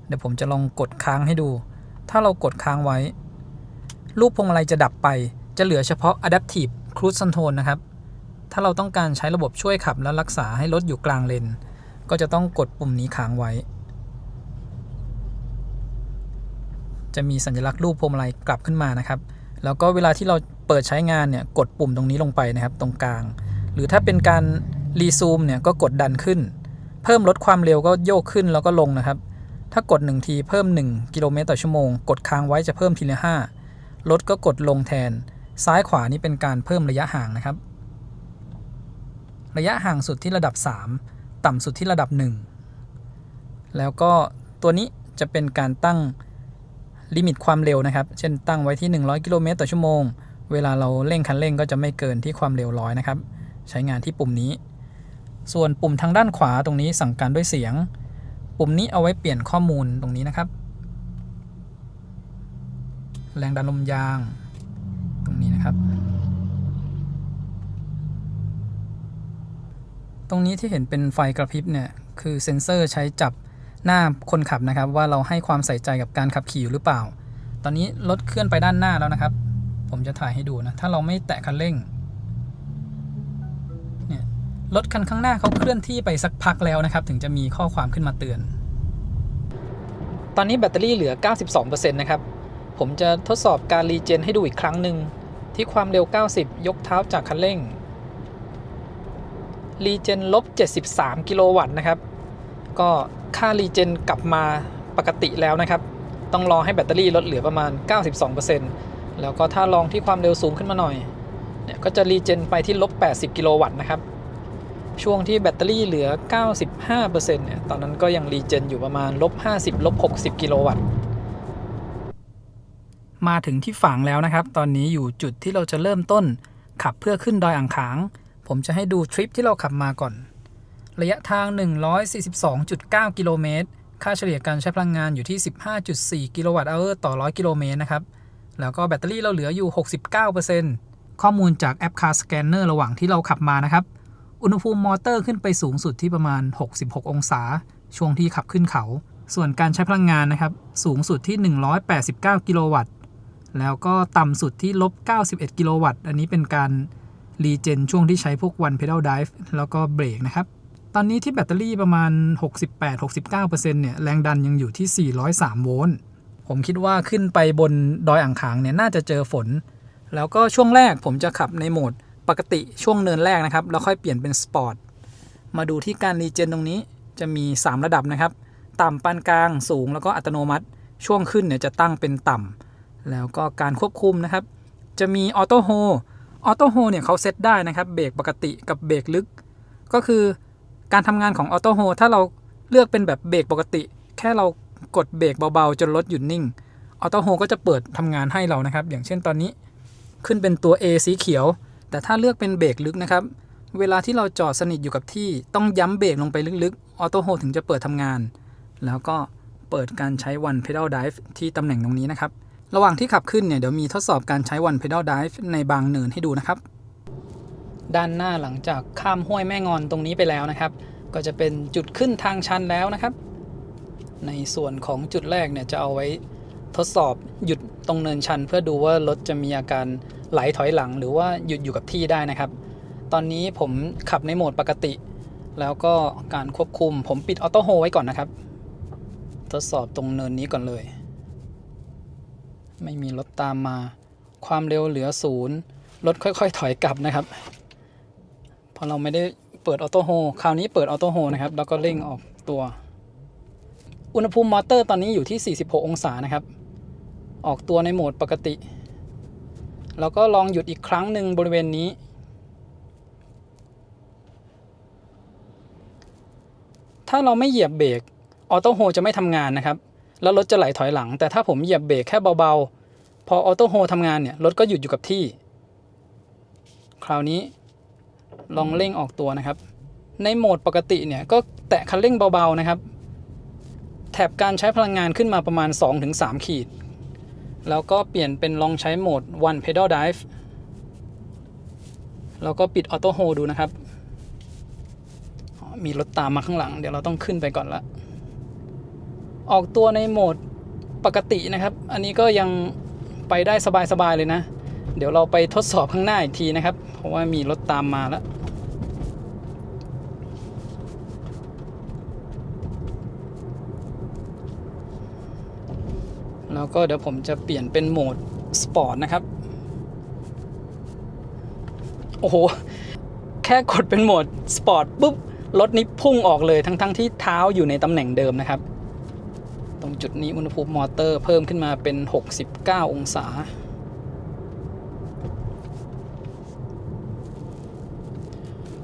เดี๋ยวผมจะลองกดค้างให้ดูถ้าเรากดค้างไว้รูปพวงมาลัยจะดับไปจะเหลือเฉพาะ Adaptive Cruise Control นะครับถ้าเราต้องการใช้ระบบช่วยขับและรักษาให้รถอยู่กลางเลนก็จะต้องกดปุ่มนี้ค้างไว้ จะมีสัญลักษณ์รูปพวงมาลัยกลับขึ้นมานะครับแล้วก็เวลาที่เราเปิดใช้งานเนี่ยกดปุ่มตรงนี้ลงไปนะครับตรงกลางหรือถ้าเป็นการรีซูมเนี่ยก็กดดันขึ้นเพิ่มลดความเร็วก็โยกขึ้นแล้วก็ลงนะครับถ้ากด1ทีเพิ่ม1กิโลเมตรต่อชั่วโมงกดค้างไว้จะเพิ่มทีละ5ลดก็กดลงแทนซ้ายขวานี่เป็นการเพิ่มระยะห่างนะครับระยะห่างสุดที่ระดับ3ต่ำสุดที่ระดับ1แล้วก็ตัวนี้จะเป็นการตั้งลิมิตความเร็วนะครับเช่นตั้งไว้ที่100กิโลเมตรต่อชั่วโมงเวลาเราเร่งคันเร่งก็จะไม่เกินที่ความเร็ว100นะครับใช้งานที่ปุ่มนี้ส่วนปุ่มทางด้านขวาตรงนี้สั่งการด้วยเสียงปุ่มนี้เอาไว้เปลี่ยนข้อมูลตรงนี้นะครับแรงดันลมยางตรงนี้นะครับตรงนี้ที่เห็นเป็นไฟกระพริบเนี่ยคือเซ็นเซอร์ใช้จับหน้าคนขับนะครับว่าเราให้ความใส่ใจกับการขับขี่หรือเปล่าตอนนี้รถเคลื่อนไปด้านหน้าแล้วนะครับผมจะถ่ายให้ดูนะถ้าเราไม่แตะคันเร่งเนี่ยรถคันข้างหน้าเขาเคลื่อนที่ไปสักพักแล้วนะครับถึงจะมีข้อความขึ้นมาเตือนตอนนี้แบตเตอรี่เหลือ 92% นะครับผมจะทดสอบการรีเจนให้ดูอีกครั้งหนึ่งที่ความเร็ว90ยกเท้าจากคันเร่งรีเจนลบ73กิโลวัตต์นะครับก็ค่ารีเจนกลับมาปกติแล้วนะครับต้องรอให้แบตเตอรี่ลดเหลือประมาณ 92% แล้วก็ถ้าลองที่ความเร็วสูงขึ้นมาหน่อยเนี่ยก็จะรีเจนไปที่ลบ80กิโลวัตต์นะครับช่วงที่แบตเตอรี่เหลือ 95% เนี่ยตอนนั้นก็ยังรีเจนอยู่ประมาณลบ50ลบ60กิโลวัตต์มาถึงที่ฝางแล้วนะครับตอนนี้อยู่จุดที่เราจะเริ่มต้นขับเพื่อขึ้นดอยอ่างขางผมจะให้ดูทริปที่เราขับมาก่อนระยะทาง 142.9 กิโลเมตรค่าเฉลี่ยการใช้พลังงานอยู่ที่ 15.4 กิโลวัตต์ชั่วโมงต่อ 100 กิโลเมตรนะครับแล้วก็แบตเตอรี่เราเหลืออยู่ 69% ข้อมูลจากแอป Car Scanner ระหว่างที่เราขับมานะครับอุณหภูมิมอเตอร์ขึ้นไปสูงสุดที่ประมาณ66องศาช่วงที่ขับขึ้นเขาส่วนการใช้พลังงานนะครับสูงสุดที่189กิโลวัตต์แล้วก็ต่ำสุดที่ลบ91กิโลวัตต์อันนี้เป็นการรีเจนช่วงที่ใช้พวก One Pedal Drive แล้วก็เบรกนะครับตอนนี้ที่แบตเตอรี่ประมาณ 68-69% เนี่ยแรงดันยังอยู่ที่403โวลต์ผมคิดว่าขึ้นไปบนดอยอ่างขางเนี่ยน่าจะเจอฝนแล้วก็ช่วงแรกผมจะขับในโหมดปกติช่วงเนินแรกนะครับแล้วค่อยเปลี่ยนเป็นสปอร์ตมาดูที่การรีเจนตรงนี้จะมี3ระดับนะครับต่ำปานกลางสูงแล้วก็อัตโนมัติช่วงขึ้นเนี่ยจะตั้งเป็นต่ำแล้วก็การควบคุมนะครับจะมีออโต้โฮเนี่ยเขาเซตได้นะครับเบรกปกติกับเบรกลึกก็คือการทำงานของออโต้โฮถ้าเราเลือกเป็นแบบเบรกปกติแค่เรากดเบรกเบาๆจนรถหยุดนิ่งออโต้โฮก็จะเปิดทำงานให้เรานะครับอย่างเช่นตอนนี้ขึ้นเป็นตัว A สีเขียวแต่ถ้าเลือกเป็นเบรกลึกนะครับเวลาที่เราจอดสนิทอยู่กับที่ต้องย้ำเบรกลงไปลึกๆออโต้โฮถึงจะเปิดทำงานแล้วก็เปิดการใช้ One Pedal Drive ที่ตำแหน่งตรงนี้นะครับระหว่างที่ขับขึ้นเนี่ยเดี๋ยวมีทดสอบการใช้ One Pedal Drive ในบางเนินให้ดูนะครับด้านหน้าหลังจากข้ามห้วยแม่งอนตรงนี้ไปแล้วนะครับก็จะเป็นจุดขึ้นทางชันแล้วนะครับในส่วนของจุดแรกเนี่ยจะเอาไว้ทดสอบหยุดตรงเนินชันเพื่อดูว่ารถจะมีอาการไหลถอยหลังหรือว่าหยุดอยู่กับที่ได้นะครับตอนนี้ผมขับในโหมดปกติแล้วก็การควบคุมผมปิดออโต้โฮไว้ก่อนนะครับทดสอบตรงเนินนี้ก่อนเลยไม่มีรถตามมาความเร็วเหลือ0รถค่อยๆถอยกลับนะครับเพราะเราไม่ได้เปิดออโต้โฮคราวนี้เปิดออโต้โฮนะครับแล้วก็เร่งออกตัวอุณหภูมิมอเตอร์ตอนนี้อยู่ที่46องศานะครับออกตัวในโหมดปกติแล้วก็ลองหยุดอีกครั้งหนึ่งบริเวณนี้ถ้าเราไม่เหยียบเบรกออโต้โฮจะไม่ทำงานนะครับแล้วรถจะไหลถอยหลังแต่ถ้าผมเหยียบเบรกแค่เบาๆพอออโต้โฮทำงานเนี่ยรถก็หยุดอยู่กับที่คราวนี้ลองเร่งออกตัวนะครับในโหมดปกติเนี่ยก็แตะคันเร่งเบาๆนะครับแถบการใช้พลังงานขึ้นมาประมาณ 2-3 ขีดแล้วก็เปลี่ยนเป็นลองใช้โหมด One Pedal Drive แล้วก็ปิดออโต้โฮดูนะครับมีรถตามมาข้างหลังเดี๋ยวเราต้องขึ้นไปก่อนละออกตัวในโหมดปกตินะครับอันนี้ก็ยังไปได้สบายๆเลยนะเดี๋ยวเราไปทดสอบข้างหน้าอีกทีนะครับเพราะว่ามีรถตามมาแล้ว แล้วก็เดี๋ยวผมจะเปลี่ยนเป็นโหมดสปอร์ตนะครับโอ้โหแค่กดเป็นโหมดสปอร์ตปุ๊บรถนี้พุ่งออกเลยทั้งที่เท้าอยู่ในตำแหน่งเดิมนะครับตรงจุดนี้อุณหภูมิมอเตอร์เพิ่มขึ้นมาเป็น69องศา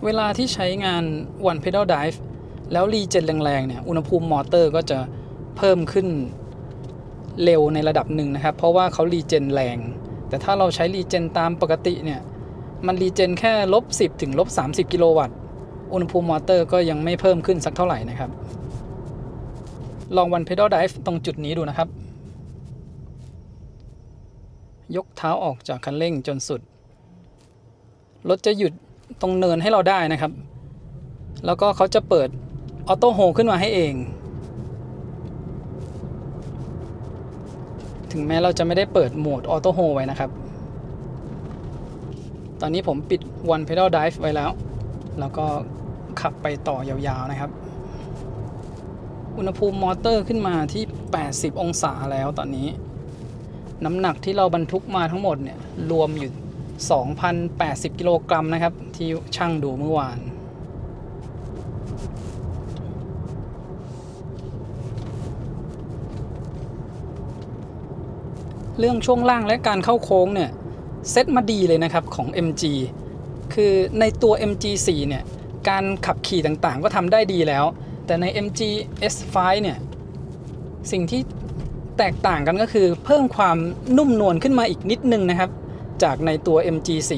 เวลาที่ใช้งาน One Pedal Drive แล้วรีเจนแรงๆเนี่ยอุณหภูมิมอเตอร์ก็จะเพิ่มขึ้นเร็วในระดับหนึ่งนะครับเพราะว่าเขารีเจนแรงแต่ถ้าเราใช้รีเจนตามปกติเนี่ยมันรีเจนแค่-10 ถึง-30 กิโลวัตต์อุณหภูมิมอเตอร์ก็ยังไม่เพิ่มขึ้นสักเท่าไหร่นะครับลอง One Pedal Drive ตรงจุดนี้ดูนะครับยกเท้าออกจากคันเร่งจนสุดรถจะหยุดตรงเนินให้เราได้นะครับแล้วก็เขาจะเปิดออโต้โฮขึ้นมาให้เองถึงแม้เราจะไม่ได้เปิดโหมดออโต้โฮไว้นะครับตอนนี้ผมปิด One Pedal Drive ไว้แล้วก็ขับไปต่อยาวๆนะครับอุณหภูมิมอเตอร์ขึ้นมาที่80องศาแล้วตอนนี้น้ำหนักที่เราบรรทุกมาทั้งหมดเนี่ยรวมอยู่ 2,080 กิโลกรัมนะครับที่ช่างดูเมื่อวานเรื่องช่วงล่างและการเข้าโค้งเนี่ยเซตมาดีเลยนะครับของ MG คือในตัว MG4 เนี่ยการขับขี่ต่างๆก็ทำได้ดีแล้วแต่ใน MG S5 เนี่ยสิ่งที่แตกต่างกันก็คือเพิ่มความนุ่มนวลขึ้นมาอีกนิดนึงนะครับจากในตัว MG4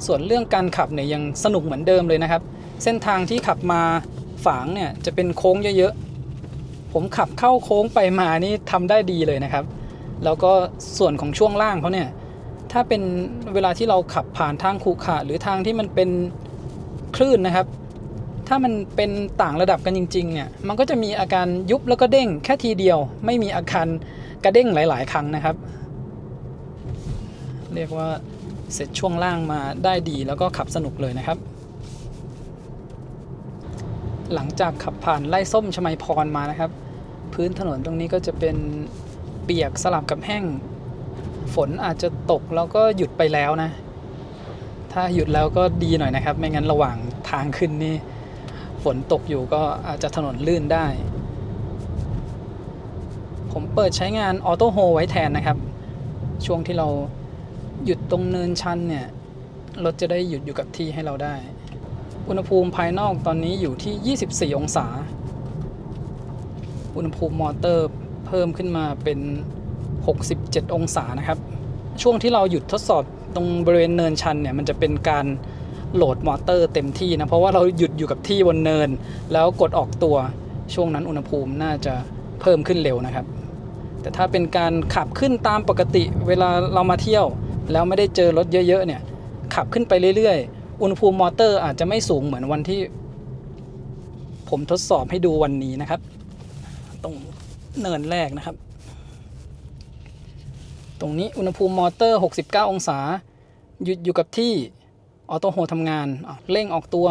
ส่วนเรื่องการขับเนี่ยยังสนุกเหมือนเดิมเลยนะครับเส้นทางที่ขับมาฝางเนี่ยจะเป็นโค้งเยอะๆผมขับเข้าโค้งไปมานี่ทำได้ดีเลยนะครับแล้วก็ส่วนของช่วงล่างเขาเนี่ยถ้าเป็นเวลาที่เราขับผ่านทางขรุขระหรือทางที่มันเป็นคลื่นนะครับถ้ามันเป็นต่างระดับกันจริงๆเนี่ยมันก็จะมีอาการยุบแล้วก็เด้งแค่ทีเดียวไม่มีอาการกระเด้งหลายๆครั้งนะครับเรียกว่าเสร็จช่วงล่างมาได้ดีแล้วก็ขับสนุกเลยนะครับหลังจากขับผ่านไร่ส้มชมัยพรมานะครับพื้นถนนตรงนี้ก็จะเป็นเปียกสลับกับแห้งฝนอาจจะตกแล้วก็หยุดไปแล้วนะถ้าหยุดแล้วก็ดีหน่อยนะครับไม่งั้นระหว่างทางขึ้นนี่ฝนตกอยู่ก็อาจจะถนนลื่นได้ผมเปิดใช้งานออโต้โฮไว้แทนนะครับช่วงที่เราหยุดตรงเนินชันเนี่ยรถจะได้หยุดอยู่กับที่ให้เราได้อุณหภูมิภายนอกตอนนี้อยู่ที่24องศาอุณหภูมิมอเตอร์เพิ่มขึ้นมาเป็น67องศานะครับช่วงที่เราหยุดทดสอบตรงบริเวณเนินชันเนี่ยมันจะเป็นการโหลดมอเตอร์เต็มที่นะเพราะว่าเราหยุดอยู่กับที่บนเนินแล้วกดออกตัวช่วงนั้นอุณหภูมิน่าจะเพิ่มขึ้นเร็วนะครับแต่ถ้าเป็นการขับขึ้นตามปกติเวลาเรามาเที่ยวแล้วไม่ได้เจอรถเยอะๆเนี่ยขับขึ้นไปเรื่อยๆอุณหภูมิมอเตอร์อาจจะไม่สูงเหมือนวันที่ผมทดสอบให้ดูวันนี้นะครับตรงเนินแรกนะครับตรงนี้อุณหภูมิมอเตอร์69องศาหยุดอยู่กับที่ออโต้โฮทำงานเร่งออกตัว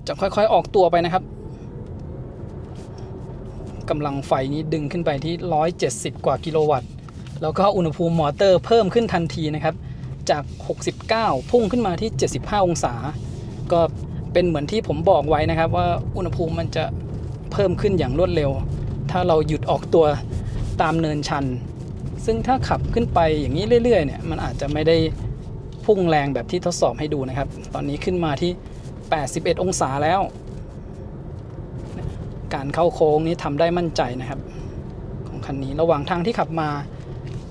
จะค่อยๆออกตัวไปนะครับกำลังไฟนี้ดึงขึ้นไปที่170กว่ากิโลวัตต์แล้วก็อุณหภูมิมอเตอร์เพิ่มขึ้นทันทีนะครับจาก69พุ่งขึ้นมาที่75องศาก็เป็นเหมือนที่ผมบอกไว้นะครับว่าอุณหภูมิมันจะเพิ่มขึ้นอย่างรวดเร็วถ้าเราหยุดออกตัวตามเนินชันซึ่งถ้าขับขึ้นไปอย่างนี้เรื่อยๆเนี่ยมันอาจจะไม่ได้พุ่งแรงแบบที่ทดสอบให้ดูนะครับตอนนี้ขึ้นมาที่81องศาแล้วการเข้าโค้งนี้ทำได้มั่นใจนะครับของคันนี้ระหว่างทางที่ขับมา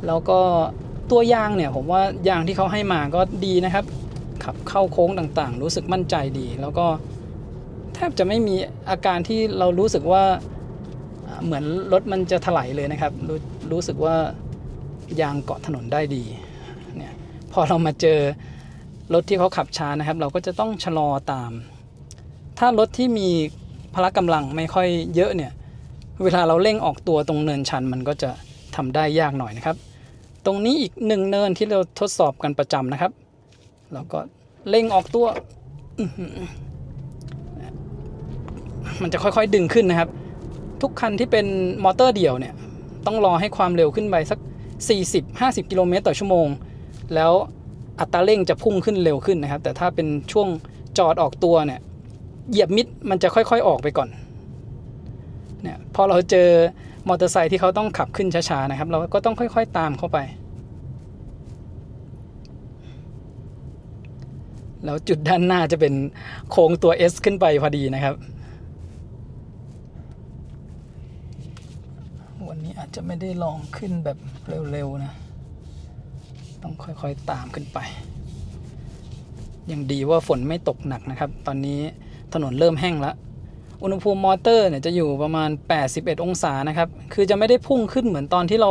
แล้วก็ตัวยางเนี่ยผมว่ายางที่เขาให้มาก็ดีนะครับขับเข้าโค้งต่างๆรู้สึกมั่นใจดีแล้วก็แทบจะไม่มีอาการที่เรารู้สึกว่าเหมือนรถมันจะถลายเลยนะครับรู้สึกว่ายางเกาะถนนได้ดีเนี่ยพอเรามาเจอรถที่เขาขับช้านะครับเราก็จะต้องชะลอตามถ้ารถที่มีพละกำลังไม่ค่อยเยอะเนี่ยเวลาเราเร่งออกตัวตรงเนินชันมันก็จะทำได้ยากหน่อยนะครับตรงนี้อีก1เนินที่เราทดสอบกันประจำนะครับเราก็เร่งออกตัวมันจะค่อยๆดึงขึ้นนะครับ ทุกคันที่เป็นมอเตอร์เดี่ยวเนี่ยต้องรอให้ความเร็วขึ้นไปสัก 40-50 กิโลเมตรต่อชั่วโมงแล้วอัตราเร่งจะพุ่งขึ้นเร็วขึ้นนะครับแต่ถ้าเป็นช่วงจอดออกตัวเนี่ยเหยียบมิดมันจะค่อยๆออกไปก่อนเนี่ยพอเราเจอมอเตอร์ไซค์ที่เขาต้องขับขึ้นช้าๆนะครับเราก็ต้องค่อยๆตามเข้าไปแล้วจุดด้านหน้าจะเป็นโค้งตัว S ขึ้นไปพอดีนะครับวันนี้อาจจะไม่ได้ลองขึ้นแบบเร็วๆนะต้องค่อยๆตามขึ้นไปยังดีว่าฝนไม่ตกหนักนะครับตอนนี้ถนนเริ่มแห้งแล้วอุณหภูมิมอเตอร์เนี่ยจะอยู่ประมาณ81องศานะครับคือจะไม่ได้พุ่งขึ้นเหมือนตอนที่เรา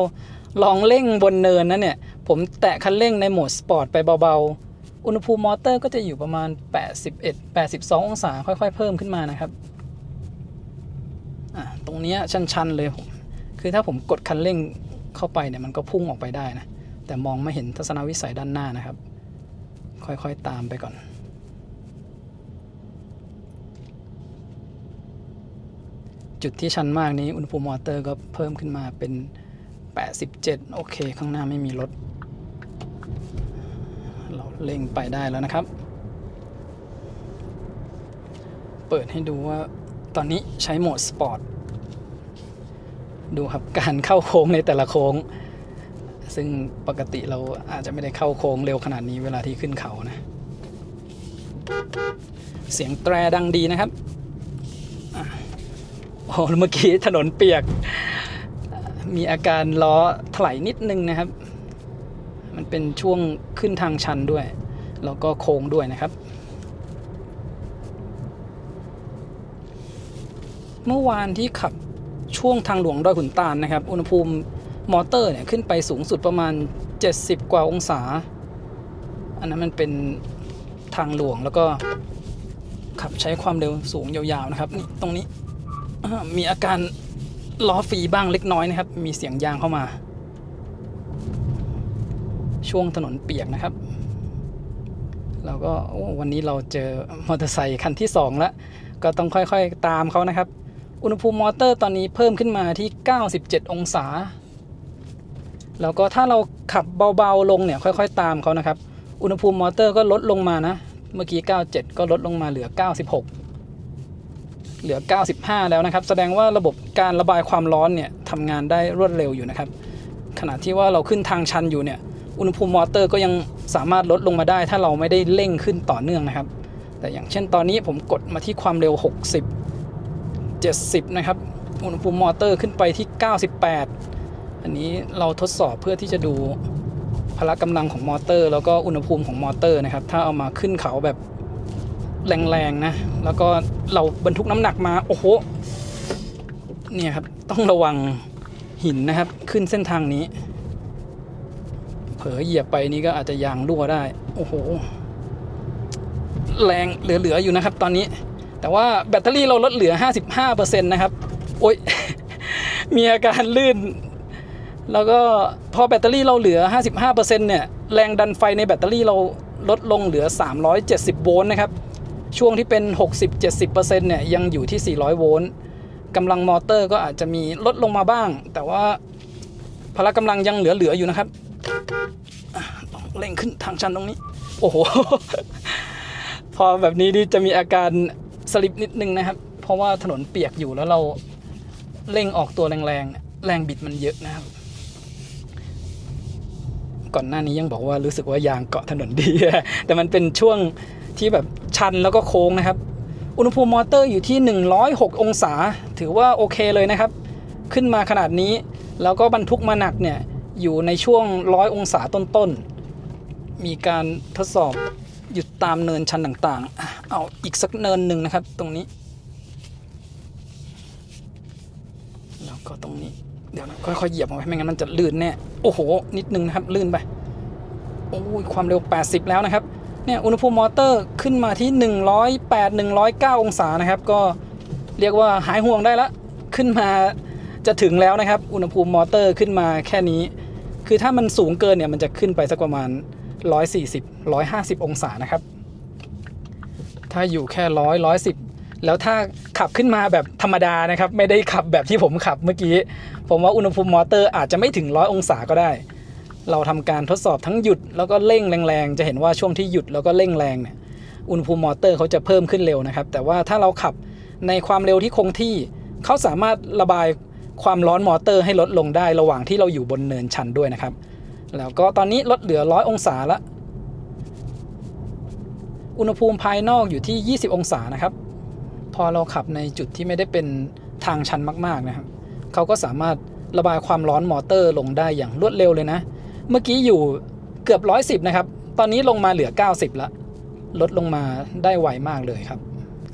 ลองเร่งบนเนินนะเนี่ยผมแตะคันเร่งในโหมดสปอร์ตไปเบาๆอุณหภูมิมอเตอร์ก็จะอยู่ประมาณ81-82องศาค่อยๆเพิ่มขึ้นมานะครับตรงนี้ชันๆเลยคือถ้าผมกดคันเร่งเข้าไปเนี่ยมันก็พุ่งออกไปได้นะแต่มองไม่เห็นทัศนวิสัยด้านหน้านะครับค่อยๆตามไปก่อนจุดที่ชันมากนี้อุณหภูมิมอเตอร์ก็เพิ่มขึ้นมาเป็น87โอเคข้างหน้าไม่มีรถเราเร่งไปได้แล้วนะครับเปิดให้ดูว่าตอนนี้ใช้โหมดสปอร์ตดูครับการเข้าโค้งในแต่ละโค้งซึ่งปกติเราอาจจะไม่ได้เข้าโค้งเร็วขนาดนี้เวลาที่ขึ้นเขานะเสียงแตรดังดีนะครับโอ้เมื่อกี้ถนนเปียกมีอาการล้อถลายนิดนึงนะครับมันเป็นช่วงขึ้นทางชันด้วยแล้วก็โค้งด้วยนะครับเมื่อวานที่ขับช่วงทางหลวงดอยขุนตาลนะครับอุณหภูมิมอเตอร์เนี่ยขึ้นไปสูงสุดประมาณ70กว่าองศาอันนั้นมันเป็นทางหลวงแล้วก็ขับใช้ความเร็วสูงยาวๆนะครับนี่ตรงนี้มีอาการล้อฟรีบ้างเล็กน้อยนะครับมีเสียงยางเข้ามาช่วงถนนเปียกนะครับแล้วก็วันนี้เราเจอมอเตอร์ไซค์คันที่2แล้วก็ต้องค่อยๆตามเขานะครับอุณหภูมิมอเตอร์ตอนนี้เพิ่มขึ้นมาที่97องศาแล้วก็ถ้าเราขับเบาๆลงเนี่ยค่อยๆตามเขานะครับอุณหภูมิมอเตอร์ก็ลดลงมานะเมื่อกี้97ก็ลดลงมาเหลือ96เหลือ95แล้วนะครับแสดงว่าระบบการระบายความร้อนเนี่ยทำงานได้รวดเร็วอยู่นะครับขณะที่ว่าเราขึ้นทางชันอยู่เนี่ยอุณหภูมิมอเตอร์ก็ยังสามารถลดลงมาได้ถ้าเราไม่ได้เร่งขึ้นต่อเนื่องนะครับแต่อย่างเช่นตอนนี้ผมกดมาที่ความเร็ว70นะครับอุณหภูมิมอเตอร์ขึ้นไปที่98อันนี้เราทดสอบเพื่อที่จะดูพละกำลังของมอเตอร์แล้วก็อุณหภูมิของมอเตอร์นะครับถ้าเอามาขึ้นเขาแบบแรงๆนะแล้วก็เราบรรทุกน้ำหนักมาโอ้โหเนี่ยครับต้องระวังหินนะครับขึ้นเส้นทางนี้เผลอเหยียบไปนี่ก็อาจจะยางรั่วได้โอ้โหแรงเหลือๆอยู่นะครับตอนนี้แต่ว่าแบตเตอรี่เราลดเหลือ 55% นะครับโอ๊ย มีอาการลื่นแล้วก็พอแบตเตอรี่เราเหลือ 55% เนี่ยแรงดันไฟในแบตเตอรี่เราลดลงเหลือ370โวลต์นะครับช่วงที่เป็น 60-70% เนี่ยยังอยู่ที่400โวลต์กำลังมอเตอร์ก็อาจจะมีลดลงมาบ้างแต่ว่าพละกำลังยังเหลืออยู่นะครับต้องเร่งขึ้นทางชันตรงนี้โอ้โห พอแบบนี้จะมีอาการสลิปนิดนึงนะครับเพราะว่าถนนเปียกอยู่แล้วเราเร่งออกตัวแรงๆแรงบิดมันเยอะนะครับก่อนหน้านี้ยังบอกว่ารู้สึกว่ายางเกาะถนนดี แต่มันเป็นช่วงที่แบบชันแล้วก็โค้งนะครับอุณหภูมิมอเตอร์อยู่ที่106องศาถือว่าโอเคเลยนะครับขึ้นมาขนาดนี้แล้วก็บรรทุกมาหนักเนี่ยอยู่ในช่วง100องศาต้นๆมีการทดสอบหยุดตามเนินชันต่างๆเอาอีกสักเนินหนึ่งนะครับตรงนี้แล้วก็ตรงนี้เดี๋ยวค่อยๆเหยียบเอาไว้ไม่งั้นมันจะลื่นแน่โอ้โหนิดนึงนะครับลื่นไปโอ้ยความเร็ว80แล้วนะครับเนี่ยอุณหภูมิมอเตอร์ขึ้นมาที่108-109องศานะครับก็เรียกว่าหายห่วงได้ละขึ้นมาจะถึงแล้วนะครับอุณหภูมิมอเตอร์ขึ้นมาแค่นี้คือถ้ามันสูงเกินเนี่ยมันจะขึ้นไปสักประมาณ140-150องศานะครับถ้าอยู่แค่110 แล้วถ้าขับขึ้นมาแบบธรรมดานะครับไม่ได้ขับแบบที่ผมขับเมื่อกี้ผมว่าอุณหภูมิมอเตอร์อาจจะไม่ถึง100องศาก็ได้เราทำการทดสอบทั้งหยุดแล้วก็เร่งแรงๆจะเห็นว่าช่วงที่หยุดแล้วก็เร่งแรงเนี่ยอุณหภูมิมอเตอร์เขาจะเพิ่มขึ้นเร็วนะครับแต่ว่าถ้าเราขับในความเร็วที่คงที่เขาสามารถระบายความร้อนมอเตอร์ให้ลดลงได้ระหว่างที่เราอยู่บนเนินชันด้วยนะครับแล้วก็ตอนนี้ลดเหลือ100องศาละอุณหภูมิภายนอกอยู่ที่20องศานะครับพอเราขับในจุดที่ไม่ได้เป็นทางชันมากๆนะครับเขาก็สามารถระบายความร้อนมอเตอร์ลงได้อย่างรวดเร็วเลยนะเมื่อกี้อยู่เกือบ110นะครับตอนนี้ลงมาเหลือ90ละลดลงมาได้ไวมากเลยครับ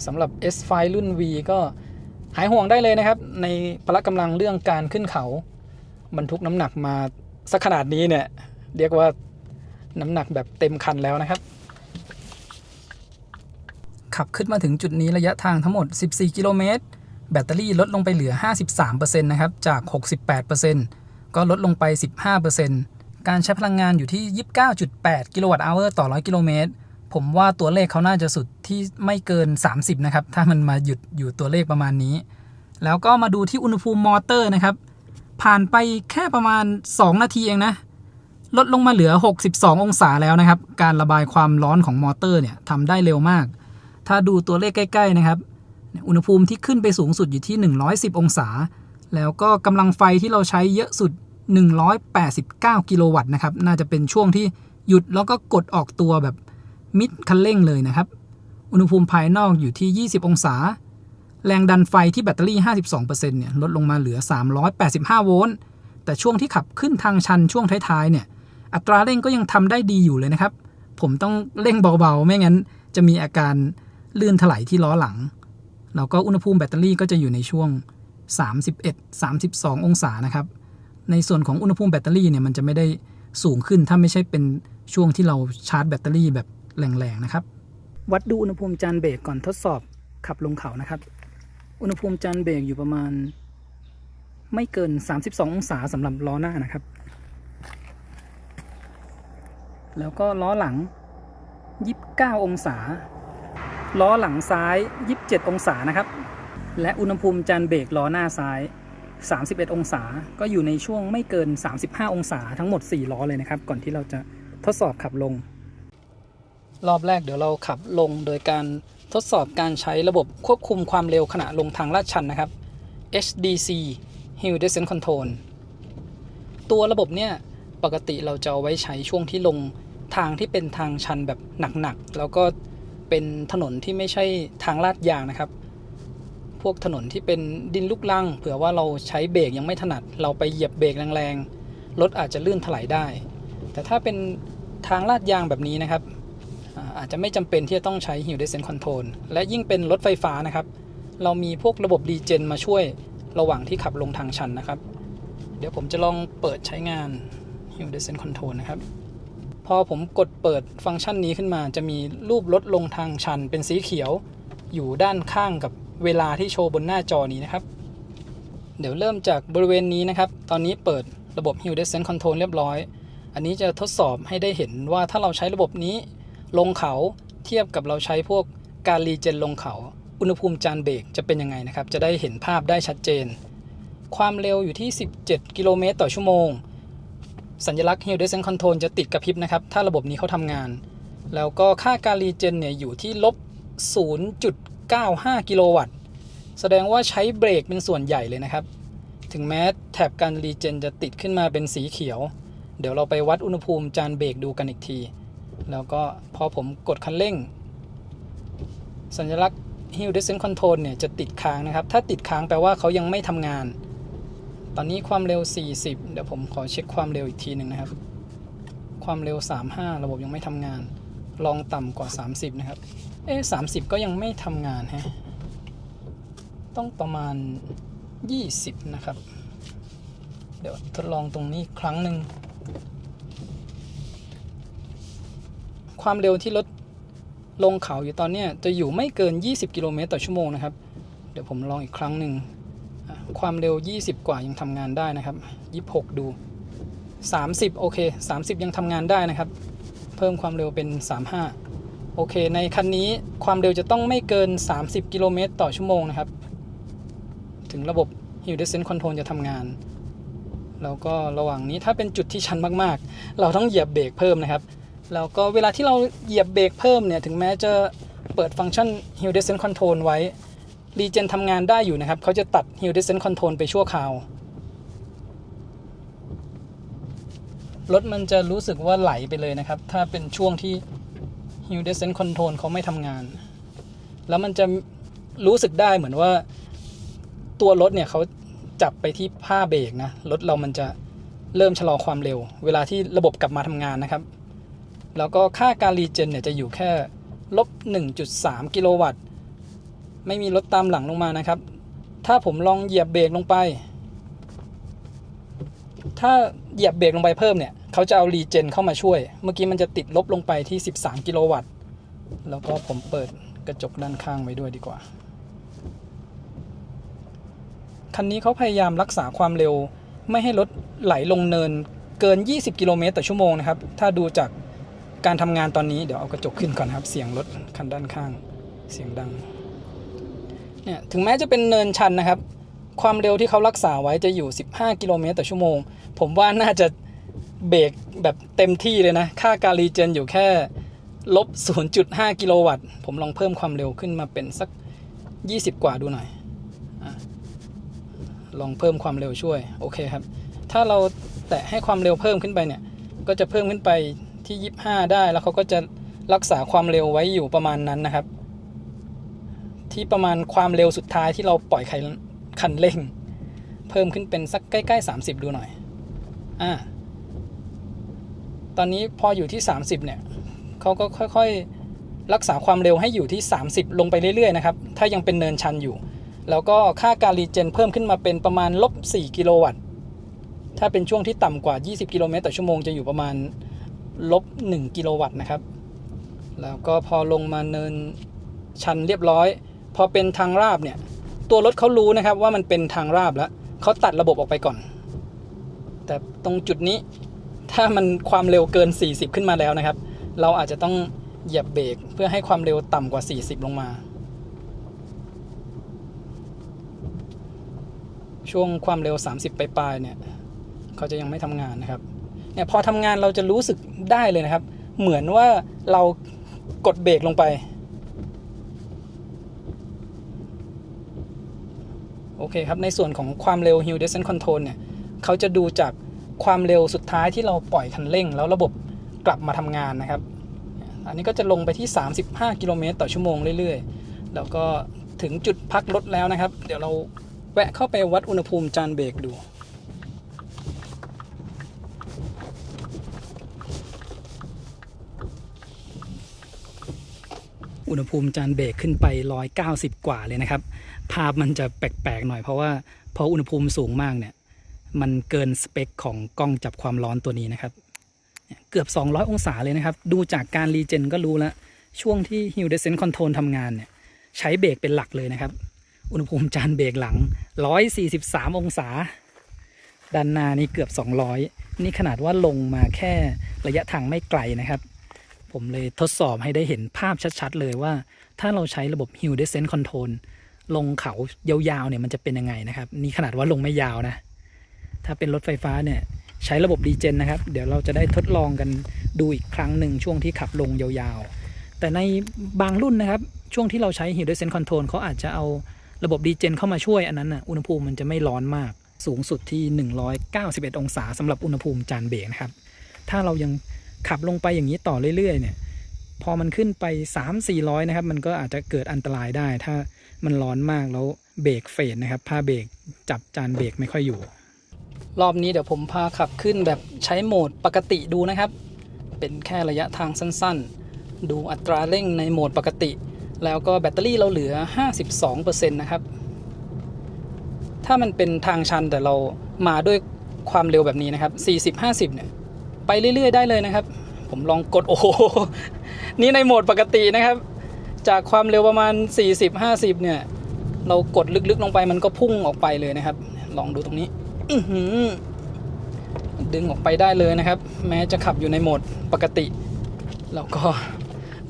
สำหรับ S5 รุ่น V ก็หายห่วงได้เลยนะครับในพละกำลังเรื่องการขึ้นเขาบรรทุกน้ำหนักมาสักขนาดนี้เนี่ยเรียกว่าน้ำหนักแบบเต็มคันแล้วนะครับขับขึ้นมาถึงจุดนี้ระยะทางทั้งหมด14กิโลเมตรแบตเตอรี่ลดลงไปเหลือ 53% นะครับจาก 68% ก็ลดลงไป 15% การใช้พลังงานอยู่ที่ 29.8 กิโลวัตต์อเวอร์ต่อ100กิโลเมตรผมว่าตัวเลขเขาน่าจะสุดที่ไม่เกิน30นะครับถ้ามันมาหยุดอยู่ตัวเลขประมาณนี้แล้วก็มาดูที่อุณหภูมิมอเตอร์นะครับผ่านไปแค่ประมาณ2นาทีเองนะลดลงมาเหลือ62องศาแล้วนะครับการระบายความร้อนของมอเตอร์เนี่ยทำได้เร็วมากถ้าดูตัวเลขใกล้ๆนะครับอุณหภูมิที่ขึ้นไปสูงสุดอยู่ที่110องศาแล้วก็กำลังไฟที่เราใช้เยอะสุด189กิโลวัตต์นะครับน่าจะเป็นช่วงที่หยุดแล้วก็กดออกตัวแบบมิดคันเร่งเลยนะครับอุณหภูมิภายนอกอยู่ที่20องศาแรงดันไฟที่แบตเตอรี่ 52% เนี่ยลดลงมาเหลือ385โวลต์แต่ช่วงที่ขับขึ้นทางชันช่วงท้ายๆเนี่ยอัตราเร่งก็ยังทำได้ดีอยู่เลยนะครับผมต้องเร่งเบาๆไม่งั้นจะมีอาการลื่นถลายที่ล้อหลังแล้วก็อุณหภูมิแบตเตอรี่ก็จะอยู่ในช่วง31-32องศานะครับในส่วนของอุณหภูมิแบตเตอรี่เนี่ยมันจะไม่ได้สูงขึ้นถ้าไม่ใช่เป็นช่วงที่เราชาร์จแบตเตอรี่แบบแรงๆนะครับวัดดูอุณหภูมิจานเบรกก่อนทดสอบขับลงเขานะครับอุณหภูมิจานเบรกอยู่ประมาณไม่เกิน32องศาสำหรับล้อหน้านะครับแล้วก็ล้อหลัง29องศาล้อหลังซ้าย27องศานะครับและอุณหภูมิจานเบรกล้อหน้าซ้าย31องศาก็อยู่ในช่วงไม่เกิน35องศาทั้งหมด4ล้อเลยนะครับก่อนที่เราจะทดสอบขับลงรอบแรกเดี๋ยวเราขับลงโดยการทดสอบการใช้ระบบควบคุมความเร็วขณะลงทางลาดชันนะครับ HDC Hill Descent Control ตัวระบบเนี่ยปกติเราจะเอาไว้ใช้ช่วงที่ลงทางที่เป็นทางชันแบบหนักๆแล้วก็เป็นถนนที่ไม่ใช่ทางลาดยางนะครับพวกถนนที่เป็นดินลูกรังเผื่อว่าเราใช้เบรกยังไม่ถนัดเราไปเหยียบเบรกแรงๆรถอาจจะลื่นถลายได้แต่ถ้าเป็นทางลาดยางแบบนี้นะครับอาจจะไม่จำเป็นที่จะต้องใช้ Hill Descent Control และยิ่งเป็นรถไฟฟ้านะครับเรามีพวกระบบดีเจนมาช่วยระหว่างที่ขับลงทางชันนะครับเดี๋ยวผมจะลองเปิดใช้งาน Hill Descent Control นะครับพอผมกดเปิดฟังก์ชันนี้ขึ้นมาจะมีรูปรถลงทางชันเป็นสีเขียวอยู่ด้านข้างกับเวลาที่โชว์บนหน้าจอนี้นะครับเดี๋ยวเริ่มจากบริเวณนี้นะครับตอนนี้เปิดระบบ Hill Descent Control เรียบร้อยอันนี้จะทดสอบให้ได้เห็นว่าถ้าเราใช้ระบบนี้ลงเขาเทียบกับเราใช้พวกการรีเจนลงเขาอุณหภูมิจานเบรกจะเป็นยังไงนะครับจะได้เห็นภาพได้ชัดเจนความเร็วอยู่ที่17กิโลเมตรต่อชั่วโมงสัญลักษณ์ Hill Descent Control จะติดกระพริบนะครับถ้าระบบนี้เขาทำงานแล้วก็ค่าการรีเจนเนี่ยอยู่ที่ลบ 0.95 กิโลวัตต์แสดงว่าใช้เบรกเป็นส่วนใหญ่เลยนะครับถึงแม้แถบการรีเจนจะติดขึ้นมาเป็นสีเขียวเดี๋ยวเราไปวัดอุณหภูมิจานเบรกดูกันอีกทีแล้วก็พอผมกดคันเร่งสัญลักษณ์ Hill Descent Control เนี่ยจะติดค้างนะครับถ้าติดค้างแปลว่าเขายังไม่ทำงานตอนนี้ความเร็ว40เดี๋ยวผมขอเช็คความเร็วอีกทีหนึ่งนะครับความเร็ว35ระบบยังไม่ทำงานลองต่ำกว่า30นะครับ30ก็ยังไม่ทำงานฮะต้องประมาณ20นะครับเดี๋ยวทดลองตรงนี้ครั้งหนึ่งความเร็วที่รถลงเขาอยู่ตอนนี้จะอยู่ไม่เกิน20กิโลเมตรต่อชั่วโมงนะครับเดี๋ยวผมลองอีกครั้งหนึ่งความเร็ว20กว่ายังทำงานได้นะครับ26ดู30โอเค30ยังทำงานได้นะครับเพิ่มความเร็วเป็น35 โอเคในคันนี้ความเร็วจะต้องไม่เกิน30กิโลเมตรต่อชั่วโมงนะครับถึงระบบ Hill Descent Control จะทำงานแล้วก็ระหว่างนี้ถ้าเป็นจุดที่ชันมากๆเราต้องเหยียบเบรกเพิ่มนะครับแล้วก็เวลาที่เราเหยียบเบรกเพิ่มเนี่ยถึงแม้จะเปิดฟังก์ชัน Hill Descent Control ไว้Regen ทำงานได้อยู่นะครับเขาจะตัด Hill Descent Control ไปชั่วคราวรถมันจะรู้สึกว่าไหลไปเลยนะครับถ้าเป็นช่วงที่ Hill Descent Control เขาไม่ทำงานแล้วมันจะรู้สึกได้เหมือนว่าตัวรถเนี่ยเขาจับไปที่ผ้าเบรกนะรถเรามันจะเริ่มชะลอความเร็วเวลาที่ระบบกลับมาทำงานนะครับแล้วก็ค่าการรีเจนเนี่ยจะอยู่แค่ลบ 1.3 กิโลวัตต์ไม่มีรถตามหลังลงมานะครับถ้าผมลองเหยียบเบรกลงไปถ้าเหยียบเบรกลงไปเพิ่มเนี่ยเขาจะเอารีเจนเข้ามาช่วยเมื่อกี้มันจะติดลบลงไปที่13กิโลวัตต์แล้วก็ผมเปิดกระจกด้านข้างไว้ด้วยดีกว่าคันนี้เขาพยายามรักษาความเร็วไม่ให้รถไหลลงเนินเกิน20กิโลเมตรต่อชั่วโมงนะครับถ้าดูจากการทำงานตอนนี้เดี๋ยวเอากระจกขึ้นก่อนครับเสียงรถคันด้านข้างเสียงดังเนี่ยถึงแม้จะเป็นเนินชันนะครับความเร็วที่เขารักษาไว้จะอยู่15กิโลเมตรต่อชั่วโมงผมว่าน่าจะเบรกแบบเต็มที่เลยนะค่าการรีเจนอยู่แค่ลบ 0.5 กิโลวัตต์ผมลองเพิ่มความเร็วขึ้นมาเป็นสัก20กว่าดูหน่อยลองเพิ่มความเร็วช่วยโอเคครับถ้าเราแตะให้ความเร็วเพิ่มขึ้นไปเนี่ยก็จะเพิ่มขึ้นไปที่25ได้แล้วเขาก็จะรักษาความเร็วไว้อยู่ประมาณนั้นนะครับที่ประมาณความเร็วสุดท้ายที่เราปล่อยคันเร่งเพิ่มขึ้นเป็นสักใกล้ๆ30ดูหน่อยตอนนี้พออยู่ที่30เนี่ยเขาก็ค่อยๆรักษาความเร็วให้อยู่ที่30ลงไปเรื่อยๆนะครับถ้ายังเป็นเนินชันอยู่แล้วก็ค่าการรีเจนเพิ่มขึ้นมาเป็นประมาณลบ4กิโลวัตต์ถ้าเป็นช่วงที่ต่ำกว่า20กิโลเมตรต่อชั่วโมงจะอยู่ประมาณลบ1กิโลวัตต์นะครับแล้วก็พอลงมาเนินชันเรียบร้อยพอเป็นทางราบเนี่ยตัวรถเขารู้นะครับว่ามันเป็นทางราบแล้วเขาตัดระบบออกไปก่อนแต่ตรงจุดนี้ถ้ามันความเร็วเกิน40ขึ้นมาแล้วนะครับเราอาจจะต้องเหยียบเบรกเพื่อให้ความเร็วต่ำกว่า40ลงมาช่วงความเร็ว30ปลายๆเนี่ยเขาจะยังไม่ทำงานนะครับเนี่ยพอทำงานเราจะรู้สึกได้เลยนะครับเหมือนว่าเรากดเบรกลงไปโอเคครับในส่วนของความเร็ว Hill Descent Control เนี่ยเขาจะดูจากความเร็วสุดท้ายที่เราปล่อยคันเร่งแล้วระบบกลับมาทำงานนะครับอันนี้ก็จะลงไปที่35กิโลเมตรต่อชั่วโมงเรื่อยๆแล้วก็ถึงจุดพักรถแล้วนะครับเดี๋ยวเราแวะเข้าไปวัดอุณหภูมิจานเบรกดูอุณหภูมิจานเบรกขึ้นไป190กว่าเลยนะครับภาพมันจะแปลกๆหน่อยเพราะว่าพออุณหภูมิสูงมากเนี่ยมันเกินสเปคของกล้องจับความร้อนตัวนี้นะครับเกือบ200องศาเลยนะครับดูจากการรีเจนก็รู้แล้วช่วงที่ Hill Descent Control ทำงานเนี่ยใช้เบรกเป็นหลักเลยนะครับอุณหภูมิจานเบรกหลัง143องศาด้านหน้านี่เกือบ200นี่ขนาดว่าลงมาแค่ระยะทางไม่ไกลนะครับผมเลยทดสอบให้ได้เห็นภาพชัดๆเลยว่าถ้าเราใช้ระบบ Hill Descent Control ลงเขายาวๆเนี่ยมันจะเป็นยังไงนะครับนี่ขนาดว่าลงไม่ยาวนะถ้าเป็นรถไฟฟ้าเนี่ยใช้ระบบรีเจนนะครับเดี๋ยวเราจะได้ทดลองกันดูอีกครั้งหนึ่งช่วงที่ขับลงยาวๆแต่ในบางรุ่นนะครับช่วงที่เราใช้ Hill Descent Control เขาอาจจะเอาระบบรีเจนเข้ามาช่วยอันนั้นอุณหภูมิมันจะไม่ร้อนมากสูงสุดที่191องศาสำหรับอุณหภูมิจานเบรกนะครับถ้าเรายังขับลงไปอย่างนี้ต่อเรื่อยๆเนี่ยพอมันขึ้นไป 3-400 นะครับมันก็อาจจะเกิดอันตรายได้ถ้ามันร้อนมากแล้วเบรกเฟดนะครับผ้าเบรกจับจานเบรกไม่ค่อยอยู่รอบนี้เดี๋ยวผมพาขับขึ้นแบบใช้โหมดปกติดูนะครับเป็นแค่ระยะทางสั้นๆดูอัตราเร่งในโหมดปกติแล้วก็แบตเตอรี่เราเหลือ 52% นะครับถ้ามันเป็นทางชันแต่เรามาด้วยความเร็วแบบนี้นะครับ40-50เนี่ยไปเรื่อยๆได้เลยนะครับผมลองกดโอ้โหนี่ในโหมดปกตินะครับจากความเร็วประมาณ40-50เนี่ยเรากดลึกๆลงไปมันก็พุ่งออกไปเลยนะครับลองดูตรงนี้ดึงออกไปได้เลยนะครับแม้จะขับอยู่ในโหมดปกติแล้วก็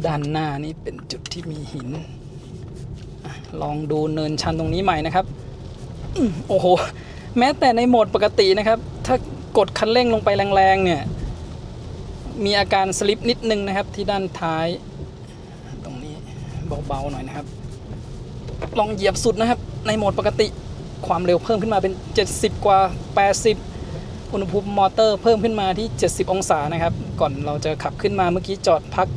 ด้านหน้านี่เป็นจุดที่มีหินลองดูเนินชันตรงนี้ใหม่นะครับโอ้โหแม้แต่ในโหมดปกตินะครับถ้ากดคันเร่งลงไปแรงๆเนี่ยมีอาการสลิปนิดนึงนะครับที่ด้านท้ายตรงนี้เบาๆหน่อยนะครับลองเหยียบสุดนะครับในโหมดปกติความเร็วเพิ่มขึ้นมาเป็น70กว่า80อุณหภูมิมอเตอร์เพิ่มขึ้นมาที่70องศานะครับก่อนเราจะขับขึ้นมาเมื่อกี้จอดพัก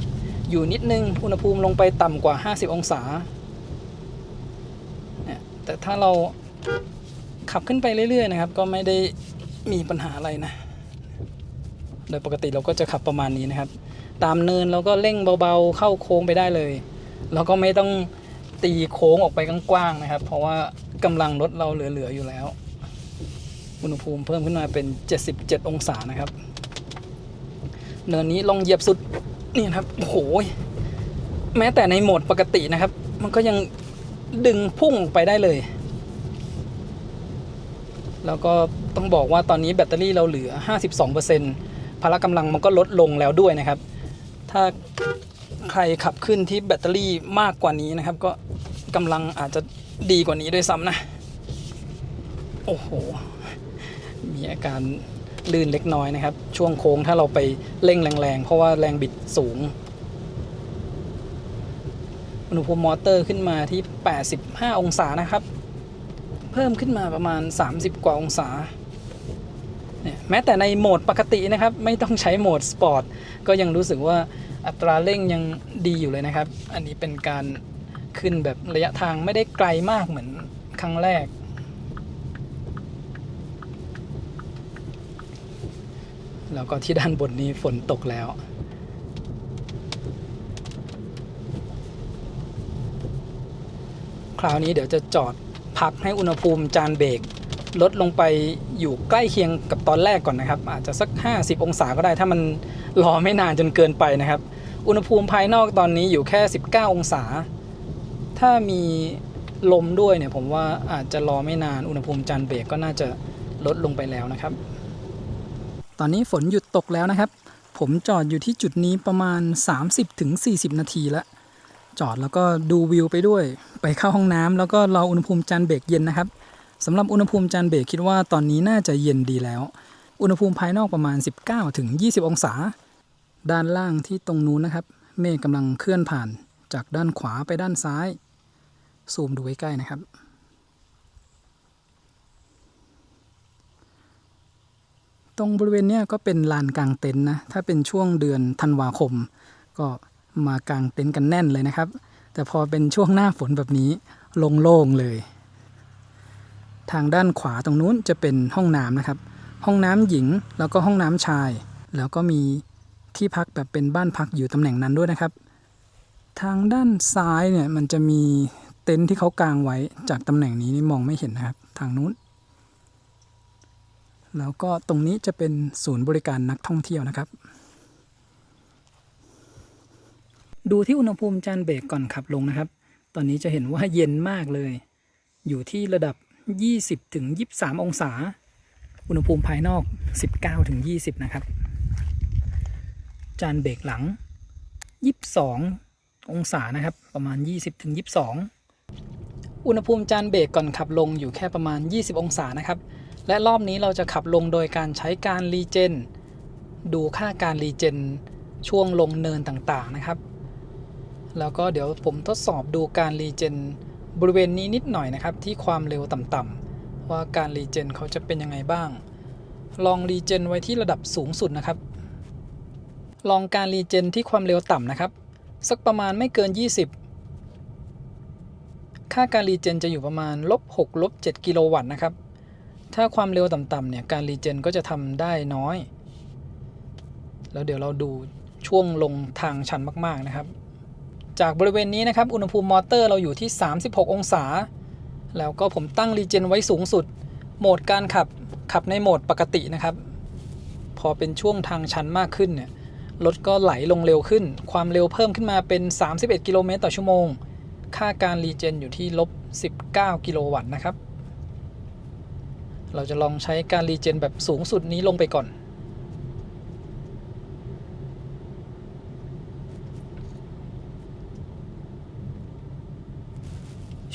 อยู่นิดนึงอุณหภูมิลงไปต่ำกว่า50องศาแต่ถ้าเราขับขึ้นไปเรื่อยๆนะครับก็ไม่ได้มีปัญหาอะไรนะโดยปกติเราก็จะขับประมาณนี้นะครับตามเนินเราก็เร่งเบาๆเข้าโค้งไปได้เลยเราก็ไม่ต้องตีโค้งออกไปกว้างๆนะครับเพราะว่ากำลังรถเราเหลือๆอยู่แล้วอุณหภูมิเพิ่มขึ้นมาเป็น77องศานะครับเนินนี้ลองเหยียบสุดนี่นะครับโอ้โหแม้แต่ในโหมดปกตินะครับมันก็ยังดึงพุ่งไปได้เลยแล้วก็ต้องบอกว่าตอนนี้แบตเตอรี่เราเหลือ 52% พละกำลังมันก็ลดลงแล้วด้วยนะครับถ้าใครขับขึ้นที่แบตเตอรี่มากกว่านี้นะครับก็กำลังอาจจะดีกว่านี้ด้วยซ้ำนะโอ้โหมีอาการลื่นเล็กน้อยนะครับช่วงโค้งถ้าเราไปเร่งแรงๆเพราะว่าแรงบิดสูงอุณหภูมิมอเตอร์ขึ้นมาที่85องศานะครับเพิ่มขึ้นมาประมาณ30กว่าองศาเนี่ยแม้แต่ในโหมดปกตินะครับไม่ต้องใช้โหมดสปอร์ตก็ยังรู้สึกว่าอัตราเร่งยังดีอยู่เลยนะครับอันนี้เป็นการขึ้นแบบระยะทางไม่ได้ไกลมากเหมือนครั้งแรกแล้วก็ที่ด้านบนนี้ฝนตกแล้วคราวนี้เดี๋ยวจะจอดพักให้อุณหภูมิจานเบรกลดลงไปอยู่ใกล้เคียงกับตอนแรกก่อนนะครับอาจจะสัก50องศาก็ได้ถ้ามันรอไม่นานจนเกินไปนะครับอุณหภูมิภายนอกตอนนี้อยู่แค่19องศาถ้ามีลมด้วยเนี่ยผมว่าอาจจะรอไม่นานอุณหภูมิจานเบรกก็น่าจะลดลงไปแล้วนะครับตอนนี้ฝนหยุดตกแล้วนะครับผมจอดอยู่ที่จุดนี้ประมาณ 30-40 นาทีแล้วจอดแล้วก็ดูวิวไปด้วยไปเข้าห้องน้ำแล้วก็รออุณหภูมิจานเบรกเย็นนะครับสำหรับอุณหภูมิจานเบรกคิดว่าตอนนี้น่าจะเย็นดีแล้วอุณหภูมิภายนอกประมาณ 19-20 องศาด้านล่างที่ตรงนู้นนะครับเมฆกำลังเคลื่อนผ่านจากด้านขวาไปด้านซ้ายซูมดูใกล้ๆนะครับตรงบริเวณนี้ก็เป็นลานกางเต็นท์นะถ้าเป็นช่วงเดือนธันวาคมก็มากางเต็นท์กันแน่นเลยนะครับแต่พอเป็นช่วงหน้าฝนแบบนี้โล่งๆเลยทางด้านขวาตรงนู้นจะเป็นห้องน้ำนะครับห้องน้ำหญิงแล้วก็ห้องน้ำชายแล้วก็มีที่พักแบบเป็นบ้านพักอยู่ตำแหน่งนั้นด้วยนะครับทางด้านซ้ายเนี่ยมันจะมีเต็นท์ที่เขากางไว้จากตำแหน่งนี้นี่มองไม่เห็นนะครับทางนู้นแล้วก็ตรงนี้จะเป็นศูนย์บริการนักท่องเที่ยวนะครับดูที่อุณหภูมิจานเบรกก่อนขับลงนะครับตอนนี้จะเห็นว่าเย็นมากเลยอยู่ที่ระดับ 20-23 องศาอุณหภูมิภายนอก 19-20 นะครับจานเบรกหลัง 22 องศานะครับประมาณ 20-22 อุณหภูมิจานเบรกก่อนขับลงอยู่แค่ประมาณ 20 องศานะครับและรอบนี้เราจะขับลงโดยการใช้การรีเจนดูค่าการรีเจนช่วงลงเนินต่างๆนะครับแล้วก็เดี๋ยวผมทดสอบดูการรีเจนบริเวณนี้นิดหน่อยนะครับที่ความเร็วต่ำๆว่าการรีเจนเขาจะเป็นยังไงบ้างลองรีเจนไว้ที่ระดับสูงสุดนะครับลองการรีเจนที่ความเร็วต่ำนะครับสักประมาณไม่เกิน20ค่าการรีเจนจะอยู่ประมาณ-6 -7 กิโลวัตต์นะครับถ้าความเร็วต่ำๆเนี่ยการรีเจนก็จะทำได้น้อยแล้วเดี๋ยวเราดูช่วงลงทางชันมากๆนะครับจากบริเวณนี้นะครับอุณหภูมิมอเตอร์เราอยู่ที่36องศาแล้วก็ผมตั้งรีเจนไว้สูงสุดโหมดการขับในโหมดปกตินะครับพอเป็นช่วงทางชันมากขึ้นเนี่ยรถก็ไหลลงเร็วขึ้นความเร็วเพิ่มขึ้นมาเป็น31กิโลเมตรต่อชั่วโมงค่าการรีเจนอยู่ที่-19 กิโลวัตต์นะครับเราจะลองใช้การรีเจนแบบสูงสุดนี้ลงไปก่อน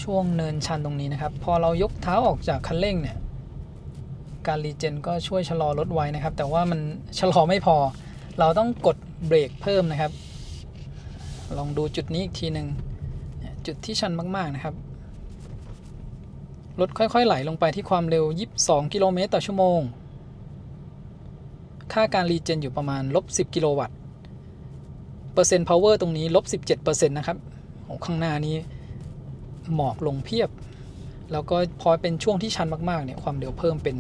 ช่วงเนินชันตรงนี้นะครับพอเรายกเท้าออกจากคันเร่งเนี่ยการรีเจนก็ช่วยชะลอรถไว้นะครับแต่ว่ามันชะลอไม่พอเราต้องกดเบรกเพิ่มนะครับลองดูจุดนี้อีกทีหนึ่งจุดที่ชันมากๆนะครับรถค่อยๆไหลลงไปที่ความเร็ว22กิโลเมตรต่อชั่วโมงค่าการรีเจนอยู่ประมาณ-10 กิโลวัตต์เปอร์เซ็นต์พาวเวอร์ตรงนี้-17%นะครับข้างหน้านี้หมอกลงเพียบแล้วก็พอเป็นช่วงที่ชันมากๆเนี่ยความเร็วเพิ่มเป็น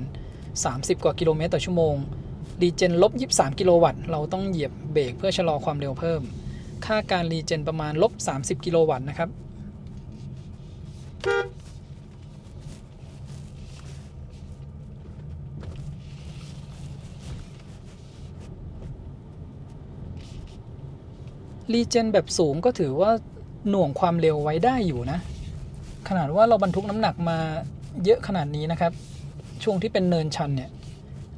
30กว่ากิโลเมตรต่อชั่วโมงรีเจน-23 กิโลวัตต์เราต้องเหยียบเบรกเพื่อชะลอความเร็วเพิ่มค่าการรีเจนประมาณ-30 กิโลวัตต์นะครับรีเจนแบบสูงก็ถือว่าหน่วงความเร็วไว้ได้อยู่นะขนาดว่าเราบรรทุกน้ำหนักมาเยอะขนาดนี้นะครับช่วงที่เป็นเนินชันเนี่ย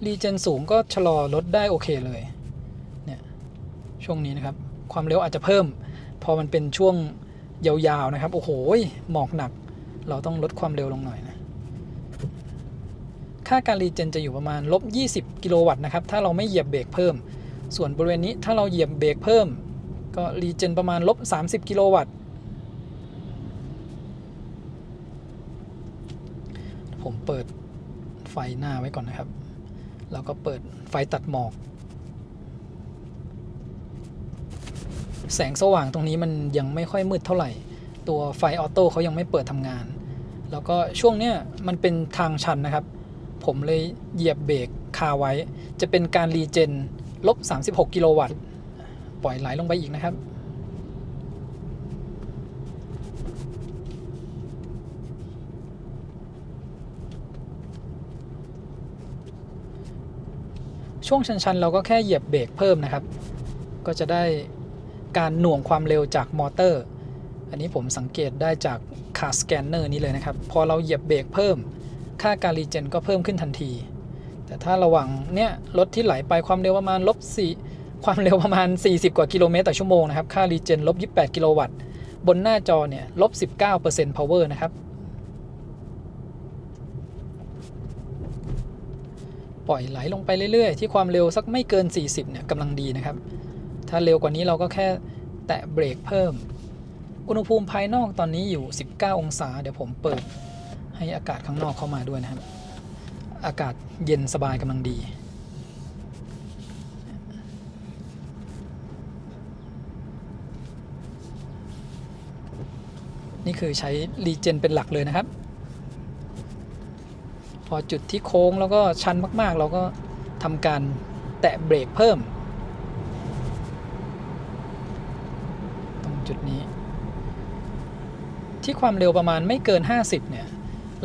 รีเจนสูงก็ชะลอรถได้โอเคเลยเนี่ยช่วงนี้นะครับความเร็วอาจจะเพิ่มพอมันเป็นช่วงยาวๆนะครับโอ้โหหมอกหนักเราต้องลดความเร็วลงหน่อยนะค่าการรีเจนจะอยู่ประมาณ-20 กิโลวัตต์นะครับถ้าเราไม่เหยียบเบรกเพิ่มส่วนบริเวณนี้ถ้าเราเหยียบเบรกเพิ่มก็รีเจนประมาณ-30 กิโลวัตต์ผมเปิดไฟหน้าไว้ก่อนนะครับแล้วก็เปิดไฟตัดหมอกแสงสว่างตรงนี้มันยังไม่ค่อยมืดเท่าไหร่ตัวไฟออโต้เขายังไม่เปิดทำงานแล้วก็ช่วงเนี้ยมันเป็นทางชันนะครับผมเลยเหยียบเบรกคาไว้จะเป็นการรีเจน-36 กิโลวัตต์ปล่อยไหลลงไปอีกนะครับช่วงชันๆเราก็แค่เหยียบเบรกเพิ่มนะครับก็จะได้การหน่วงความเร็วจากมอเตอร์อันนี้ผมสังเกตได้จากคาร์สแกนเนอร์นี้เลยนะครับพอเราเหยียบเบรกเพิ่มค่าการรีเจนก็เพิ่มขึ้นทันทีแต่ถ้าระหว่างเนี้ยรถที่ไหลไปความเร็วประมาณความเร็วประมาณ40กว่ากิโลเมตรต่อชั่วโมงนะครับค่ารีเจน-28 กิโลวัตต์บนหน้าจอเนี่ย-19% power นะครับปล่อยไหลลงไปเรื่อยๆที่ความเร็วสักไม่เกิน40เนี่ยกำลังดีนะครับถ้าเร็วกว่านี้เราก็แค่แตะเบรกเพิ่มอุณหภูมิภายนอกตอนนี้อยู่19องศาเดี๋ยวผมเปิดให้อากาศข้างนอกเข้ามาด้วยนะครับอากาศเย็นสบายกำลังดีนี่คือใช้รีเจนเป็นหลักเลยนะครับพอจุดที่โค้งแล้วก็ชันมากๆเราก็ทำการแตะเบรกเพิ่มตรงจุดนี้ที่ความเร็วประมาณไม่เกิน50เนี่ย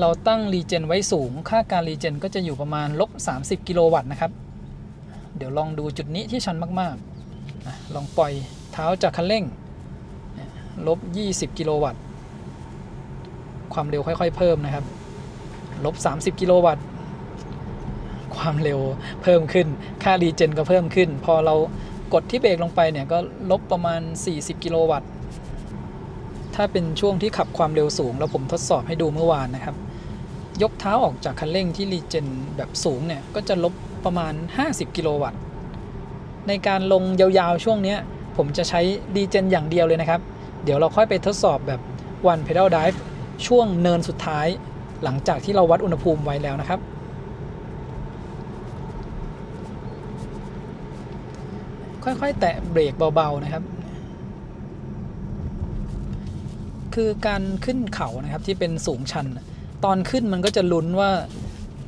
เราตั้งรีเจนไว้สูงค่าการรีเจนก็จะอยู่ประมาณ-30 กิโลวัตต์นะครับเดี๋ยวลองดูจุดนี้ที่ชันมากๆลองปล่อยเท้าจากคันเร่ง-20 กิโลวัตต์ความเร็วค่อยๆเพิ่มนะครับ-30 กิโลวัตต์ความเร็วเพิ่มขึ้นค่ารีเจนก็เพิ่มขึ้นพอเรากดที่เบรกลงไปเนี่ยก็ลบประมาณ40 กิโลวัตต์ถ้าเป็นช่วงที่ขับความเร็วสูงแล้วผมทดสอบให้ดูเมื่อวานนะครับยกเท้าออกจากคันเร่งที่รีเจนแบบสูงเนี่ยก็จะลบประมาณ50 กิโลวัตต์ในการลงยาวๆช่วงนี้ผมจะใช้รีเจนอย่างเดียวเลยนะครับเดี๋ยวเราค่อยไปทดสอบแบบ one pedal drive ช่วงเนินสุดท้ายหลังจากที่เราวัดอุณหภูมิไว้แล้วนะครับค่อยๆแตะเบรกเบาๆนะครับคือการขึ้นเขานะครับที่เป็นสูงชันตอนขึ้นมันก็จะลุ้นว่า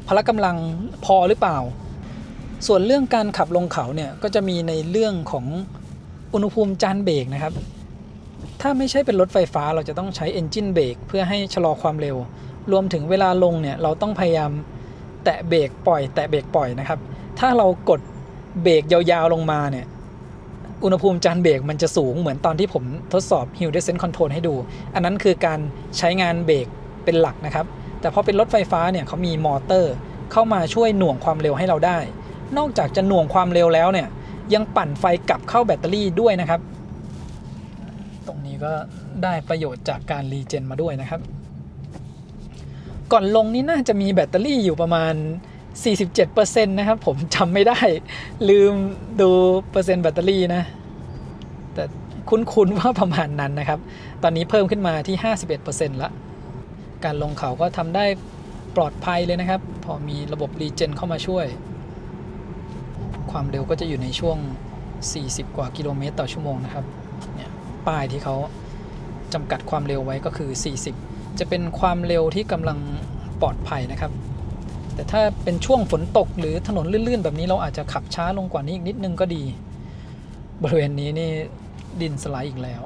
พละกำลังพอหรือเปล่าส่วนเรื่องการขับลงเขาเนี่ยก็จะมีในเรื่องของอุณหภูมิจานเบรกนะครับถ้าไม่ใช่เป็นรถไฟฟ้าเราจะต้องใช้ engine brake เพื่อให้ชะลอความเร็วรวมถึงเวลาลงเนี่ยเราต้องพยายามแตะเบรกปล่อยแตะเบรกปล่อยนะครับถ้าเรากดเบรกยาวๆลงมาเนี่ยอุณหภูมิจานเบรกมันจะสูงเหมือนตอนที่ผมทดสอบ Hill Descent Control ให้ดูอันนั้นคือการใช้งานเบรกเป็นหลักนะครับแต่พอเป็นรถไฟฟ้าเนี่ยเขามีมอเตอร์เข้ามาช่วยหน่วงความเร็วให้เราได้นอกจากจะหน่วงความเร็วแล้วเนี่ยยังปั่นไฟกลับเข้าแบตเตอรี่ด้วยนะครับตรงนี้ก็ได้ประโยชน์จากการรีเจนมาด้วยนะครับ ก่อนลงนี่น่าจะมีแบตเตอรี่อยู่ประมาณ 47% นะครับผมจำไม่ได้ลืมดูเปอร์เซ็นต์แบตเตอรี่นะแต่คุ้นๆว่าประมาณนั้นนะครับตอนนี้เพิ่มขึ้นมาที่ 51% ละการลงเขาก็ทำได้ปลอดภัยเลยนะครับพอมีระบบรีเจนเข้ามาช่วยความเร็วก็จะอยู่ในช่วง40 กว่ากิโลเมตรต่อชั่วโมงนะครับเนี่ยป้ายที่เขาจำกัดความเร็วไว้ก็คือ40จะเป็นความเร็วที่กำลังปลอดภัยนะครับแต่ถ้าเป็นช่วงฝนตกหรือถนนลื่นๆแบบนี้เราอาจจะขับช้าลงกว่านี้อีกนิดนึงก็ดีบริเวณนี้นี่ดินสไลด์อีกแล้ว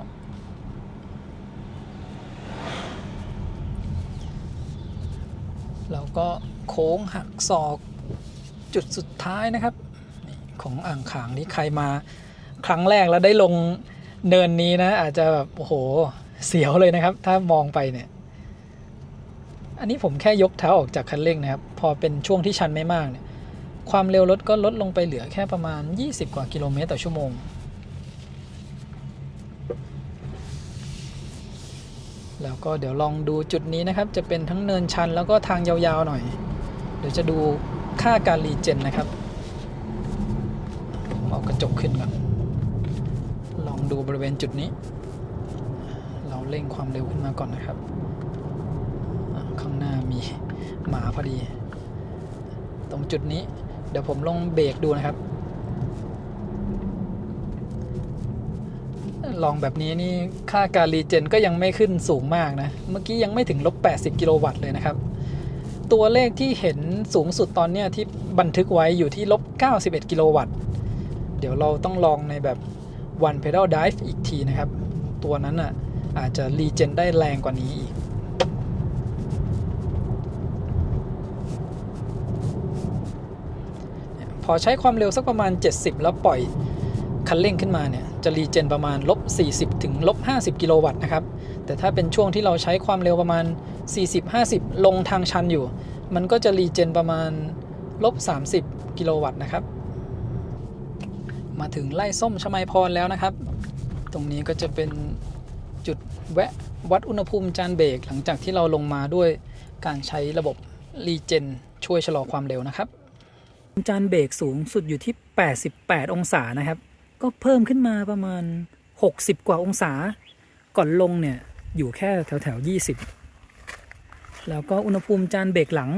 แล้วก็โค้งหักศอกจุดสุดท้ายนะครับของอ่างขางนี้ใครมาครั้งแรกแล้วได้ลงเนินนี้นะอาจจะแบบโอ้โหเสียวเลยนะครับถ้ามองไปเนี่ยอันนี้ผมแค่ยกเท้าออกจากคันเร่งนะครับพอเป็นช่วงที่ชันไม่มากเนี่ยความเร็วรถก็ลดลงไปเหลือแค่ประมาณ20 กว่ากิโลเมตรต่อชั่วโมงแล้วก็เดี๋ยวลองดูจุดนี้นะครับจะเป็นทั้งเนินชันแล้วก็ทางยาวๆหน่อยเดี๋ยวจะดูค่าการรีเจนนะครับเอากระจกขึ้นก่อนลองดูบริเวณจุดนี้เราเร่งความเร็วขึ้นมาก่อนนะครับข้างหน้ามีหมาพอดีตรงจุดนี้เดี๋ยวผมลองเบรกดูนะครับลองแบบนี้นี่ค่าการรีเจนก็ยังไม่ขึ้นสูงมากนะเมื่อกี้ยังไม่ถึง-80 กิโลวัตต์เลยนะครับตัวเลขที่เห็นสูงสุดตอนนี้ที่บันทึกไว้อยู่ที่-91 กิโลวัตต์เดี๋ยวเราต้องลองในแบบ one pedal drive อีกทีนะครับตัวนั้นอ่ะอาจจะรีเจนได้แรงกว่านี้อีกพอใช้ความเร็วสักประมาณ70แล้วปล่อยคันเร่งขึ้นมาเนี่ยจะรีเจนประมาณ-40 ถึง-50 กิโลวัตต์นะครับแต่ถ้าเป็นช่วงที่เราใช้ความเร็วประมาณ40-50ลงทางชันอยู่มันก็จะรีเจนประมาณ-30 กิโลวัตต์นะครับมาถึงไร่ส้มชมัยพรแล้วนะครับตรงนี้ก็จะเป็นจุดแวะวัดอุณหภูมิจานเบรกหลังจากที่เราลงมาด้วยการใช้ระบบรีเจนช่วยชะลอความเร็วนะครับจานเบรกสูงสุดอยู่ที่88องศานะครับก็เพิ่มขึ้นมาประมาณ60กว่าองศาก่อนลงเนี่ยอยู่แค่แถว20แล้วก็อุณหภูมิจานเบรกหลัง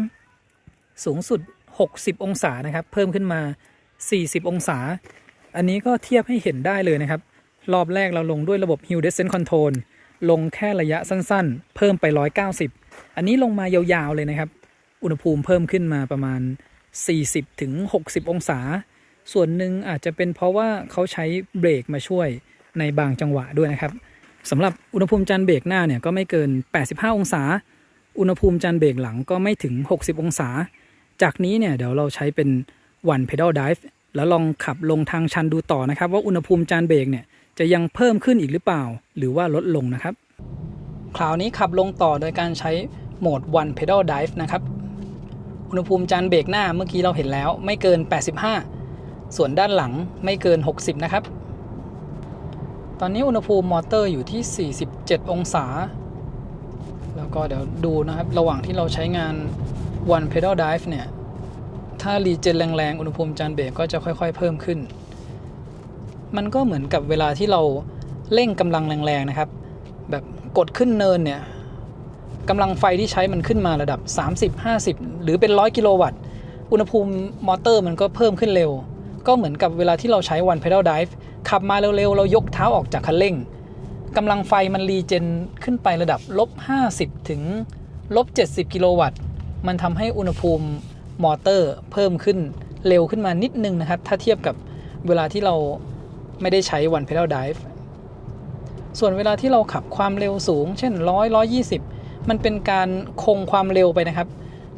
สูงสุด60องศานะครับเพิ่มขึ้นมา40องศาอันนี้ก็เทียบให้เห็นได้เลยนะครับรอบแรกเราลงด้วยระบบ Hill Descent Control ลงแค่ระยะสั้นๆเพิ่มไป190อันนี้ลงมายาวๆเลยนะครับอุณหภูมิเพิ่มขึ้นมาประมาณ40ถึง60องศาส่วนหนึ่งอาจจะเป็นเพราะว่าเขาใช้เบรกมาช่วยในบางจังหวะด้วยนะครับสำหรับอุณหภูมิจานเบรกหน้าเนี่ยก็ไม่เกิน85องศาอุณหภูมิจานเบรกหลังก็ไม่ถึง60องศาจากนี้เนี่ยเดี๋ยวเราใช้เป็น one pedal drive แล้วลองขับลงทางชันดูต่อนะครับว่าอุณหภูมิจานเบรกเนี่ยจะยังเพิ่มขึ้นอีกหรือเปล่าหรือว่าลดลงนะครับคราวนี้ขับลงต่อโดยการใช้โหมด one pedal drive นะครับอุณหภูมิจานเบรกหน้าเมื่อกี้เราเห็นแล้วไม่เกิน85ส่วนด้านหลังไม่เกิน60นะครับตอนนี้อุณหภูมิมอเตอร์อยู่ที่47องศาแล้วก็เดี๋ยวดูนะครับระหว่างที่เราใช้งาน one pedal drive เนี่ยถ้ารีเจนแรงๆอุณหภูมิจานเบรกก็จะค่อยๆเพิ่มขึ้นมันก็เหมือนกับเวลาที่เราเร่งกำลังแรงๆนะครับแบบกดขึ้นเนินเนี่ยกำลังไฟที่ใช้มันขึ้นมาระดับ30-50หรือเป็น100กิโลวัตต์อุณหภูมิมอเตอร์มันก็เพิ่มขึ้นเร็วก็เหมือนกับเวลาที่เราใช้ one pedal drive ขับมาเร็วๆเรายกเท้าออกจากคันเร่งกำลังไฟมันรีเจนขึ้นไประดับ-50ถึง-70กิโลวัตต์มันทำให้อุณหภูมิมอเตอร์เพิ่มขึ้นเร็วขึ้นมานิดนึงนะครับถ้าเทียบกับเวลาที่เราไม่ได้ใช้ one pedal drive ส่วนเวลาที่เราขับความเร็วสูงเช่น100-120มันเป็นการคงความเร็วไปนะครับ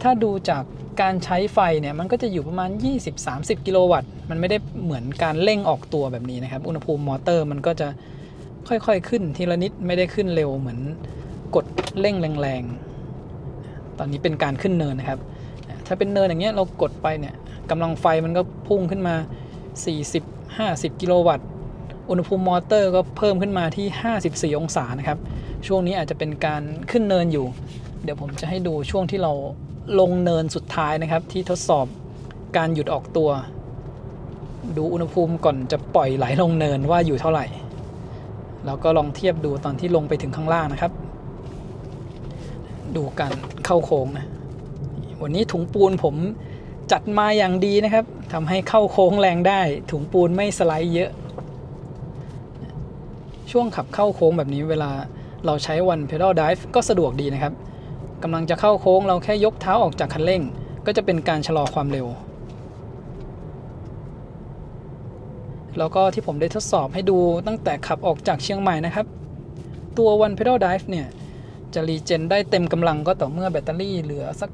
ถ้าดูจากการใช้ไฟเนี่ยมันก็จะอยู่ประมาณ20-30กิโลวัตต์มันไม่ได้เหมือนการเร่งออกตัวแบบนี้นะครับอุณหภูมิมอเตอร์มันก็จะค่อยๆขึ้นทีละนิดไม่ได้ขึ้นเร็วเหมือนกดเร่งแรงๆตอนนี้เป็นการขึ้นเนินนะครับถ้าเป็นเนินอย่างเงี้ยเรากดไปเนี่ยกำลังไฟมันก็พุ่งขึ้นมา40-50กิโลวัตต์อุณหภูมิมอเตอร์ก็เพิ่มขึ้นมาที่54องศานะครับช่วงนี้อาจจะเป็นการขึ้นเนินอยู่ เดี๋ยวผมจะให้ดูช่วงที่เราลงเนินสุดท้ายนะครับที่ทดสอบการหยุดออกตัวดูอุณหภูมิก่อนจะปล่อยไหลลงเนินว่าอยู่เท่าไหร่แล้วก็ลองเทียบดูตอนที่ลงไปถึงข้างล่างนะครับดูการเข้าโค้งนะวันนี้ถุงปูนผมจัดมาอย่างดีนะครับทำให้เข้าโค้งแรงได้ถุงปูนไม่สไลด์เยอะช่วงขับเข้าโค้งแบบนี้เวลาเราใช้ One Pedal Drive ก็สะดวกดีนะครับกำลังจะเข้าโค้งเราแค่ยกเท้าออกจากคันเร่งก็จะเป็นการชะลอความเร็วแล้วก็ที่ผมได้ทดสอบให้ดูตั้งแต่ขับออกจากเชียงใหม่นะครับตัว One Pedal Drive เนี่ยจะรีเจนได้เต็มกำลังก็ต่อเมื่อแบตเตอรี่เหลือสัก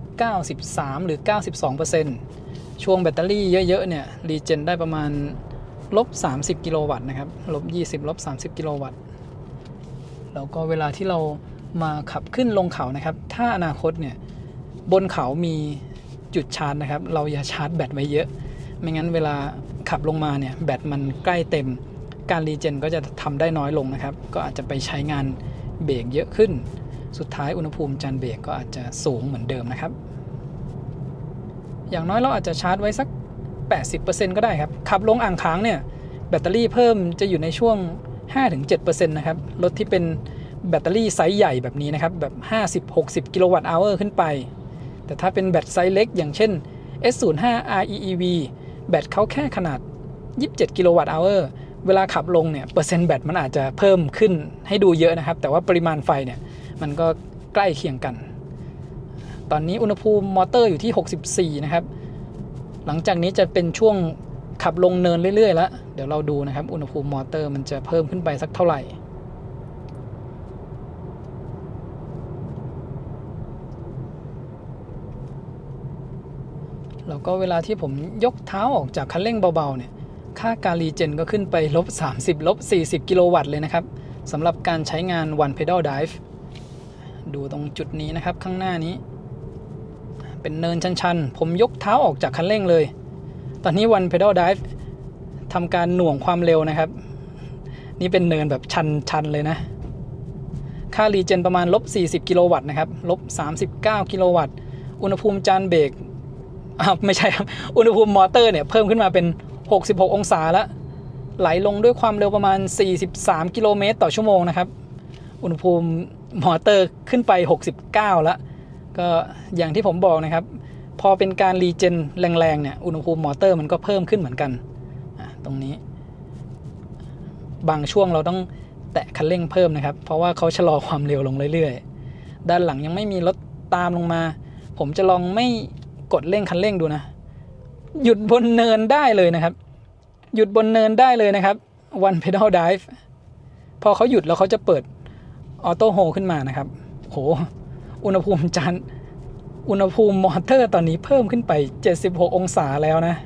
93หรือ 92% ช่วงแบตเตอรี่เยอะๆเนี่ยรีเจนได้ประมาณ-30 กิโลวัตต์นะครับ-20 -30 กิโลวัตต์แล้วก็เวลาที่เรามาขับขึ้นลงเขานะครับถ้าอนาคตเนี่ยบนเขามีจุดชาร์จนะครับเราอย่าชาร์จแบตไว้เยอะไม่งั้นเวลาขับลงมาเนี่ยแบตมันใกล้เต็มการรีเจนก็จะทำได้น้อยลงนะครับก็อาจจะไปใช้งานเบรกเยอะขึ้นสุดท้ายอุณหภูมิจานเบรกก็อาจจะสูงเหมือนเดิมนะครับอย่างน้อยเราอาจจะชาร์จไว้สัก 80% ก็ได้ครับขับลงอ่างค้างเนี่ยแบตเตอรี่เพิ่มจะอยู่ในช่วง 5-7% นะครับรถที่เป็นแบตเตอรี่ไซส์ใหญ่แบบนี้นะครับแบบ 50-60 กิโลวัตต์อเวอร์ขึ้นไปแต่ถ้าเป็นแบตไซส์เล็กอย่างเช่น S05 REEV แบตเขาแค่ขนาด27 กิโลวัตต์อเวอร์เวลาขับลงเนี่ยเปอร์เซ็นต์แบตมันอาจจะเพิ่มขึ้นให้ดูเยอะนะครับแต่ว่าปริมาณไฟเนี่ยมันก็ใกล้เคียงกันตอนนี้อุณหภูมิมอเตอร์อยู่ที่64นะครับหลังจากนี้จะเป็นช่วงขับลงเนินเรื่อยๆแล้วเดี๋ยวเราดูนะครับอุณหภูมิมอเตอร์มันจะเพิ่มขึ้นไปสักเท่าไหร่แล้วก็เวลาที่ผมยกเท้าออกจากคันเร่งเบาๆเนี่ยค่าการรีเจนก็ขึ้นไป-30 -40 กิโลวัตต์เลยนะครับสำหรับการใช้งาน One Pedal Drive ดูตรงจุดนี้นะครับข้างหน้านี้เป็นเนินชันๆผมยกเท้าออกจากคันเร่งเลยตอนนี้ One Pedal Drive ทำการหน่วงความเร็วนะครับนี่เป็นเนินแบบชันๆเลยนะค่ารีเจนประมาณ-40 กิโลวัตต์นะครับ-39 กิโลวัตต์อุณหภูมิจานเบรกไม่ใช่ครับอุณหภูมิมอเตอร์เนี่ยเพิ่มขึ้นมาเป็น66องศาแล้วไหลลงด้วยความเร็วประมาณ43กิโลเมตรต่อชั่วโมงนะครับอุณหภูมิมอเตอร์ขึ้นไป69แล้วก็อย่างที่ผมบอกนะครับพอเป็นการรีเจนแรงๆเนี่ยอุณหภูมิมอเตอร์มันก็เพิ่มขึ้นเหมือนกันตรงนี้บางช่วงเราต้องแตะคันเร่งเพิ่มนะครับเพราะว่าเขาชะลอความเร็วลงเรื่อยๆด้านหลังยังไม่มีรถตามลงมาผมจะลองไม่กดเร่งคันเร่งดูนะหยุดบนเนินได้เลยนะครับหยุดบนเนินได้เลยนะครับ One Pedal Drive พอเขาหยุดแล้วเขาจะเปิดออโต้โฮขึ้นมานะครับโหอุณหภูมิมอเตอร์ตอนนี้เพิ่มขึ้นไป76องศาแล้วนะ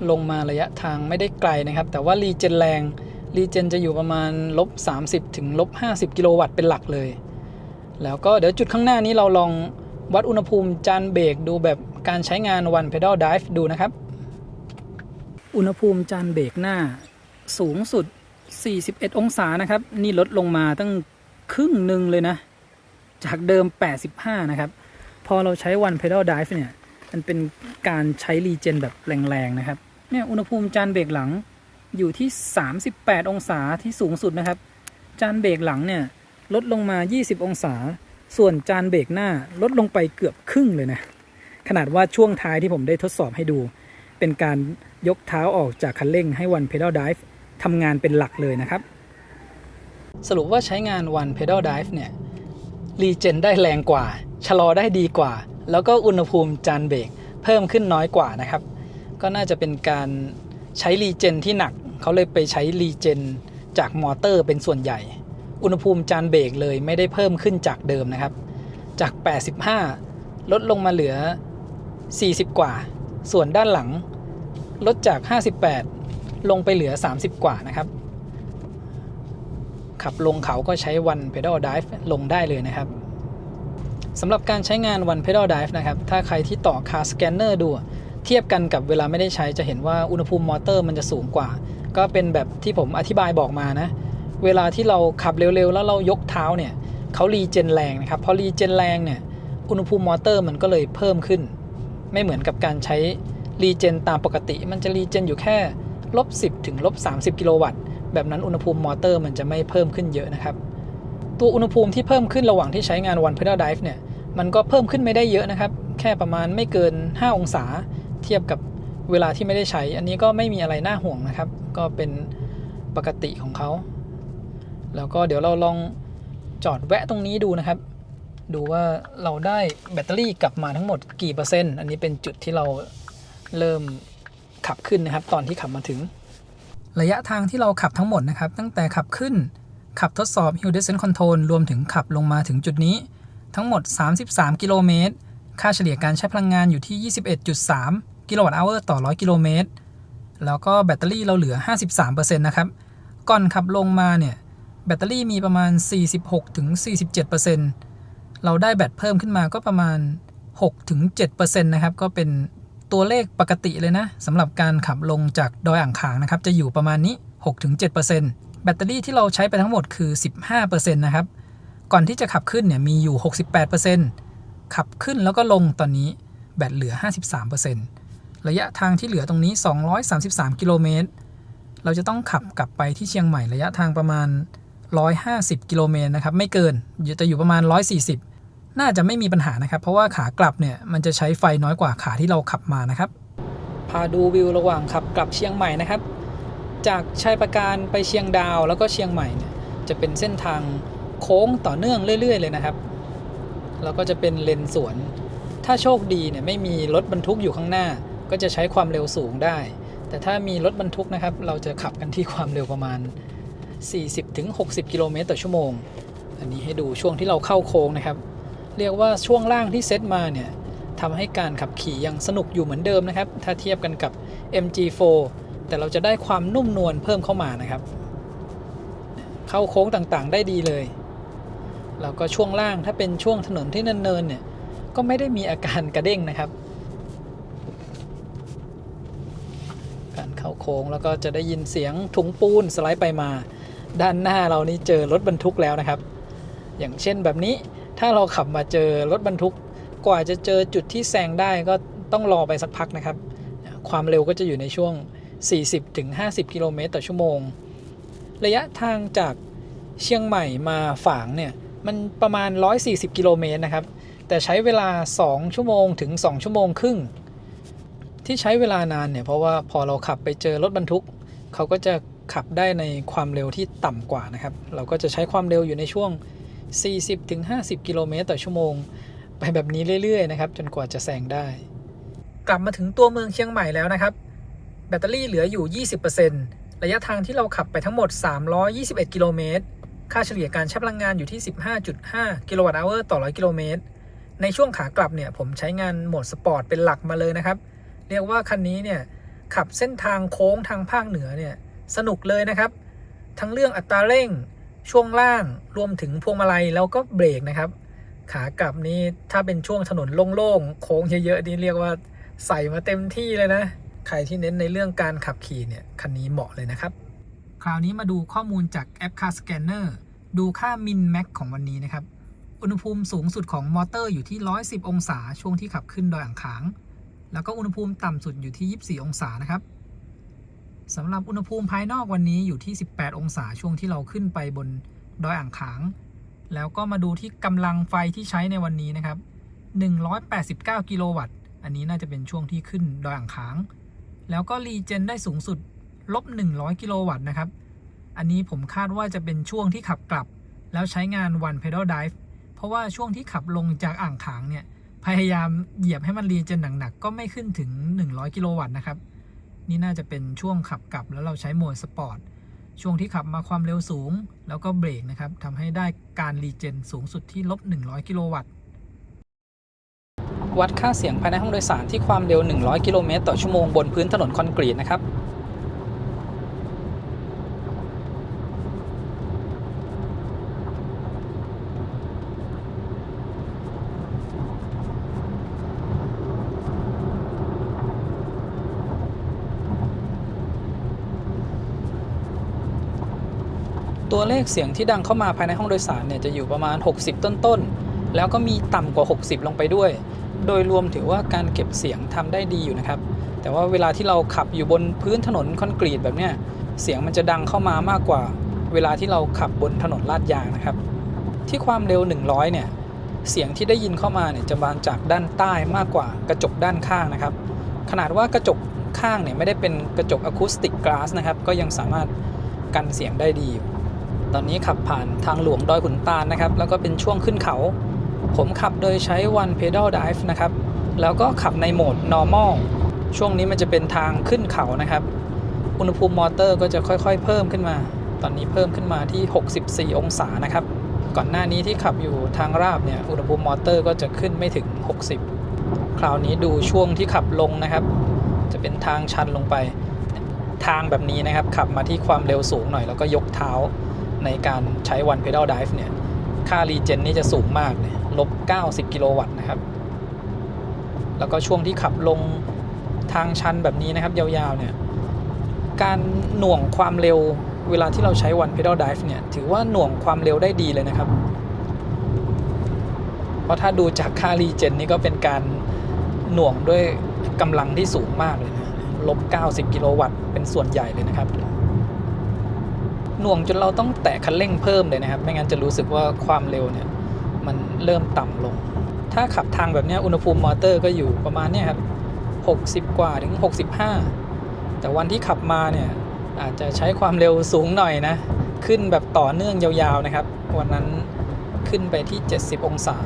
ลงมาระยะทางไม่ได้ไกลนะครับแต่ว่ารีเจนแรงรีเจนจะอยู่ประมาณ-30 ถึง-50 กิโลวัตต์เป็นหลักเลยแล้วก็เดี๋ยวจุดข้างหน้านี้เราลองวัดอุณหภูมิจานเบรกดูแบบการใช้งาน One Pedal Drive ดูนะครับอุณหภูมิจานเบรกหน้าสูงสุด41องศานะครับนี่ลดลงมาตั้งครึ่งหนึ่งเลยนะจากเดิม85นะครับพอเราใช้ One Pedal Drive เนี่ยมันเป็นการใช้รีเจนแบบแรงๆนะครับเนี่ยอุณหภูมิจานเบรกหลังอยู่ที่38องศาที่สูงสุดนะครับจานเบรกหลังเนี่ยลดลงมา20องศาส่วนจานเบรกหน้าลดลงไปเกือบครึ่งเลยนะขนาดว่าช่วงท้ายที่ผมได้ทดสอบให้ดูเป็นการยกเท้าออกจากคันเร่งให้ One Pedal Drive ทำงานเป็นหลักเลยนะครับสรุปว่าใช้งาน One Pedal Drive เนี่ยรีเจนได้แรงกว่าชะลอได้ดีกว่าแล้วก็อุณหภูมิจานเบรกเพิ่มขึ้นน้อยกว่านะครับก็น่าจะเป็นการใช้รีเจนที่หนักเขาเลยไปใช้รีเจนจากมอเตอร์เป็นส่วนใหญ่อุณหภูมิจานเบรกเลยไม่ได้เพิ่มขึ้นจากเดิมนะครับจาก85ลดลงมาเหลือ40กว่าส่วนด้านหลังลดจาก58ลงไปเหลือ30กว่านะครับขับลงเขาก็ใช้ One Pedal Drive ลงได้เลยนะครับสำหรับการใช้งาน One Pedal Drive นะครับถ้าใครที่ต่อ Car Scanner ดู เทียบกันกับเวลาไม่ได้ใช้จะเห็นว่าอุณหภูมิมอเตอร์มันจะสูงกว่า ก็เป็นแบบที่ผมอธิบายบอกมานะเวลาที่เราขับเร็วๆแล้วเรายกเท้าเนี่ยเขารีเจนแรงนะครับพอรีเจนแรงเนี่ยอุณหภูมิมอเตอร์มันก็เลยเพิ่มขึ้นไม่เหมือนกับการใช้รีเจนตามปกติมันจะรีเจนอยู่แค่-10ถึง-30 กิโลวัตต์แบบนั้นอุณหภูมิมอเตอร์มันจะไม่เพิ่มขึ้นเยอะนะครับตัวอุณหภูมิที่เพิ่มขึ้นระหว่างที่ใช้งาน One Pedal Drive เนี่ยมันก็เพิ่มขึ้นไม่ได้เยอะนะครับแค่ประมาณไม่เกิน5องศาเทียบกับเวลาที่ไม่ได้ใช้อันนี้ก็ไม่มีอะไรน่าห่วงนะครับก็เป็นปกติของเขาแล้วก็เดี๋ยวเราลองจอดแวะตรงนี้ดูนะครับดูว่าเราได้แบตเตอรี่กลับมาทั้งหมดกี่เปอร์เซ็นต์อันนี้เป็นจุดที่เราเริ่มขับขึ้นนะครับตอนที่ขับมาถึงระยะทางที่เราขับทั้งหมดนะครับตั้งแต่ขับขึ้นขับทดสอบ Hill Descent Control รวมถึงขับลงมาถึงจุดนี้ทั้งหมด33กิโลเมตรค่าเฉลี่ยการใช้พลังงานอยู่ที่ 21.3 กิโลวัตต์เอาร์ต่อ100กิโลเมตรแล้วก็แบตเตอรี่เราเหลือ 53% นะครับก่อนขับลงมาเนี่ยแบตเตอรี่มีประมาณ 46-47% เราได้แบตเพิ่มขึ้นมาก็ประมาณ 6-7% นะครับก็เป็นตัวเลขปกติเลยนะสำหรับการขับลงจากดอยอ่างขางนะครับจะอยู่ประมาณนี้ 6-7% แบตเตอรี่ที่เราใช้ไปทั้งหมดคือ 15% นะครับก่อนที่จะขับขึ้นเนี่ยมีอยู่ 68%ขับขึ้นแล้วก็ลงตอนนี้แบตเหลือ 53% ระยะทางที่เหลือตรงนี้233กิโลเมตรเราจะต้องขับกลับไปที่เชียงใหม่ระยะทางประมาณ150กิโลเมตรนะครับไม่เกินจะอยู่ประมาณ140น่าจะไม่มีปัญหานะครับเพราะว่าขากลับเนี่ยมันจะใช้ไฟน้อยกว่าขาที่เราขับมานะครับพาดูวิวระหว่างขับกลับเชียงใหม่นะครับจากชัยปราการไปเชียงดาวแล้วก็เชียงใหม่เนี่ยจะเป็นเส้นทางโค้งต่อเนื่องเรื่อยๆเลยนะครับแล้วก็จะเป็นเลนสวนถ้าโชคดีเนี่ยไม่มีรถบรรทุกอยู่ข้างหน้าก็จะใช้ความเร็วสูงได้แต่ถ้ามีรถบรรทุกนะครับเราจะขับกันที่ความเร็วประมาณ40-60 กิโลเมตรต่อชั่วโมงอันนี้ให้ดูช่วงที่เราเข้าโค้งนะครับเรียกว่าช่วงล่างที่เซตมาเนี่ยทำให้การขับขี่ยังสนุกอยู่เหมือนเดิมนะครับถ้าเทียบกันกับ MG4 แต่เราจะได้ความนุ่มนวลเพิ่มเข้ามานะครับเข้าโค้งต่างๆได้ดีเลยแล้วก็ช่วงล่างถ้าเป็นช่วงถนนที่เนินๆเนี่ยก็ไม่ได้มีอาการกระเด้งนะครับการเข้าโค้งแล้วก็จะได้ยินเสียงถุงปูนสไลด์ไปมาด้านหน้าเรานี่เจอรถบรรทุกแล้วนะครับอย่างเช่นแบบนี้ถ้าเราขับมาเจอรถบรรทุกกว่าจะเจอจุดที่แซงได้ก็ต้องรอไปสักพักนะครับความเร็วก็จะอยู่ในช่วง 40-50 กิโลเมตรต่อชั่วโมงระยะทางจากเชียงใหม่มาฝางเนี่ยมันประมาณ140กิโลเมตรนะครับแต่ใช้เวลา2ชั่วโมงถึง2ชั่วโมงครึ่งที่ใช้เวลานานเนี่ยเพราะว่าพอเราขับไปเจอรถบรรทุกเขาก็จะขับได้ในความเร็วที่ต่ำกว่านะครับเราก็จะใช้ความเร็วอยู่ในช่วง 40-50 กิโลเมตรต่อชั่วโมงไปแบบนี้เรื่อยๆนะครับจนกว่าจะแซงได้กลับมาถึงตัวเมืองเชียงใหม่แล้วนะครับแบตเตอรี่เหลืออยู่ 20% ระยะทางที่เราขับไปทั้งหมด321กิโลเมตรค่าเฉลี่ยการใช้พลังงานอยู่ที่ 15.5 กิโลวัตต์เอาร์ต่อ100กิโลเมตรในช่วงขากลับเนี่ยผมใช้งานโหมดสปอร์ตเป็นหลักมาเลยนะครับเรียกว่าคันนี้เนี่ยขับเส้นทางโค้งทางภาคเหนือเนี่ยสนุกเลยนะครับทั้งเรื่องอัตราเร่งช่วงล่างรวมถึงพวงมาลัยแล้วก็เบรกนะครับขากลับนี้ถ้าเป็นช่วงถนนโล่งๆโค้งเยอะๆนี่เรียกว่าใส่มาเต็มที่เลยนะใครที่เน้นในเรื่องการขับขี่เนี่ยคันนี้เหมาะเลยนะครับคราวนี้มาดูข้อมูลจากแอป Car Scanner ดูค่า Min Max ของวันนี้นะครับอุณหภูมิสูงสุดของมอเตอร์อยู่ที่110องศาช่วงที่ขับขึ้นดอยอ่างขางแล้วก็อุณหภูมิต่ำสุดอยู่ที่24องศานะครับสำหรับอุณหภูมิภายนอกวันนี้อยู่ที่18องศาช่วงที่เราขึ้นไปบนดอยอ่างขางแล้วก็มาดูที่กำลังไฟที่ใช้ในวันนี้นะครับ189กิโลวัตต์อันนี้น่าจะเป็นช่วงที่ขึ้นดอยอ่างขางแล้วก็รีเจนได้สูงสุด-100กิโลวัตต์นะครับอันนี้ผมคาดว่าจะเป็นช่วงที่ขับกลับแล้วใช้งาน One Pedal Drive เพราะว่าช่วงที่ขับลงจากอ่างขางเนี่ยพยายามเหยียบให้มันรีเจนหนักๆก็ไม่ขึ้นถึง100กิโลวัตต์นะครับนี่น่าจะเป็นช่วงขับกลับแล้วเราใช้โหมดสปอร์ตช่วงที่ขับมาความเร็วสูงแล้วก็เบรกนะครับทำให้ได้การรีเจนสูงสุดที่-100กิโลวัตต์วัดค่าเสียงภายในห้องโดยสารที่ความเร็ว100กิโลเมตรต่อชั่วโมงบนพื้นถนนคอนกรีตนะครับ ตัวเลขเสียงที่ดังเข้ามาภายในห้องโดยสารเนี่ยจะอยู่ประมาณ60ต้นๆแล้วก็มีต่ำกว่า60ลงไปด้วยโดยรวมถือว่าการเก็บเสียงทำได้ดีอยู่นะครับแต่ว่าเวลาที่เราขับอยู่บนพื้นถนนคอนกรีตแบบเนี้ยเสียงมันจะดังเข้ามามากกว่าเวลาที่เราขับบนถนนลาดยางนะครับที่ความเร็ว100เนี่ยเสียงที่ได้ยินเข้ามาเนี่ยจะมาจากด้านใต้มากกว่ากระจกด้านข้างนะครับขนาดว่ากระจกข้างเนี่ยไม่ได้เป็นกระจกอะคูสติกกลาสนะครับก็ยังสามารถกันเสียงได้ดีอยู่ตอนนี้ขับผ่านทางหลวงดอยขุนตาลนะครับแล้วก็เป็นช่วงขึ้นเขาผมขับโดยใช้ One Pedal Drive นะครับแล้วก็ขับในโหมด Normal ช่วงนี้มันจะเป็นทางขึ้นเขานะครับอุณหภูมิมอเตอร์ก็จะค่อยๆเพิ่มขึ้นมาตอนนี้เพิ่มขึ้นมาที่64องศานะครับก่อนหน้านี้ที่ขับอยู่ทางราบเนี่ยอุณหภูมิมอเตอร์ก็จะขึ้นไม่ถึง60คราวนี้ดูช่วงที่ขับลงนะครับจะเป็นทางชันลงไปทางแบบนี้นะครับขับมาที่ความเร็วสูงหน่อยแล้วก็ยกเท้าในการใช้ One Pedal Drive เนี่ยค่ารีเจนนี่จะสูงมากเลย-90กิโลวัตต์นะครับแล้วก็ช่วงที่ขับลงทางชันแบบนี้นะครับยาวๆเนี่ยการหน่วงความเร็วเวลาที่เราใช้ One Pedal Drive เนี่ยถือว่าหน่วงความเร็วได้ดีเลยนะครับเพราะถ้าดูจากค่ารีเจนนี่ก็เป็นการหน่วงด้วยกำลังที่สูงมากเลยนะ-90กิโลวัตต์เป็นส่วนใหญ่เลยนะครับหน่วงจนเราต้องแตะคันเร่งเพิ่มเลยนะครับไม่งั้นจะรู้สึกว่าความเร็วเนี่ยมันเริ่มต่ำลงถ้าขับทางแบบนี้อุณหภูมิมอเตอร์ก็อยู่ประมาณนี้ครับ60กว่าถึง65แต่วันที่ขับมาเนี่ยอาจจะใช้ความเร็วสูงหน่อยนะขึ้นแบบต่อเนื่องยาวๆนะครับวันนั้นขึ้นไปที่70องศา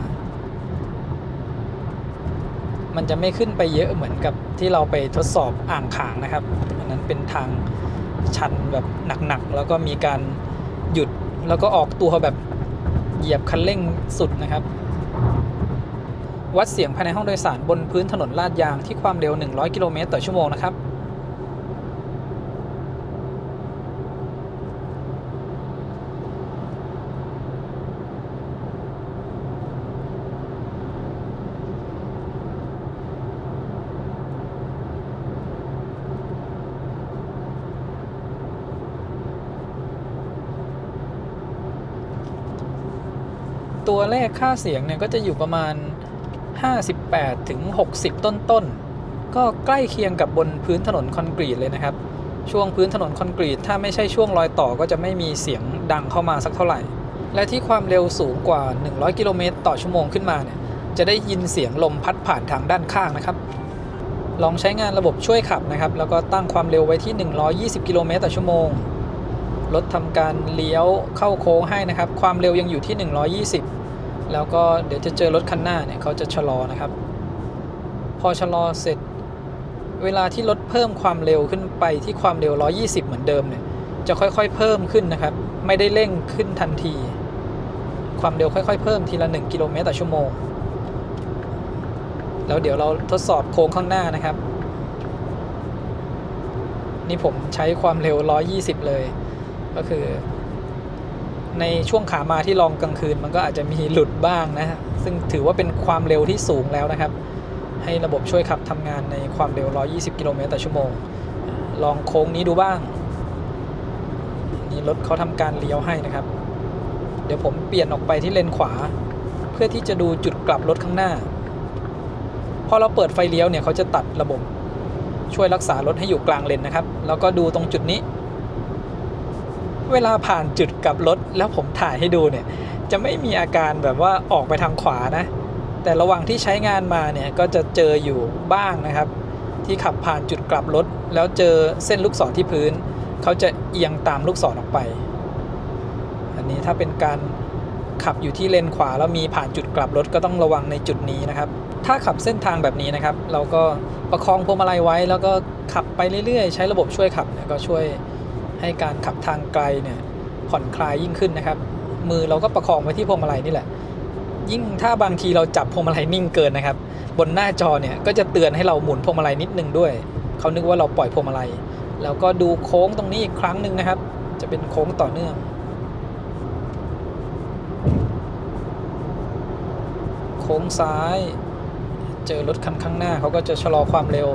มันจะไม่ขึ้นไปเยอะเหมือนกับที่เราไปทดสอบอ่างขางนะครับอันนั้นเป็นทางชันแบบหนักๆแล้วก็มีการหยุดแล้วก็ออกตัวแบบเหยียบคันเร่งสุดนะครับวัดเสียงภายในห้องโดยสารบนพื้นถนนลาดยางที่ความเร็ว100กิโลเมตรต่อชั่วโมงนะครับตัวเลขค่าเสียงเนี่ยก็จะอยู่ประมาณ58ถึง60ต้นๆก็ใกล้เคียงกับบนพื้นถนนคอนกรีตเลยนะครับช่วงพื้นถนนคอนกรีตถ้าไม่ใช่ช่วงรอยต่อก็จะไม่มีเสียงดังเข้ามาสักเท่าไหร่และที่ความเร็วสูงกว่า100กิโลเมตรต่อชั่วโมงขึ้นมาเนี่ยจะได้ยินเสียงลมพัดผ่านทางด้านข้างนะครับลองใช้งานระบบช่วยขับนะครับแล้วก็ตั้งความเร็วไว้ที่120กิโลเมตรต่อชั่วโมงรถทำการเลี้ยวเข้าโค้งให้นะครับความเร็วยังอยู่ที่120แล้วก็เดี๋ยวจะเจอรถคันหน้าเนี่ยเขาจะชะลอนะครับพอชะลอเสร็จเวลาที่รถเพิ่มความเร็วขึ้นไปที่ความเร็ว120เหมือนเดิมเนี่ยจะค่อยๆเพิ่มขึ้นนะครับไม่ได้เร่งขึ้นทันทีความเร็วค่อยๆเพิ่มทีละ1กิโลเมตรต่อชั่วโมงแล้วเดี๋ยวเราทดสอบโค้งข้างหน้านะครับนี่ผมใช้ความเร็ว120เลยก็คือในช่วงขามาที่ลองกลางคืนมันก็อาจจะมีหลุดบ้างนะซึ่งถือว่าเป็นความเร็วที่สูงแล้วนะครับให้ระบบช่วยขับทำงานในความเร็ว120กิโลเมตรต่อชั่วโมงลองโค้งนี้ดูบ้างนี่รถเขาทำการเลี้ยวให้นะครับเดี๋ยวผมเปลี่ยนออกไปที่เลนขวาเพื่อที่จะดูจุดกลับรถข้างหน้าพอเราเปิดไฟเลี้ยวเนี่ยเขาจะตัดระบบช่วยรักษารถให้อยู่กลางเลนนะครับแล้วก็ดูตรงจุดนี้เวลาผ่านจุดกลับรถแล้วผมถ่ายให้ดูเนี่ยจะไม่มีอาการแบบว่าออกไปทางขวานะแต่ระหว่างที่ใช้งานมาเนี่ยก็จะเจออยู่บ้างนะครับที่ขับผ่านจุดกลับรถแล้วเจอเส้นลูกศรที่พื้นเขาจะเอียงตามลูกศรออกไปอันนี้ถ้าเป็นการขับอยู่ที่เลนขวาแล้วมีผ่านจุดกลับรถก็ต้องระวังในจุดนี้นะครับถ้าขับเส้นทางแบบนี้นะครับเราก็ประคองพวงมาลัยไว้แล้วก็ขับไปเรื่อยๆใช้ระบบช่วยขับเนี่ยก็ช่วยให้การขับทางไกลเนี่ยผ่อนคลายยิ่งขึ้นนะครับมือเราก็ประคองไว้ที่พวงมาลัยนี่แหละยิ่งถ้าบางทีเราจับพวงมาลัยนิ่งเกินนะครับบนหน้าจอเนี่ยก็จะเตือนให้เราหมุนพวงมาลัยนิดนึงด้วยเขานึกว่าเราปล่อยพวงมาลัยแล้วก็ดูโค้งตรงนี้อีกครั้งนึงนะครับจะเป็นโค้งต่อเนื่องโค้งซ้ายเจอรถคันข้างหน้าเขาก็จะชะลอความเร็ว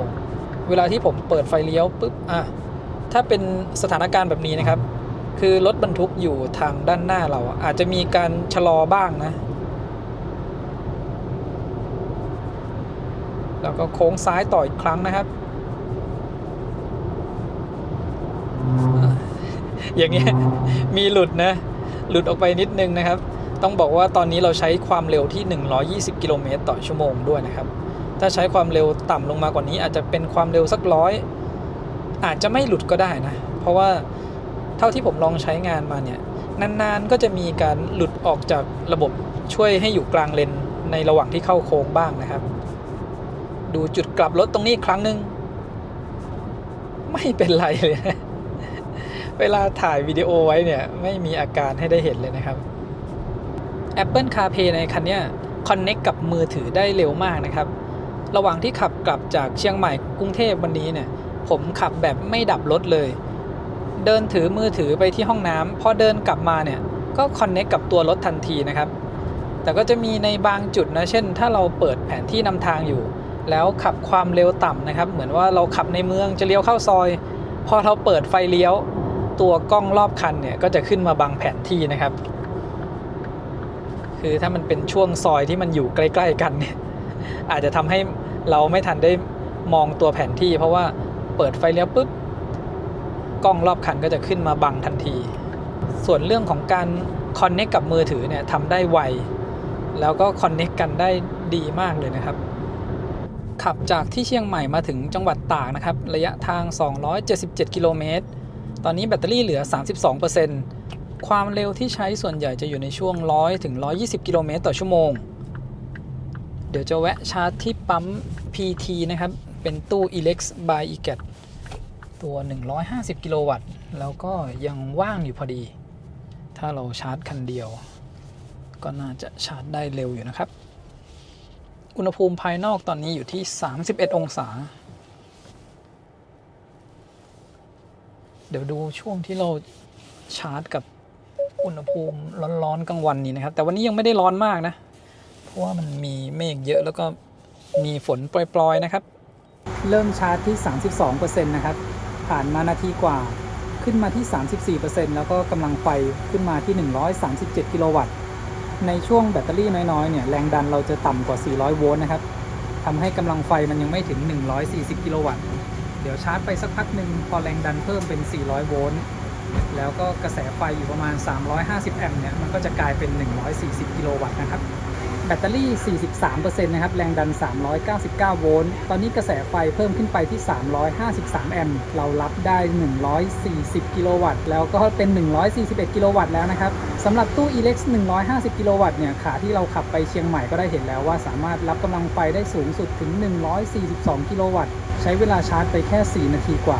เวลาที่ผมเปิดไฟเลี้ยวปุ๊บถ้าเป็นสถานการณ์แบบนี้นะครับ คือรถบรรทุกอยู่ทางด้านหน้าเราอาจจะมีการชะลอบ้างนะแล้วก็โค้งซ้ายต่ออีกครั้งนะครับอย่างเงี้ยมีหลุดนะหลุดออกไปนิดนึงนะครับต้องบอกว่าตอนนี้เราใช้ความเร็วที่120กิโลเมตรต่อชั่วโมงด้วยนะครับถ้าใช้ความเร็วต่ำลงมากว่านี้อาจจะเป็นความเร็วสัก100อาจจะไม่หลุดก็ได้นะเพราะว่าเท่าที่ผมลองใช้งานมาเนี่ยนานๆก็จะมีการหลุดออกจากระบบช่วยให้อยู่กลางเลนในระหว่างที่เข้าโค้งบ้างนะครับดูจุดกลับรถตรงนี้อีกครั้งหนึ่งไม่เป็นไรเลยนะเวลาถ่ายวิดีโอไว้เนี่ยไม่มีอาการให้ได้เห็นเลยนะครับ Apple CarPlay ในคันนี้ Connect กับมือถือได้เร็วมากนะครับระหว่างที่ขับกลับจากเชียงใหม่กรุงเทพวันนี้เนี่ยผมขับแบบไม่ดับรถเลยเดินถือมือถือไปที่ห้องน้ำพอเดินกลับมาเนี่ยก็ Connect กับตัวรถทันทีนะครับแต่ก็จะมีในบางจุดนะเช่นถ้าเราเปิดแผนที่นำทางอยู่แล้วขับความเร็วต่ำนะครับเหมือนว่าเราขับในเมืองจะเลี้ยวเข้าซอยพอเราเปิดไฟเลี้ยวตัวกล้องรอบคันเนี่ยก็จะขึ้นมาบังแผนที่นะครับคือถ้ามันเป็นช่วงซอยที่มันอยู่ใกล้ๆกันเนี่ยอาจจะทำให้เราไม่ทันได้มองตัวแผนที่เพราะว่าเปิดไฟเลี้ยวปุ๊บกล้องรอบคันก็จะขึ้นมาบังทันทีส่วนเรื่องของการคอนเนคกับมือถือเนี่ยทำได้ไวแล้วก็คอนเนคกันได้ดีมากเลยนะครับขับจากที่เชียงใหม่มาถึงจังหวัดตากนะครับระยะทาง277กิโลเมตรตอนนี้แบตเตอรี่เหลือ 32%ความเร็วที่ใช้ส่วนใหญ่จะอยู่ในช่วง100ถึง120กิโลเมตรต่อชั่วโมงเดี๋ยวจะแวะชาร์จที่ปั๊ม PT นะครับเป็นตู้ Elex by EGAT ตัว150กิโลวัตต์แล้วก็ยังว่างอยู่พอดีถ้าเราชาร์จคันเดียวก็น่าจะชาร์จได้เร็วอยู่นะครับอุณหภูมิภายนอกตอนนี้อยู่ที่31องศาเดี๋ยวดูช่วงที่เราชาร์จกับอุณหภูมิร้อนๆกลางวันนี้นะครับแต่วันนี้ยังไม่ได้ร้อนมากนะเพราะว่ามันมีเมฆเยอะแล้วก็มีฝนปล่อยๆนะครับเริ่มชาร์จที่ 32% นะครับผ่านมานาทีกว่าขึ้นมาที่ 34% แล้วก็กำลังไฟขึ้นมาที่137กิโลวัตต์ในช่วงแบตเตอรี่น้อยๆเนี่ยแรงดันเราจะต่ำกว่า400โวลต์นะครับทำให้กำลังไฟมันยังไม่ถึง140กิโลวัตต์เดี๋ยวชาร์จไปสักพักหนึ่งพอแรงดันเพิ่มเป็น400โวลต์แล้วก็กระแสไฟอยู่ประมาณ350แอมป์เนี่ยมันก็จะกลายเป็น140กิโลวัตต์นะครับแบตเตอรี่ 43% นะครับแรงดัน399โวลต์ตอนนี้กระแสไฟเพิ่มขึ้นไปที่353แอมป์เรารับได้140กิโลวัตต์แล้วก็เป็น141กิโลวัตต์แล้วนะครับสำหรับตู้ Elex 150กิโลวัตต์เนี่ยขาที่เราขับไปเชียงใหม่ก็ได้เห็นแล้วว่าสามารถรับกำลังไฟได้สูงสุดถึง142กิโลวัตต์ใช้เวลาชาร์จไปแค่4นาทีกว่า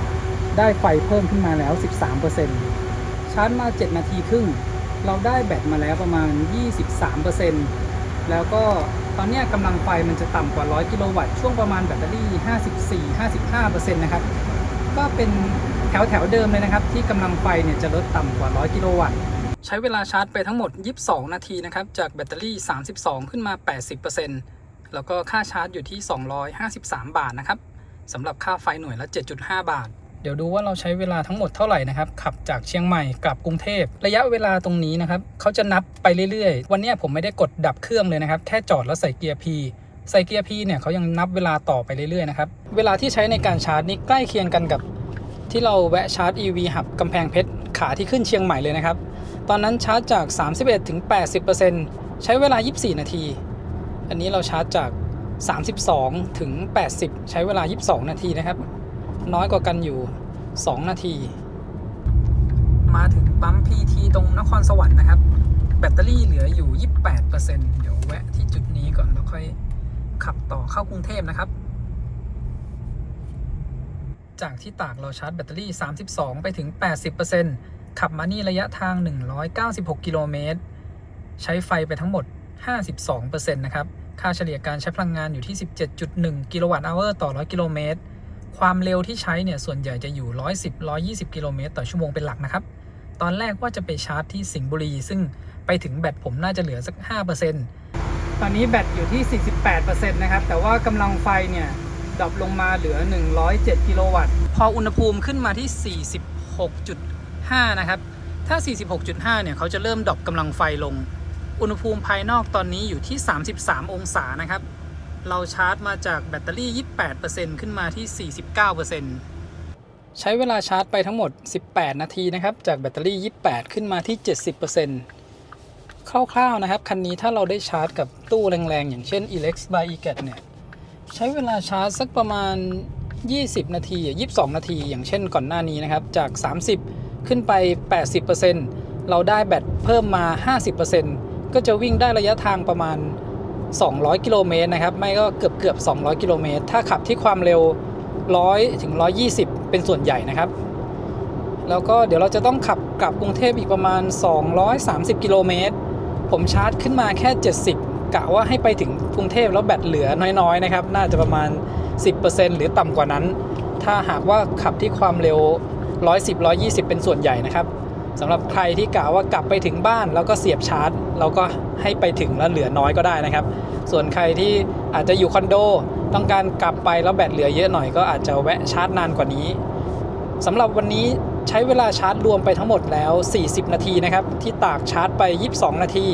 ได้ไฟเพิ่มขึ้นมาแล้ว 13% ชาร์จมา7นาทีครึ่งเราได้แบตมาแล้วประมาณ 23%แล้วก็ตอนนี้กำลังไฟมันจะต่ำกว่า100กิโลวัตต์ช่วงประมาณแบตเตอรี่ 54-55% นะครับก็เป็นแถวเดิมเลยนะครับที่กำลังไฟเนี่ยจะลดต่ำกว่า100กิโลวัตต์ใช้เวลาชาร์จไปทั้งหมด22นาทีนะครับจากแบตเตอรี่32ขึ้นมา 80% แล้วก็ค่าชาร์จอยู่ที่253บาทนะครับสำหรับค่าไฟหน่วยละ 7.5 บาทเดี๋ยวดูว่าเราใช้เวลาทั้งหมดเท่าไหร่นะครับขับจากเชียงใหม่กลับกรุงเทพระยะเวลาตรงนี้นะครับเขาจะนับไปเรื่อยๆวันนี้ผมไม่ได้กดดับเครื่องเลยนะครับแค่จอดแล้วใส่เกียร์ P ใส่เกียร์ P เนี่ยเขายังนับเวลาต่อไปเรื่อยๆนะครับเวลาที่ใช้ในการชาร์จนี้ใกล้เคียงกันกับที่เราแวะชาร์จ EV Hub กำแพงเพชรขาที่ขึ้นเชียงใหม่เลยนะครับตอนนั้นชาร์จจาก 31-80% ใช้เวลา24นาทีอันนี้เราชาร์จจาก32-80ใช้เวลา22นาทีนะครับน้อยกว่ากันอยู่2นาทีมาถึงปั๊ม PT ตรงนครสวรรค์นะครับแบตเตอรี่เหลืออยู่ 28% เดี๋ยวแวะที่จุดนี้ก่อนแล้วค่อยขับต่อเข้ากรุงเทพนะครับจากที่ตากเราชาร์จแบตเตอรี่32ไปถึง 80% ขับมานี่ระยะทาง196กิโลเมตรใช้ไฟไปทั้งหมด 52% นะครับค่าเฉลี่ยการใช้พลังงานอยู่ที่ 17.1 กิโลวัตต์อเวอร์ต่อ100กิโลเมตรความเร็วที่ใช้เนี่ยส่วนใหญ่จะอยู่110-120กิโลเมตรต่อชั่วโมงเป็นหลักนะครับตอนแรกว่าจะไปชาร์จที่สิงห์บุรีซึ่งไปถึงแบตผมน่าจะเหลือสัก 5% ตอนนี้แบตอยู่ที่ 48% นะครับแต่ว่ากำลังไฟเนี่ยดรอปลงมาเหลือ107กิโลวัตต์พออุณหภูมิขึ้นมาที่ 46.5 นะครับ ถ้า 46.5 เนี่ยเขาจะเริ่มดรอปกำลังไฟลงอุณหภูมิภายนอกตอนนี้อยู่ที่ 33 องศานะครับเราชาร์จมาจากแบตเตอรี่ 28% ขึ้นมาที่ 49%ใช้เวลาชาร์จไปทั้งหมด 18 นาทีนะครับจากแบตเตอรี่ 28 ขึ้นมาที่ 70%คร่าวๆนะครับคันนี้ถ้าเราได้ชาร์จกับตู้แรงๆอย่างเช่น Elex by eGat เนี่ยใช้เวลาชาร์จสักประมาณ20 นาที 22 นาทีอย่างเช่นก่อนหน้านี้นะครับจาก 30 ขึ้นไป 80% เราได้แบตเพิ่มมา 50% ก็จะวิ่งได้ระยะทางประมาณ200 กิโลเมตรนะครับไม่ก็เกือบ200 กิโลเมตรถ้าขับที่ความเร็ว 100 ถึง 120 เป็นส่วนใหญ่นะครับแล้วก็เดี๋ยวเราจะต้องขับกลับกรุงเทพอีกประมาณ230 กิโลเมตรผมชาร์จขึ้นมาแค่ 70 กะว่าให้ไปถึงกรุงเทพแล้วแบตเหลือน้อยๆนะครับน่าจะประมาณ 10% หรือต่ำกว่านั้นถ้าหากว่าขับที่ความเร็ว 110 120 เป็นส่วนใหญ่นะครับสำหรับใครที่กะว่ากลับไปถึงบ้านแล้วก็เสียบชาร์จเราก็ให้ไปถึงแล้วเหลือน้อยก็ได้นะครับส่วนใครที่อาจจะอยู่คอนโดต้องการกลับไปแล้วแบตเหลือเยอะหน่อยก็อาจจะแวะชาร์จนานกว่านี้สำหรับวันนี้ใช้เวลาชาร์จรวมไปทั้งหมดแล้ว40 นาทีนะครับที่ตากชาร์จไป22 นาที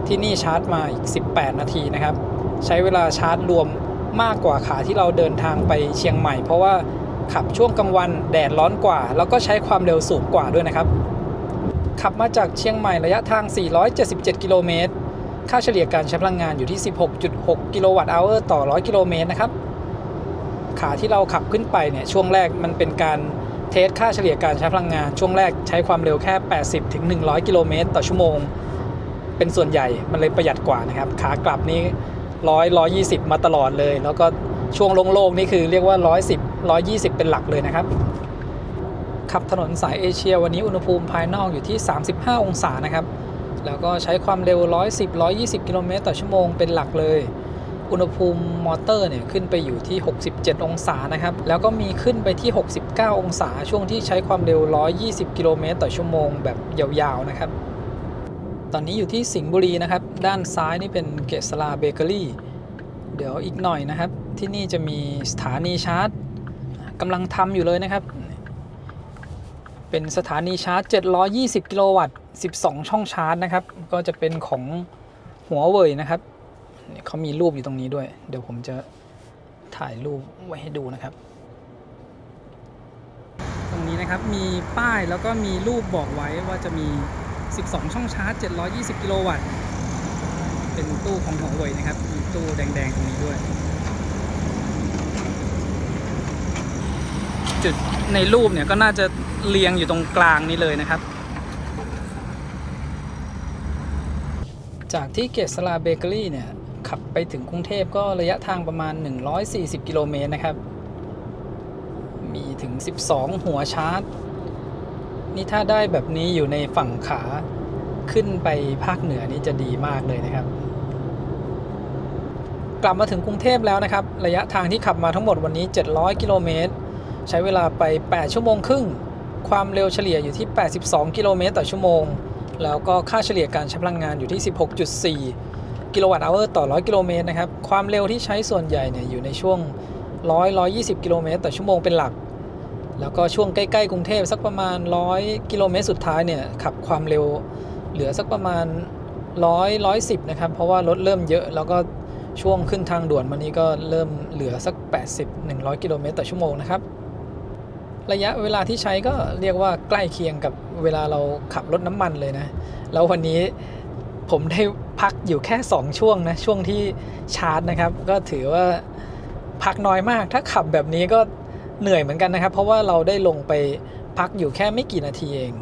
ที่นี่ชาร์จมาอีก18 นาทีนะครับใช้เวลาชาร์จรวมมากกว่าขาที่เราเดินทางไปเชียงใหม่เพราะว่าขับช่วงกลางวันแดดร้อนกว่าแล้วก็ใช้ความเร็วสูงกว่าด้วยนะครับขับมาจากเชียงใหม่ระยะทาง 477 กิโลเมตรค่าเฉลี่ยการใช้พลังงานอยู่ที่ 16.6 กิโลวัตต์เอาร์ต่อ 100 กิโลเมตรนะครับขาที่เราขับขึ้นไปเนี่ยช่วงแรกมันเป็นการเทสค่าเฉลี่ยการใช้พลังงานช่วงแรกใช้ความเร็วแค่ 80 ถึง 100 กิโลเมตรต่อชั่วโมงเป็นส่วนใหญ่มันเลยประหยัดกว่านะครับขากลับนี้120 มาตลอดเลยแล้วก็ช่วงโล่งๆนี่คือเรียกว่า110 120เป็นหลักเลยนะครับขับถนนสายเอเชียวันนี้อุณหภูมิภายนอกอยู่ที่35 องศานะครับแล้วก็ใช้ความเร็ว110 120 กิโลเมตรต่อชั่วโมงเป็นหลักเลยอุณหภูมิมอเตอร์เนี่ยขึ้นไปอยู่ที่67 องศานะครับแล้วก็มีขึ้นไปที่69 องศาช่วงที่ใช้ความเร็ว120 กิโลเมตรต่อชั่วโมงแบบยาวๆนะครับตอนนี้อยู่ที่สิงห์บุรีนะครับด้านซ้ายนี่เป็นเกษราเบเกอรี่เดี๋ยวอีกหน่อยนะครับที่นี่จะมีสถานีชาร์จกำลังทำอยู่เลยนะครับเป็นสถานีชาร์จ720 กิโลวัตต์12 ช่องชาร์จนะครับก็จะเป็นของหัวเว่ยนะครับเขามีรูปอยู่ตรงนี้ด้วยเดี๋ยวผมจะถ่ายรูปไว้ให้ดูนะครับตรงนี้นะครับมีป้ายแล้วก็มีรูปบอกไว้ว่าจะมี12 ช่องชาร์จ720 กิโลวัตต์เป็นตู้ของหัวเว่ยนะครับมีตู้แดงๆตรงนี้ด้วยจุดในรูปเนี่ยก็น่าจะเรียงอยู่ตรงกลางนี้เลยนะครับจากที่เกษราเบเกอรี่เนี่ยขับไปถึงกรุงเทพก็ระยะทางประมาณ140 กิโลเมตรนะครับมีถึง12 หัวชาร์จนี่ถ้าได้แบบนี้อยู่ในฝั่งขาขึ้นไปภาคเหนือนี่จะดีมากเลยนะครับกลับมาถึงกรุงเทพแล้วนะครับระยะทางที่ขับมาทั้งหมดวันนี้700 กิโลเมตรใช้เวลาไป8 ชั่วโมงครึ่งความเร็วเฉลี่ยอยู่ที่82 กิโลเมตรต่อชั่วโมงแล้วก็ค่าเฉลี่ยการใช้พลังงานอยู่ที่ 16.4 กิโลวัตต์เอาร์ต่อ 100 กิโลเมตรนะครับความเร็วที่ใช้ส่วนใหญ่เนี่ยอยู่ในช่วง100-120 กิโลเมตรต่อชั่วโมงเป็นหลักแล้วก็ช่วงใกล้ๆกรุงเทพสักประมาณ100 กิโลเมตรสุดท้ายเนี่ยขับความเร็วเหลือสักประมาณ100-110 นะครับเพราะว่ารถเริ่มเยอะแล้วก็ช่วงขึ้นทางด่วนมานี้ก็เริ่มเหลือสัก 80-100 กิโลเมตรต่อชั่วโมงนะครับระยะเวลาที่ใช้ก็เรียกว่าใกล้เคียงกับเวลาเราขับรถน้ำมันเลยนะแล้ววันนี้ผมได้พักอยู่แค่2ช่วงนะช่วงที่ชาร์จนะครับก็ถือว่าพักน้อยมากถ้าขับแบบนี้ก็เหนื่อยเหมือนกันนะครับเพราะว่าเราได้ลงไปพักอยู่แค่ไม่กี่นาทีเอง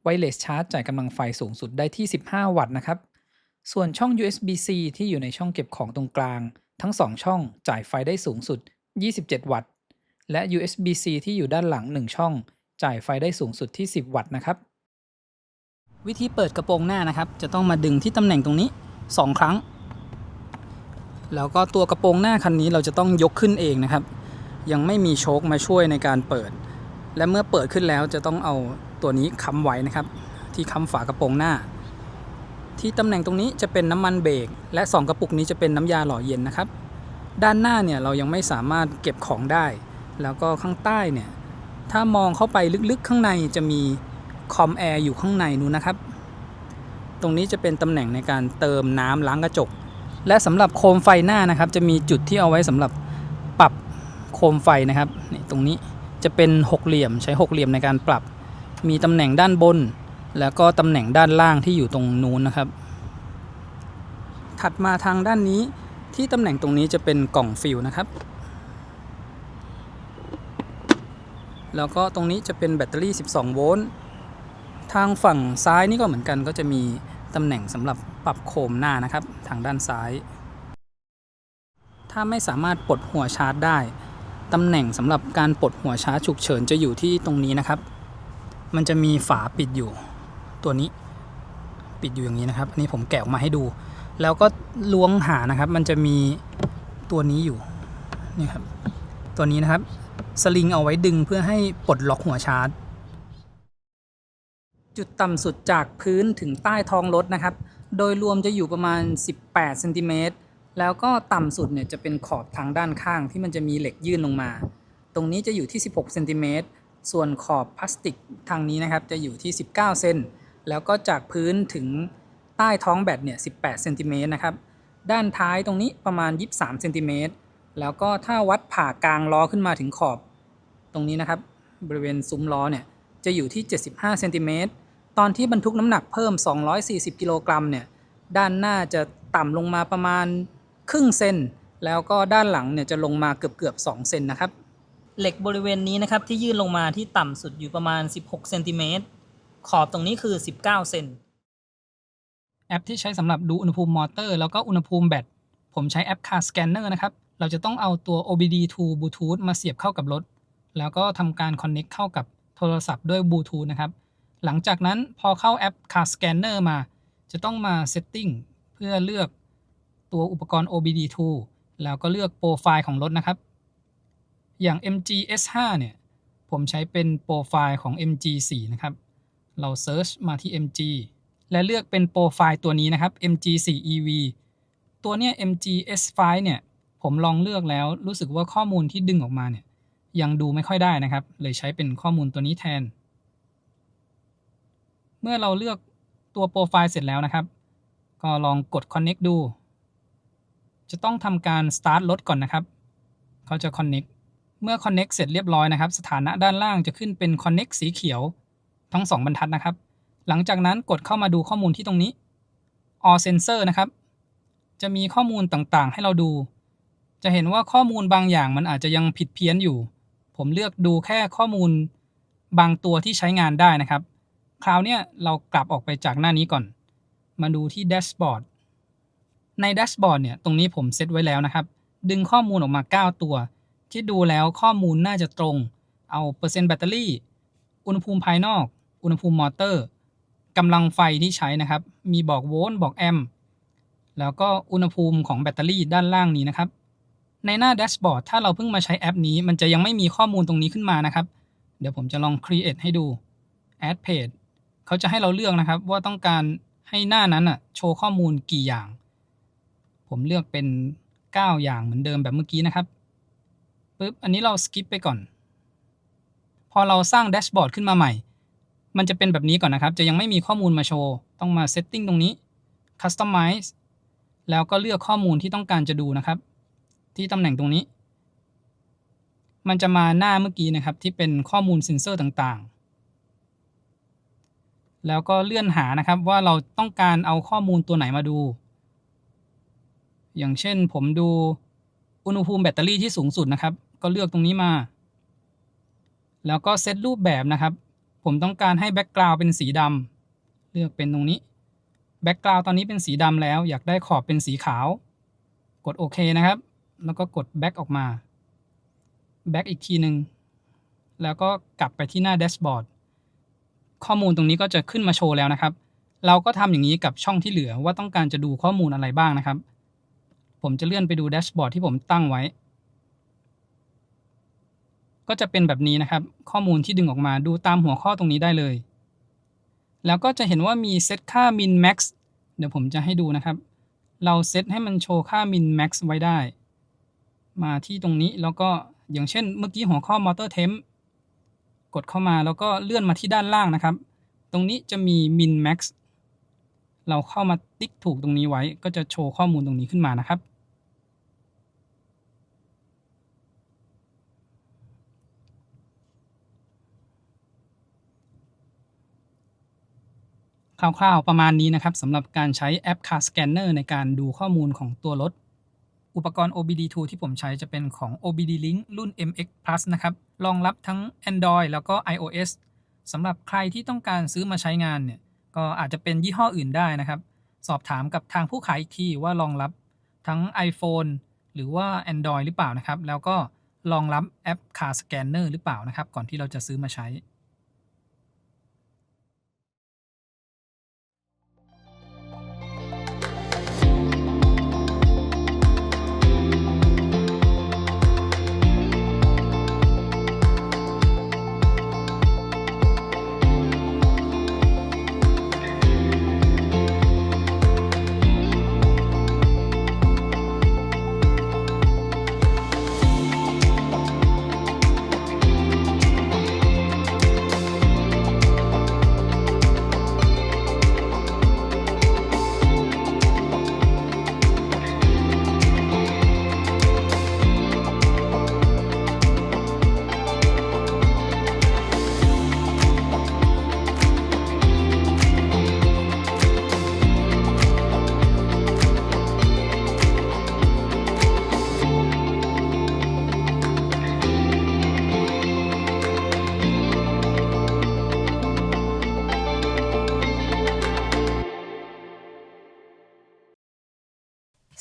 Wireless Charge จ่ายกำลังไฟสูงสุดได้ที่15 วัตต์นะครับส่วนช่อง USB-C ที่อยู่ในช่องเก็บของตรงกลางทั้ง2ช่องจ่ายไฟได้สูงสุด27 วัตต์และ USB-C ที่อยู่ด้านหลัง1ช่องจ่ายไฟได้สูงสุดที่10 วัตต์นะครับวิธีเปิดกระโปรงหน้านะครับจะต้องมาดึงที่ตำแหน่งตรงนี้2 ครั้งแล้วก็ตัวกระโปรงหน้าคันนี้เราจะต้องยกขึ้นเองนะครับยังไม่มีโชคมาช่วยในการเปิดและเมื่อเปิดขึ้นแล้วจะต้องเอาตัวนี้ค้ำไว้นะครับที่ค้ำฝากระโปรงหน้าที่ตำแหน่งตรงนี้จะเป็นน้ำมันเบรกและ2กระปุกนี้จะเป็นน้ำยาหล่อเย็นนะครับด้านหน้าเนี่ยเรายังไม่สามารถเก็บของได้แล้วก็ข้างใต้เนี่ยถ้ามองเข้าไปลึกๆข้างในจะมีคอมแอร์อยู่ข้างในนู้นนะครับตรงนี้จะเป็นตำแหน่งในการเติมน้ำล้างกระจกและสำหรับโคมไฟหน้านะครับจะมีจุดที่เอาไว้สำหรับปรับโคมไฟนะครับนี่ตรงนี้จะเป็นหกเหลี่ยมใช้หกเหลี่ยมในการปรับมีตำแหน่งด้านบนแล้วก็ตำแหน่งด้านล่างที่อยู่ตรงนู้นนะครับถัดมาทางด้านนี้ที่ตำแหน่งตรงนี้จะเป็นกล่องฟิลนะครับแล้วก็ตรงนี้จะเป็นแบตเตอรี่12 โวลต์ทางฝั่งซ้ายนี่ก็เหมือนกันก็จะมีตำแหน่งสำหรับปรับโคมหน้านะครับทางด้านซ้ายถ้าไม่สามารถปลดหัวชาร์จได้ตำแหน่งสำหรับการปลดหัวชาร์จฉุกเฉินจะอยู่ที่ตรงนี้นะครับมันจะมีฝาปิดอยู่ตัวนี้ปิดอยู่อย่างนี้นะครับอันนี้ผมแกะออกมาให้ดูแล้วก็ล้วงหานะครับมันจะมีตัวนี้อยู่นี่ครับตัวนี้นะครับสลิงเอาไว้ดึงเพื่อให้ปลดล็อกหัวชาร์จจุดต่ำสุดจากพื้นถึงใต้ท้องรถนะครับโดยรวมจะอยู่ประมาณ18 เซนติเมตรแล้วก็ต่ำสุดเนี่ยจะเป็นขอบทางด้านข้างที่มันจะมีเหล็กยื่นลงมาตรงนี้จะอยู่ที่16 เซนติเมตรส่วนขอบพลาสติกทางนี้นะครับจะอยู่ที่19 เซนแล้วก็จากพื้นถึงใต้ท้องแบตเนี่ย18 เซนติเมตรนะครับด้านท้ายตรงนี้ประมาณ23 เซนติเมตรแล้วก็ถ้าวัดผ่ากลางล้อขึ้นมาถึงขอบตรงนี้นะครับบริเวณซุ้มล้อเนี่ยจะอยู่ที่75 เซนติเมตรตอนที่บรรทุกน้ำหนักเพิ่ม240 กิโลกรัมเนี่ยด้านหน้าจะต่ำลงมาประมาณครึ่งเซนแล้วก็ด้านหลังเนี่ยจะลงมาเกือบ2 เซนนะครับเหล็กบริเวณนี้นะครับที่ยื่นลงมาที่ต่ำสุดอยู่ประมาณ16 เซนติเมตรขอบตรงนี้คือ19 เซนแอปที่ใช้สำหรับดูอุณหภูมิมอเตอร์แล้วก็อุณหภูมิแบตผมใช้แอป Car Scanner นะครับเราจะต้องเอาตัว OBD2 Bluetooth มาเสียบเข้ากับรถแล้วก็ทำการ Connect เข้ากับโทรศัพท์ด้วย Bluetooth นะครับหลังจากนั้นพอเข้าแอป Car Scanner มาจะต้องมา Setting เพื่อเลือกตัวอุปกรณ์ OBD2 แล้วก็เลือกโปรไฟล์ของรถนะครับอย่าง MG S5 เนี่ยผมใช้เป็นโปรไฟล์ของ MG4 นะครับเรา Search มาที่ MG และเลือกเป็นโปรไฟล์ตัวนี้นะครับ MG4EV ตัวเนี้ย MG S5 เนี่ยผมลองเลือกแล้วรู้สึกว่าข้อมูลที่ดึงออกมาเนี่ยยังดูไม่ค่อยได้นะครับเลยใช้เป็นข้อมูลตัวนี้แทนเมื่อเราเลือกตัวโปรไฟล์เสร็จแล้วนะครับก็ลองกด Connect ดูจะต้องทำการ Start รถก่อนนะครับเขาจะ Connect เมื่อ Connect เสร็จเรียบร้อยนะครับสถานะด้านล่างจะขึ้นเป็น Connect สีเขียวทั้ง2 บรรทัดนะครับหลังจากนั้นกดเข้ามาดูข้อมูลที่ตรงนี้ All Sensor นะครับจะมีข้อมูลต่างๆให้เราดูจะเห็นว่าข้อมูลบางอย่างมันอาจจะยังผิดเพี้ยนอยู่ผมเลือกดูแค่ข้อมูลบางตัวที่ใช้งานได้นะครับคราวนี้เรากลับออกไปจากหน้านี้ก่อนมาดูที่แดชบอร์ดในแดชบอร์ดเนี่ยตรงนี้ผมเซตไว้แล้วนะครับดึงข้อมูลออกมา9ตัวที่ดูแล้วข้อมูลน่าจะตรงเอาเปอร์เซ็นต์แบตเตอรี่อุณหภูมิภายนอกอุณหภูมิมอเตอร์กำลังไฟที่ใช้นะครับมีบอกโวลต์บอกแอมป์แล้วก็อุณหภูมิของแบตเตอรี่ด้านล่างนี้นะครับในหน้าแดชบอร์ดถ้าเราเพิ่งมาใช้แอปนี้มันจะยังไม่มีข้อมูลตรงนี้ขึ้นมานะครับเดี๋ยวผมจะลอง create ให้ดู add page เขาจะให้เราเลือกนะครับว่าต้องการให้หน้านั้นโชว์ข้อมูลกี่อย่างผมเลือกเป็น9 อย่างเหมือนเดิมแบบเมื่อกี้นะครับปึ๊บอันนี้เรา skip ไปก่อนพอเราสร้างแดชบอร์ดขึ้นมาใหม่มันจะเป็นแบบนี้ก่อนนะครับจะยังไม่มีข้อมูลมาโชว์ต้องมา setting ตรงนี้ customize แล้วก็เลือกข้อมูลที่ต้องการจะดูนะครับที่ตำแหน่งตรงนี้มันจะมาหน้าเมื่อกี้นะครับที่เป็นข้อมูลเซ็นเซอร์ต่างๆแล้วก็เลื่อนหานะครับว่าเราต้องการเอาข้อมูลตัวไหนมาดูอย่างเช่นผมดูอุณหภูมิแบตเตอรี่ที่สูงสุดนะครับก็เลือกตรงนี้มาแล้วก็เซตรูปแบบนะครับ ผมต้องการให้แบ็กกราวด์เป็นสีดำเลือกเป็นตรงนี้แบ็กกราวด์ตอนนี้เป็นสีดำแล้วอยากได้ขอบเป็นสีขาวกดโอเคนะครับแล้วก็กดแบ็กออกมาแบ็กอีกทีหนึ่งแล้วก็กลับไปที่หน้าแดชบอร์ดข้อมูลตรงนี้ก็จะขึ้นมาโชว์แล้วนะครับเราก็ทำอย่างนี้กับช่องที่เหลือว่าต้องการจะดูข้อมูลอะไรบ้างนะครับผมจะเลื่อนไปดูแดชบอร์ดที่ผมตั้งไว้ก็จะเป็นแบบนี้นะครับข้อมูลที่ดึงออกมาดูตามหัวข้อตรงนี้ได้เลยแล้วก็จะเห็นว่ามีเซตค่า min max เดี๋ยวผมจะให้ดูนะครับเราเซตให้มันโชว์ค่า min max ไว้ได้มาที่ตรงนี้แล้วก็อย่างเช่นเมื่อกี้หัวข้อ motor temp กดเข้ามาแล้วก็เลื่อนมาที่ด้านล่างนะครับตรงนี้จะมี min max เราเข้ามาติ๊กถูกตรงนี้ไว้ก็จะโชว์ข้อมูลตรงนี้ขึ้นมานะครับคร่าวๆประมาณนี้นะครับสำหรับการใช้แอป Car Scanner ในการดูข้อมูลของตัวรถอุปกรณ์ OBD2 ที่ผมใช้จะเป็นของ OBD Link รุ่น MX Plus นะครับรองรับทั้ง Android แล้วก็ iOS สำหรับใครที่ต้องการซื้อมาใช้งานเนี่ยก็อาจจะเป็นยี่ห้ออื่นได้นะครับสอบถามกับทางผู้ขายอีกทีว่ารองรับทั้ง iPhone หรือว่า Android หรือเปล่านะครับแล้วก็รองรับแอป Car Scanner หรือเปล่านะครับก่อนที่เราจะซื้อมาใช้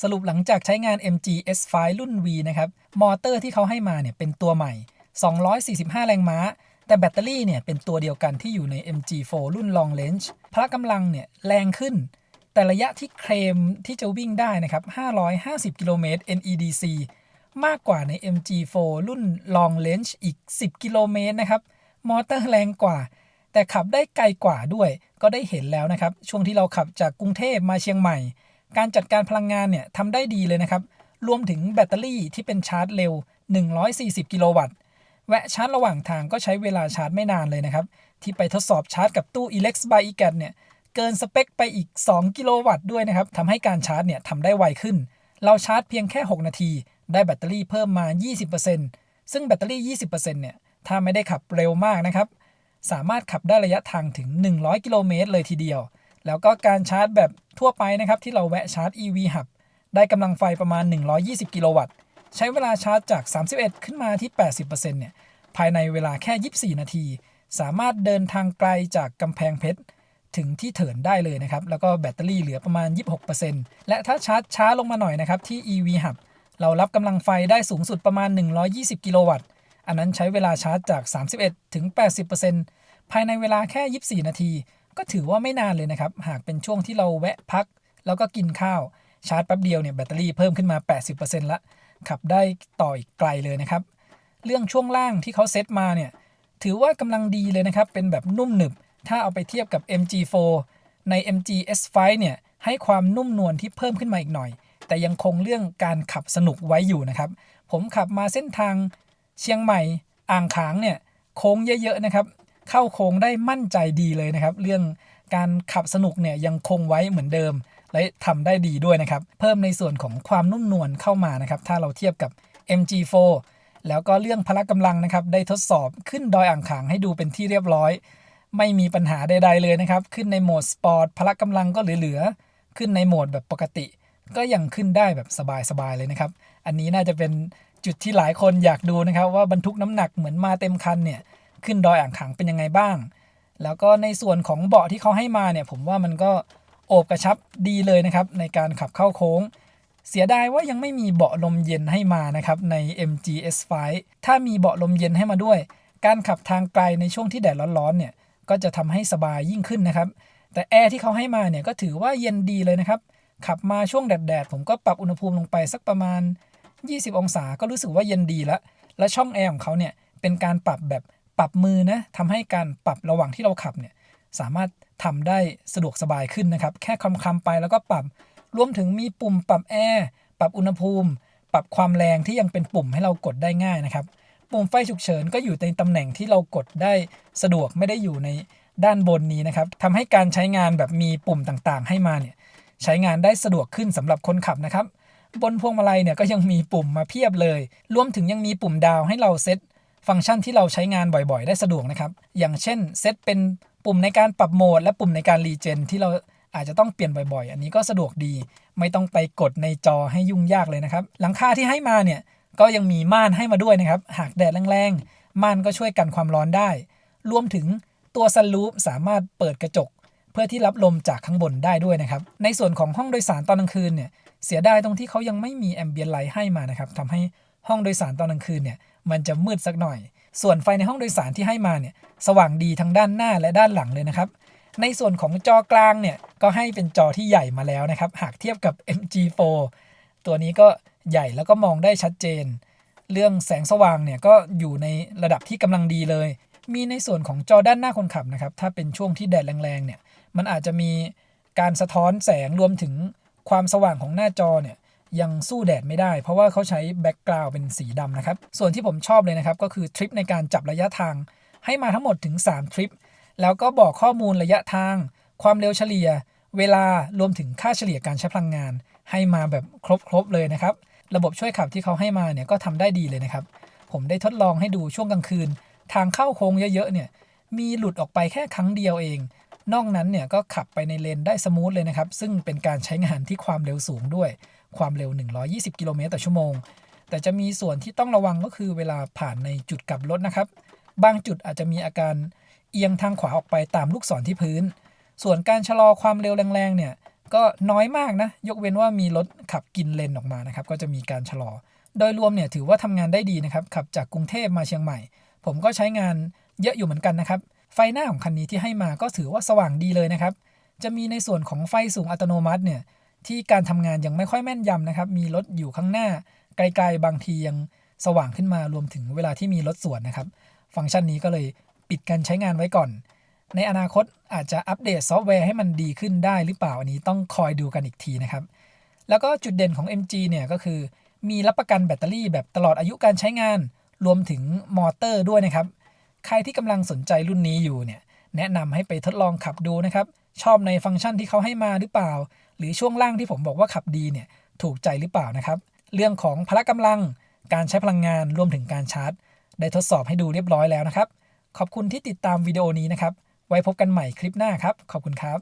สรุปหลังจากใช้งาน MG S5 รุ่น V นะครับมอเตอร์ที่เขาให้มาเนี่ยเป็นตัวใหม่245แรงม้าแต่แบตเตอรี่เนี่ยเป็นตัวเดียวกันที่อยู่ใน MG4 รุ่น Long Range พละกำลังเนี่ยแรงขึ้นแต่ระยะที่เคลมที่จะวิ่งได้นะครับ550กิโลเมตร NEDC มากกว่าใน MG4 รุ่น Long Range อีก10กิโลเมตรนะครับมอเตอร์แรงกว่าแต่ขับได้ไกลกว่าด้วยก็ได้เห็นแล้วนะครับช่วงที่เราขับจากกรุงเทพมาเชียงใหม่การจัดการพลังงานเนี่ยทำได้ดีเลยนะครับรวมถึงแบตเตอรี่ที่เป็นชาร์จเร็ว140กิโลวัตต์แวะชาร์จระหว่างทางก็ใช้เวลาชาร์จไม่นานเลยนะครับที่ไปทดสอบชาร์จกับตู้ Elex by EGAT เนี่ยเกินสเปคไปอีก2กิโลวัตต์ด้วยนะครับทำให้การชาร์จเนี่ยทำได้ไวขึ้นเราชาร์จเพียงแค่6นาทีได้แบตเตอรี่เพิ่มมา 20% ซึ่งแบตเตอรี่ 20% เนี่ยถ้าไม่ได้ขับเร็วมากนะครับสามารถขับได้ระยะทางถึง100กิโลเมตรเลยทีเดียวแล้วก็การชาร์จแบบทั่วไปนะครับที่เราแวะชาร์จ EV Hub ได้กำลังไฟประมาณ120กิโลวัตต์ใช้เวลาชาร์จจาก31ขึ้นมาที่ 80% เนี่ยภายในเวลาแค่24นาทีสามารถเดินทางไกลจากกำแพงเพชรถึงที่เถินได้เลยนะครับแล้วก็แบตเตอรี่เหลือประมาณ 26% และถ้าชาร์จช้าลงมาหน่อยนะครับที่ EV Hub เรารับกำลังไฟได้สูงสุดประมาณ120กิโลวัตต์อันนั้นใช้เวลาชาร์จจาก31ถึง 80% ภายในเวลาแค่24นาทีก็ถือว่าไม่นานเลยนะครับหากเป็นช่วงที่เราแวะพักแล้วก็กินข้าวชาร์จแป๊บเดียวเนี่ยแบตเตอรี่เพิ่มขึ้นมา 80% ละขับได้ต่ออีกไกลเลยนะครับเรื่องช่วงล่างที่เขาเซตมาเนี่ยถือว่ากำลังดีเลยนะครับเป็นแบบนุ่มหนึบถ้าเอาไปเทียบกับ MG4 ใน MG S5 เนี่ยให้ความนุ่มนวลที่เพิ่มขึ้นมาอีกหน่อยแต่ยังคงเรื่องการขับสนุกไว้อยู่นะครับผมขับมาเส้นทางเชียงใหม่อ่างขางเนี่ยโค้งเยอะๆนะครับเข้าโค้งได้มั่นใจดีเลยนะครับเรื่องการขับสนุกเนี่ยยังคงไว้เหมือนเดิมและทำได้ดีด้วยนะครับเพิ่มในส่วนของความนุ่มนวลเข้ามานะครับถ้าเราเทียบกับ MG4 แล้วก็เรื่องพละกำลังนะครับได้ทดสอบขึ้นดอยอ่างขางให้ดูเป็นที่เรียบร้อยไม่มีปัญหาใดๆเลยนะครับขึ้นในโหมดสปอร์ตพละกำลังก็เหลือๆขึ้นในโหมดแบบปกติก็ยังขึ้นได้แบบสบายๆเลยนะครับอันนี้น่าจะเป็นจุดที่หลายคนอยากดูนะครับว่าบรรทุกน้ำหนักเหมือนมาเต็มคันเนี่ยขึ้นดอยอ่างขางเป็นยังไงบ้าง แล้วก็ในส่วนของเบาะที่เขาให้มาเนี่ยผมว่ามันก็โอบกระชับดีเลยนะครับในการขับเข้าโค้งเสียดายว่ายังไม่มีเบาะลมเย็นให้มานะครับใน MG S5 ถ้ามีเบาะลมเย็นให้มาด้วยการขับทางไกลในช่วงที่แดดร้อนๆเนี่ยก็จะทำให้สบายยิ่งขึ้นนะครับแต่แอร์ที่เขาให้มาเนี่ยก็ถือว่าเย็นดีเลยนะครับขับมาช่วงแดดๆผมก็ปรับอุณหภูมิลงไปสักประมาณ20องศาก็รู้สึกว่าเย็นดีแล้วและช่องแอร์ของเขาเนี่ยเป็นการปรับแบบปรับมือนะทำให้การปรับระหว่างที่เราขับเนี่ยสามารถทำได้สะดวกสบายขึ้นนะครับแค่คำๆไปแล้วก็ปรับรวมถึงมีปุ่มปรับแอร์ปรับอุณหภูมิปรับความแรงที่ยังเป็นปุ่มให้เรากดได้ง่ายนะครับปุ่มไฟฉุกเฉินก็อยู่ในตำแหน่งที่เรากดได้สะดวกไม่ได้อยู่ในด้านบนนี้นะครับทำให้การใช้งานแบบมีปุ่มต่างๆให้มาเนี่ยใช้งานได้สะดวกขึ้นสำหรับคนขับนะครับบนพวงมาลัยเนี่ยก็ยังมีปุ่มมาเพียบเลยรวมถึงยังมีปุ่มดาวให้เราเซตฟังก์ชันที่เราใช้งานบ่อยๆได้สะดวกนะครับอย่างเช่นเซตเป็นปุ่มในการปรับโหมดและปุ่มในการรีเจนที่เราอาจจะต้องเปลี่ยนบ่อยๆอันนี้ก็สะดวกดีไม่ต้องไปกดในจอให้ยุ่งยากเลยนะครับหลังคาที่ให้มาเนี่ยก็ยังมีม่านให้มาด้วยนะครับหากแดดแรงๆม่านก็ช่วยกันความร้อนได้รวมถึงตัวซันรูฟสามารถเปิดกระจกเพื่อที่รับลมจากข้างบนได้ด้วยนะครับในส่วนของห้องโดยสารตอนกลางคืนเนี่ยเสียดายตรงที่เขายังไม่มีแอมเบียนไลท์ให้มานะครับทำให้ห้องโดยสารตอนกลางคืนเนี่ยมันจะมืดสักหน่อยส่วนไฟในห้องโดยสารที่ให้มาเนี่ยสว่างดีทั้งด้านหน้าและด้านหลังเลยนะครับในส่วนของจอกลางเนี่ยก็ให้เป็นจอที่ใหญ่มาแล้วนะครับหากเทียบกับ MG4 ตัวนี้ก็ใหญ่แล้วก็มองได้ชัดเจนเรื่องแสงสว่างเนี่ยก็อยู่ในระดับที่กำลังดีเลยมีในส่วนของจอด้านหน้าคนขับนะครับถ้าเป็นช่วงที่แดดแรงๆเนี่ยมันอาจจะมีการสะท้อนแสงรวมถึงความสว่างของหน้าจอเนี่ยยังสู้แดดไม่ได้เพราะว่าเขาใช้แบ็กกราวด์เป็นสีดำนะครับส่วนที่ผมชอบเลยนะครับก็คือทริปในการจับระยะทางให้มาทั้งหมดถึง3ทริปแล้วก็บอกข้อมูลระยะทางความเร็วเฉลี่ยเวลารวมถึงค่าเฉลี่ยการใช้พลังงานให้มาแบบครบเลยนะครับระบบช่วยขับที่เขาให้มาเนี่ยก็ทำได้ดีเลยนะครับผมได้ทดลองให้ดูช่วงกลางคืนทางเข้าโค้งเยอะๆเนี่ยมีหลุดออกไปแค่ครั้งเดียวเองนอกนั้นเนี่ยก็ขับไปในเลนได้สมูทเลยนะครับซึ่งเป็นการใช้งานที่ความเร็วสูงด้วยความเร็ว120กิโลเมตรต่อชั่วโมงแต่จะมีส่วนที่ต้องระวังก็คือเวลาผ่านในจุดกลับรถนะครับบางจุดอาจจะมีอาการเอียงทางขวาออกไปตามลูกศรที่พื้นส่วนการชะลอความเร็วแรงๆเนี่ยก็น้อยมากนะยกเว้นว่ามีรถขับกินเลนออกมานะครับก็จะมีการชะลอโดยรวมเนี่ยถือว่าทำงานได้ดีนะครับขับจากกรุงเทพมาเชียงใหม่ผมก็ใช้งานเยอะอยู่เหมือนกันนะครับไฟหน้าของคันนี้ที่ให้มาก็ถือว่าสว่างดีเลยนะครับจะมีในส่วนของไฟสูงอัตโนมัติเนี่ยที่การทำงานยังไม่ค่อยแม่นยำนะครับมีรถอยู่ข้างหน้าไกลๆบางทียังสว่างขึ้นมารวมถึงเวลาที่มีรถสวนนะครับฟังก์ชันนี้ก็เลยปิดการใช้งานไว้ก่อนในอนาคตอาจจะอัปเดตซอฟต์แวร์ให้มันดีขึ้นได้หรือเปล่าอันนี้ต้องคอยดูกันอีกทีนะครับแล้วก็จุดเด่นของ MG เนี่ยก็คือมีรับประกันแบตเตอรี่แบบตลอดอายุการใช้งานรวมถึงมอเตอร์ด้วยนะครับใครที่กำลังสนใจรุ่นนี้อยู่เนี่ยแนะนำให้ไปทดลองขับดูนะครับชอบในฟังก์ชันที่เขาให้มาหรือเปล่าหรือช่วงล่างที่ผมบอกว่าขับดีเนี่ยถูกใจหรือเปล่านะครับเรื่องของพละกำลังการใช้พลังงานรวมถึงการชาร์จได้ทดสอบให้ดูเรียบร้อยแล้วนะครับขอบคุณที่ติดตามวิดีโอนี้นะครับไว้พบกันใหม่คลิปหน้าครับขอบคุณครับ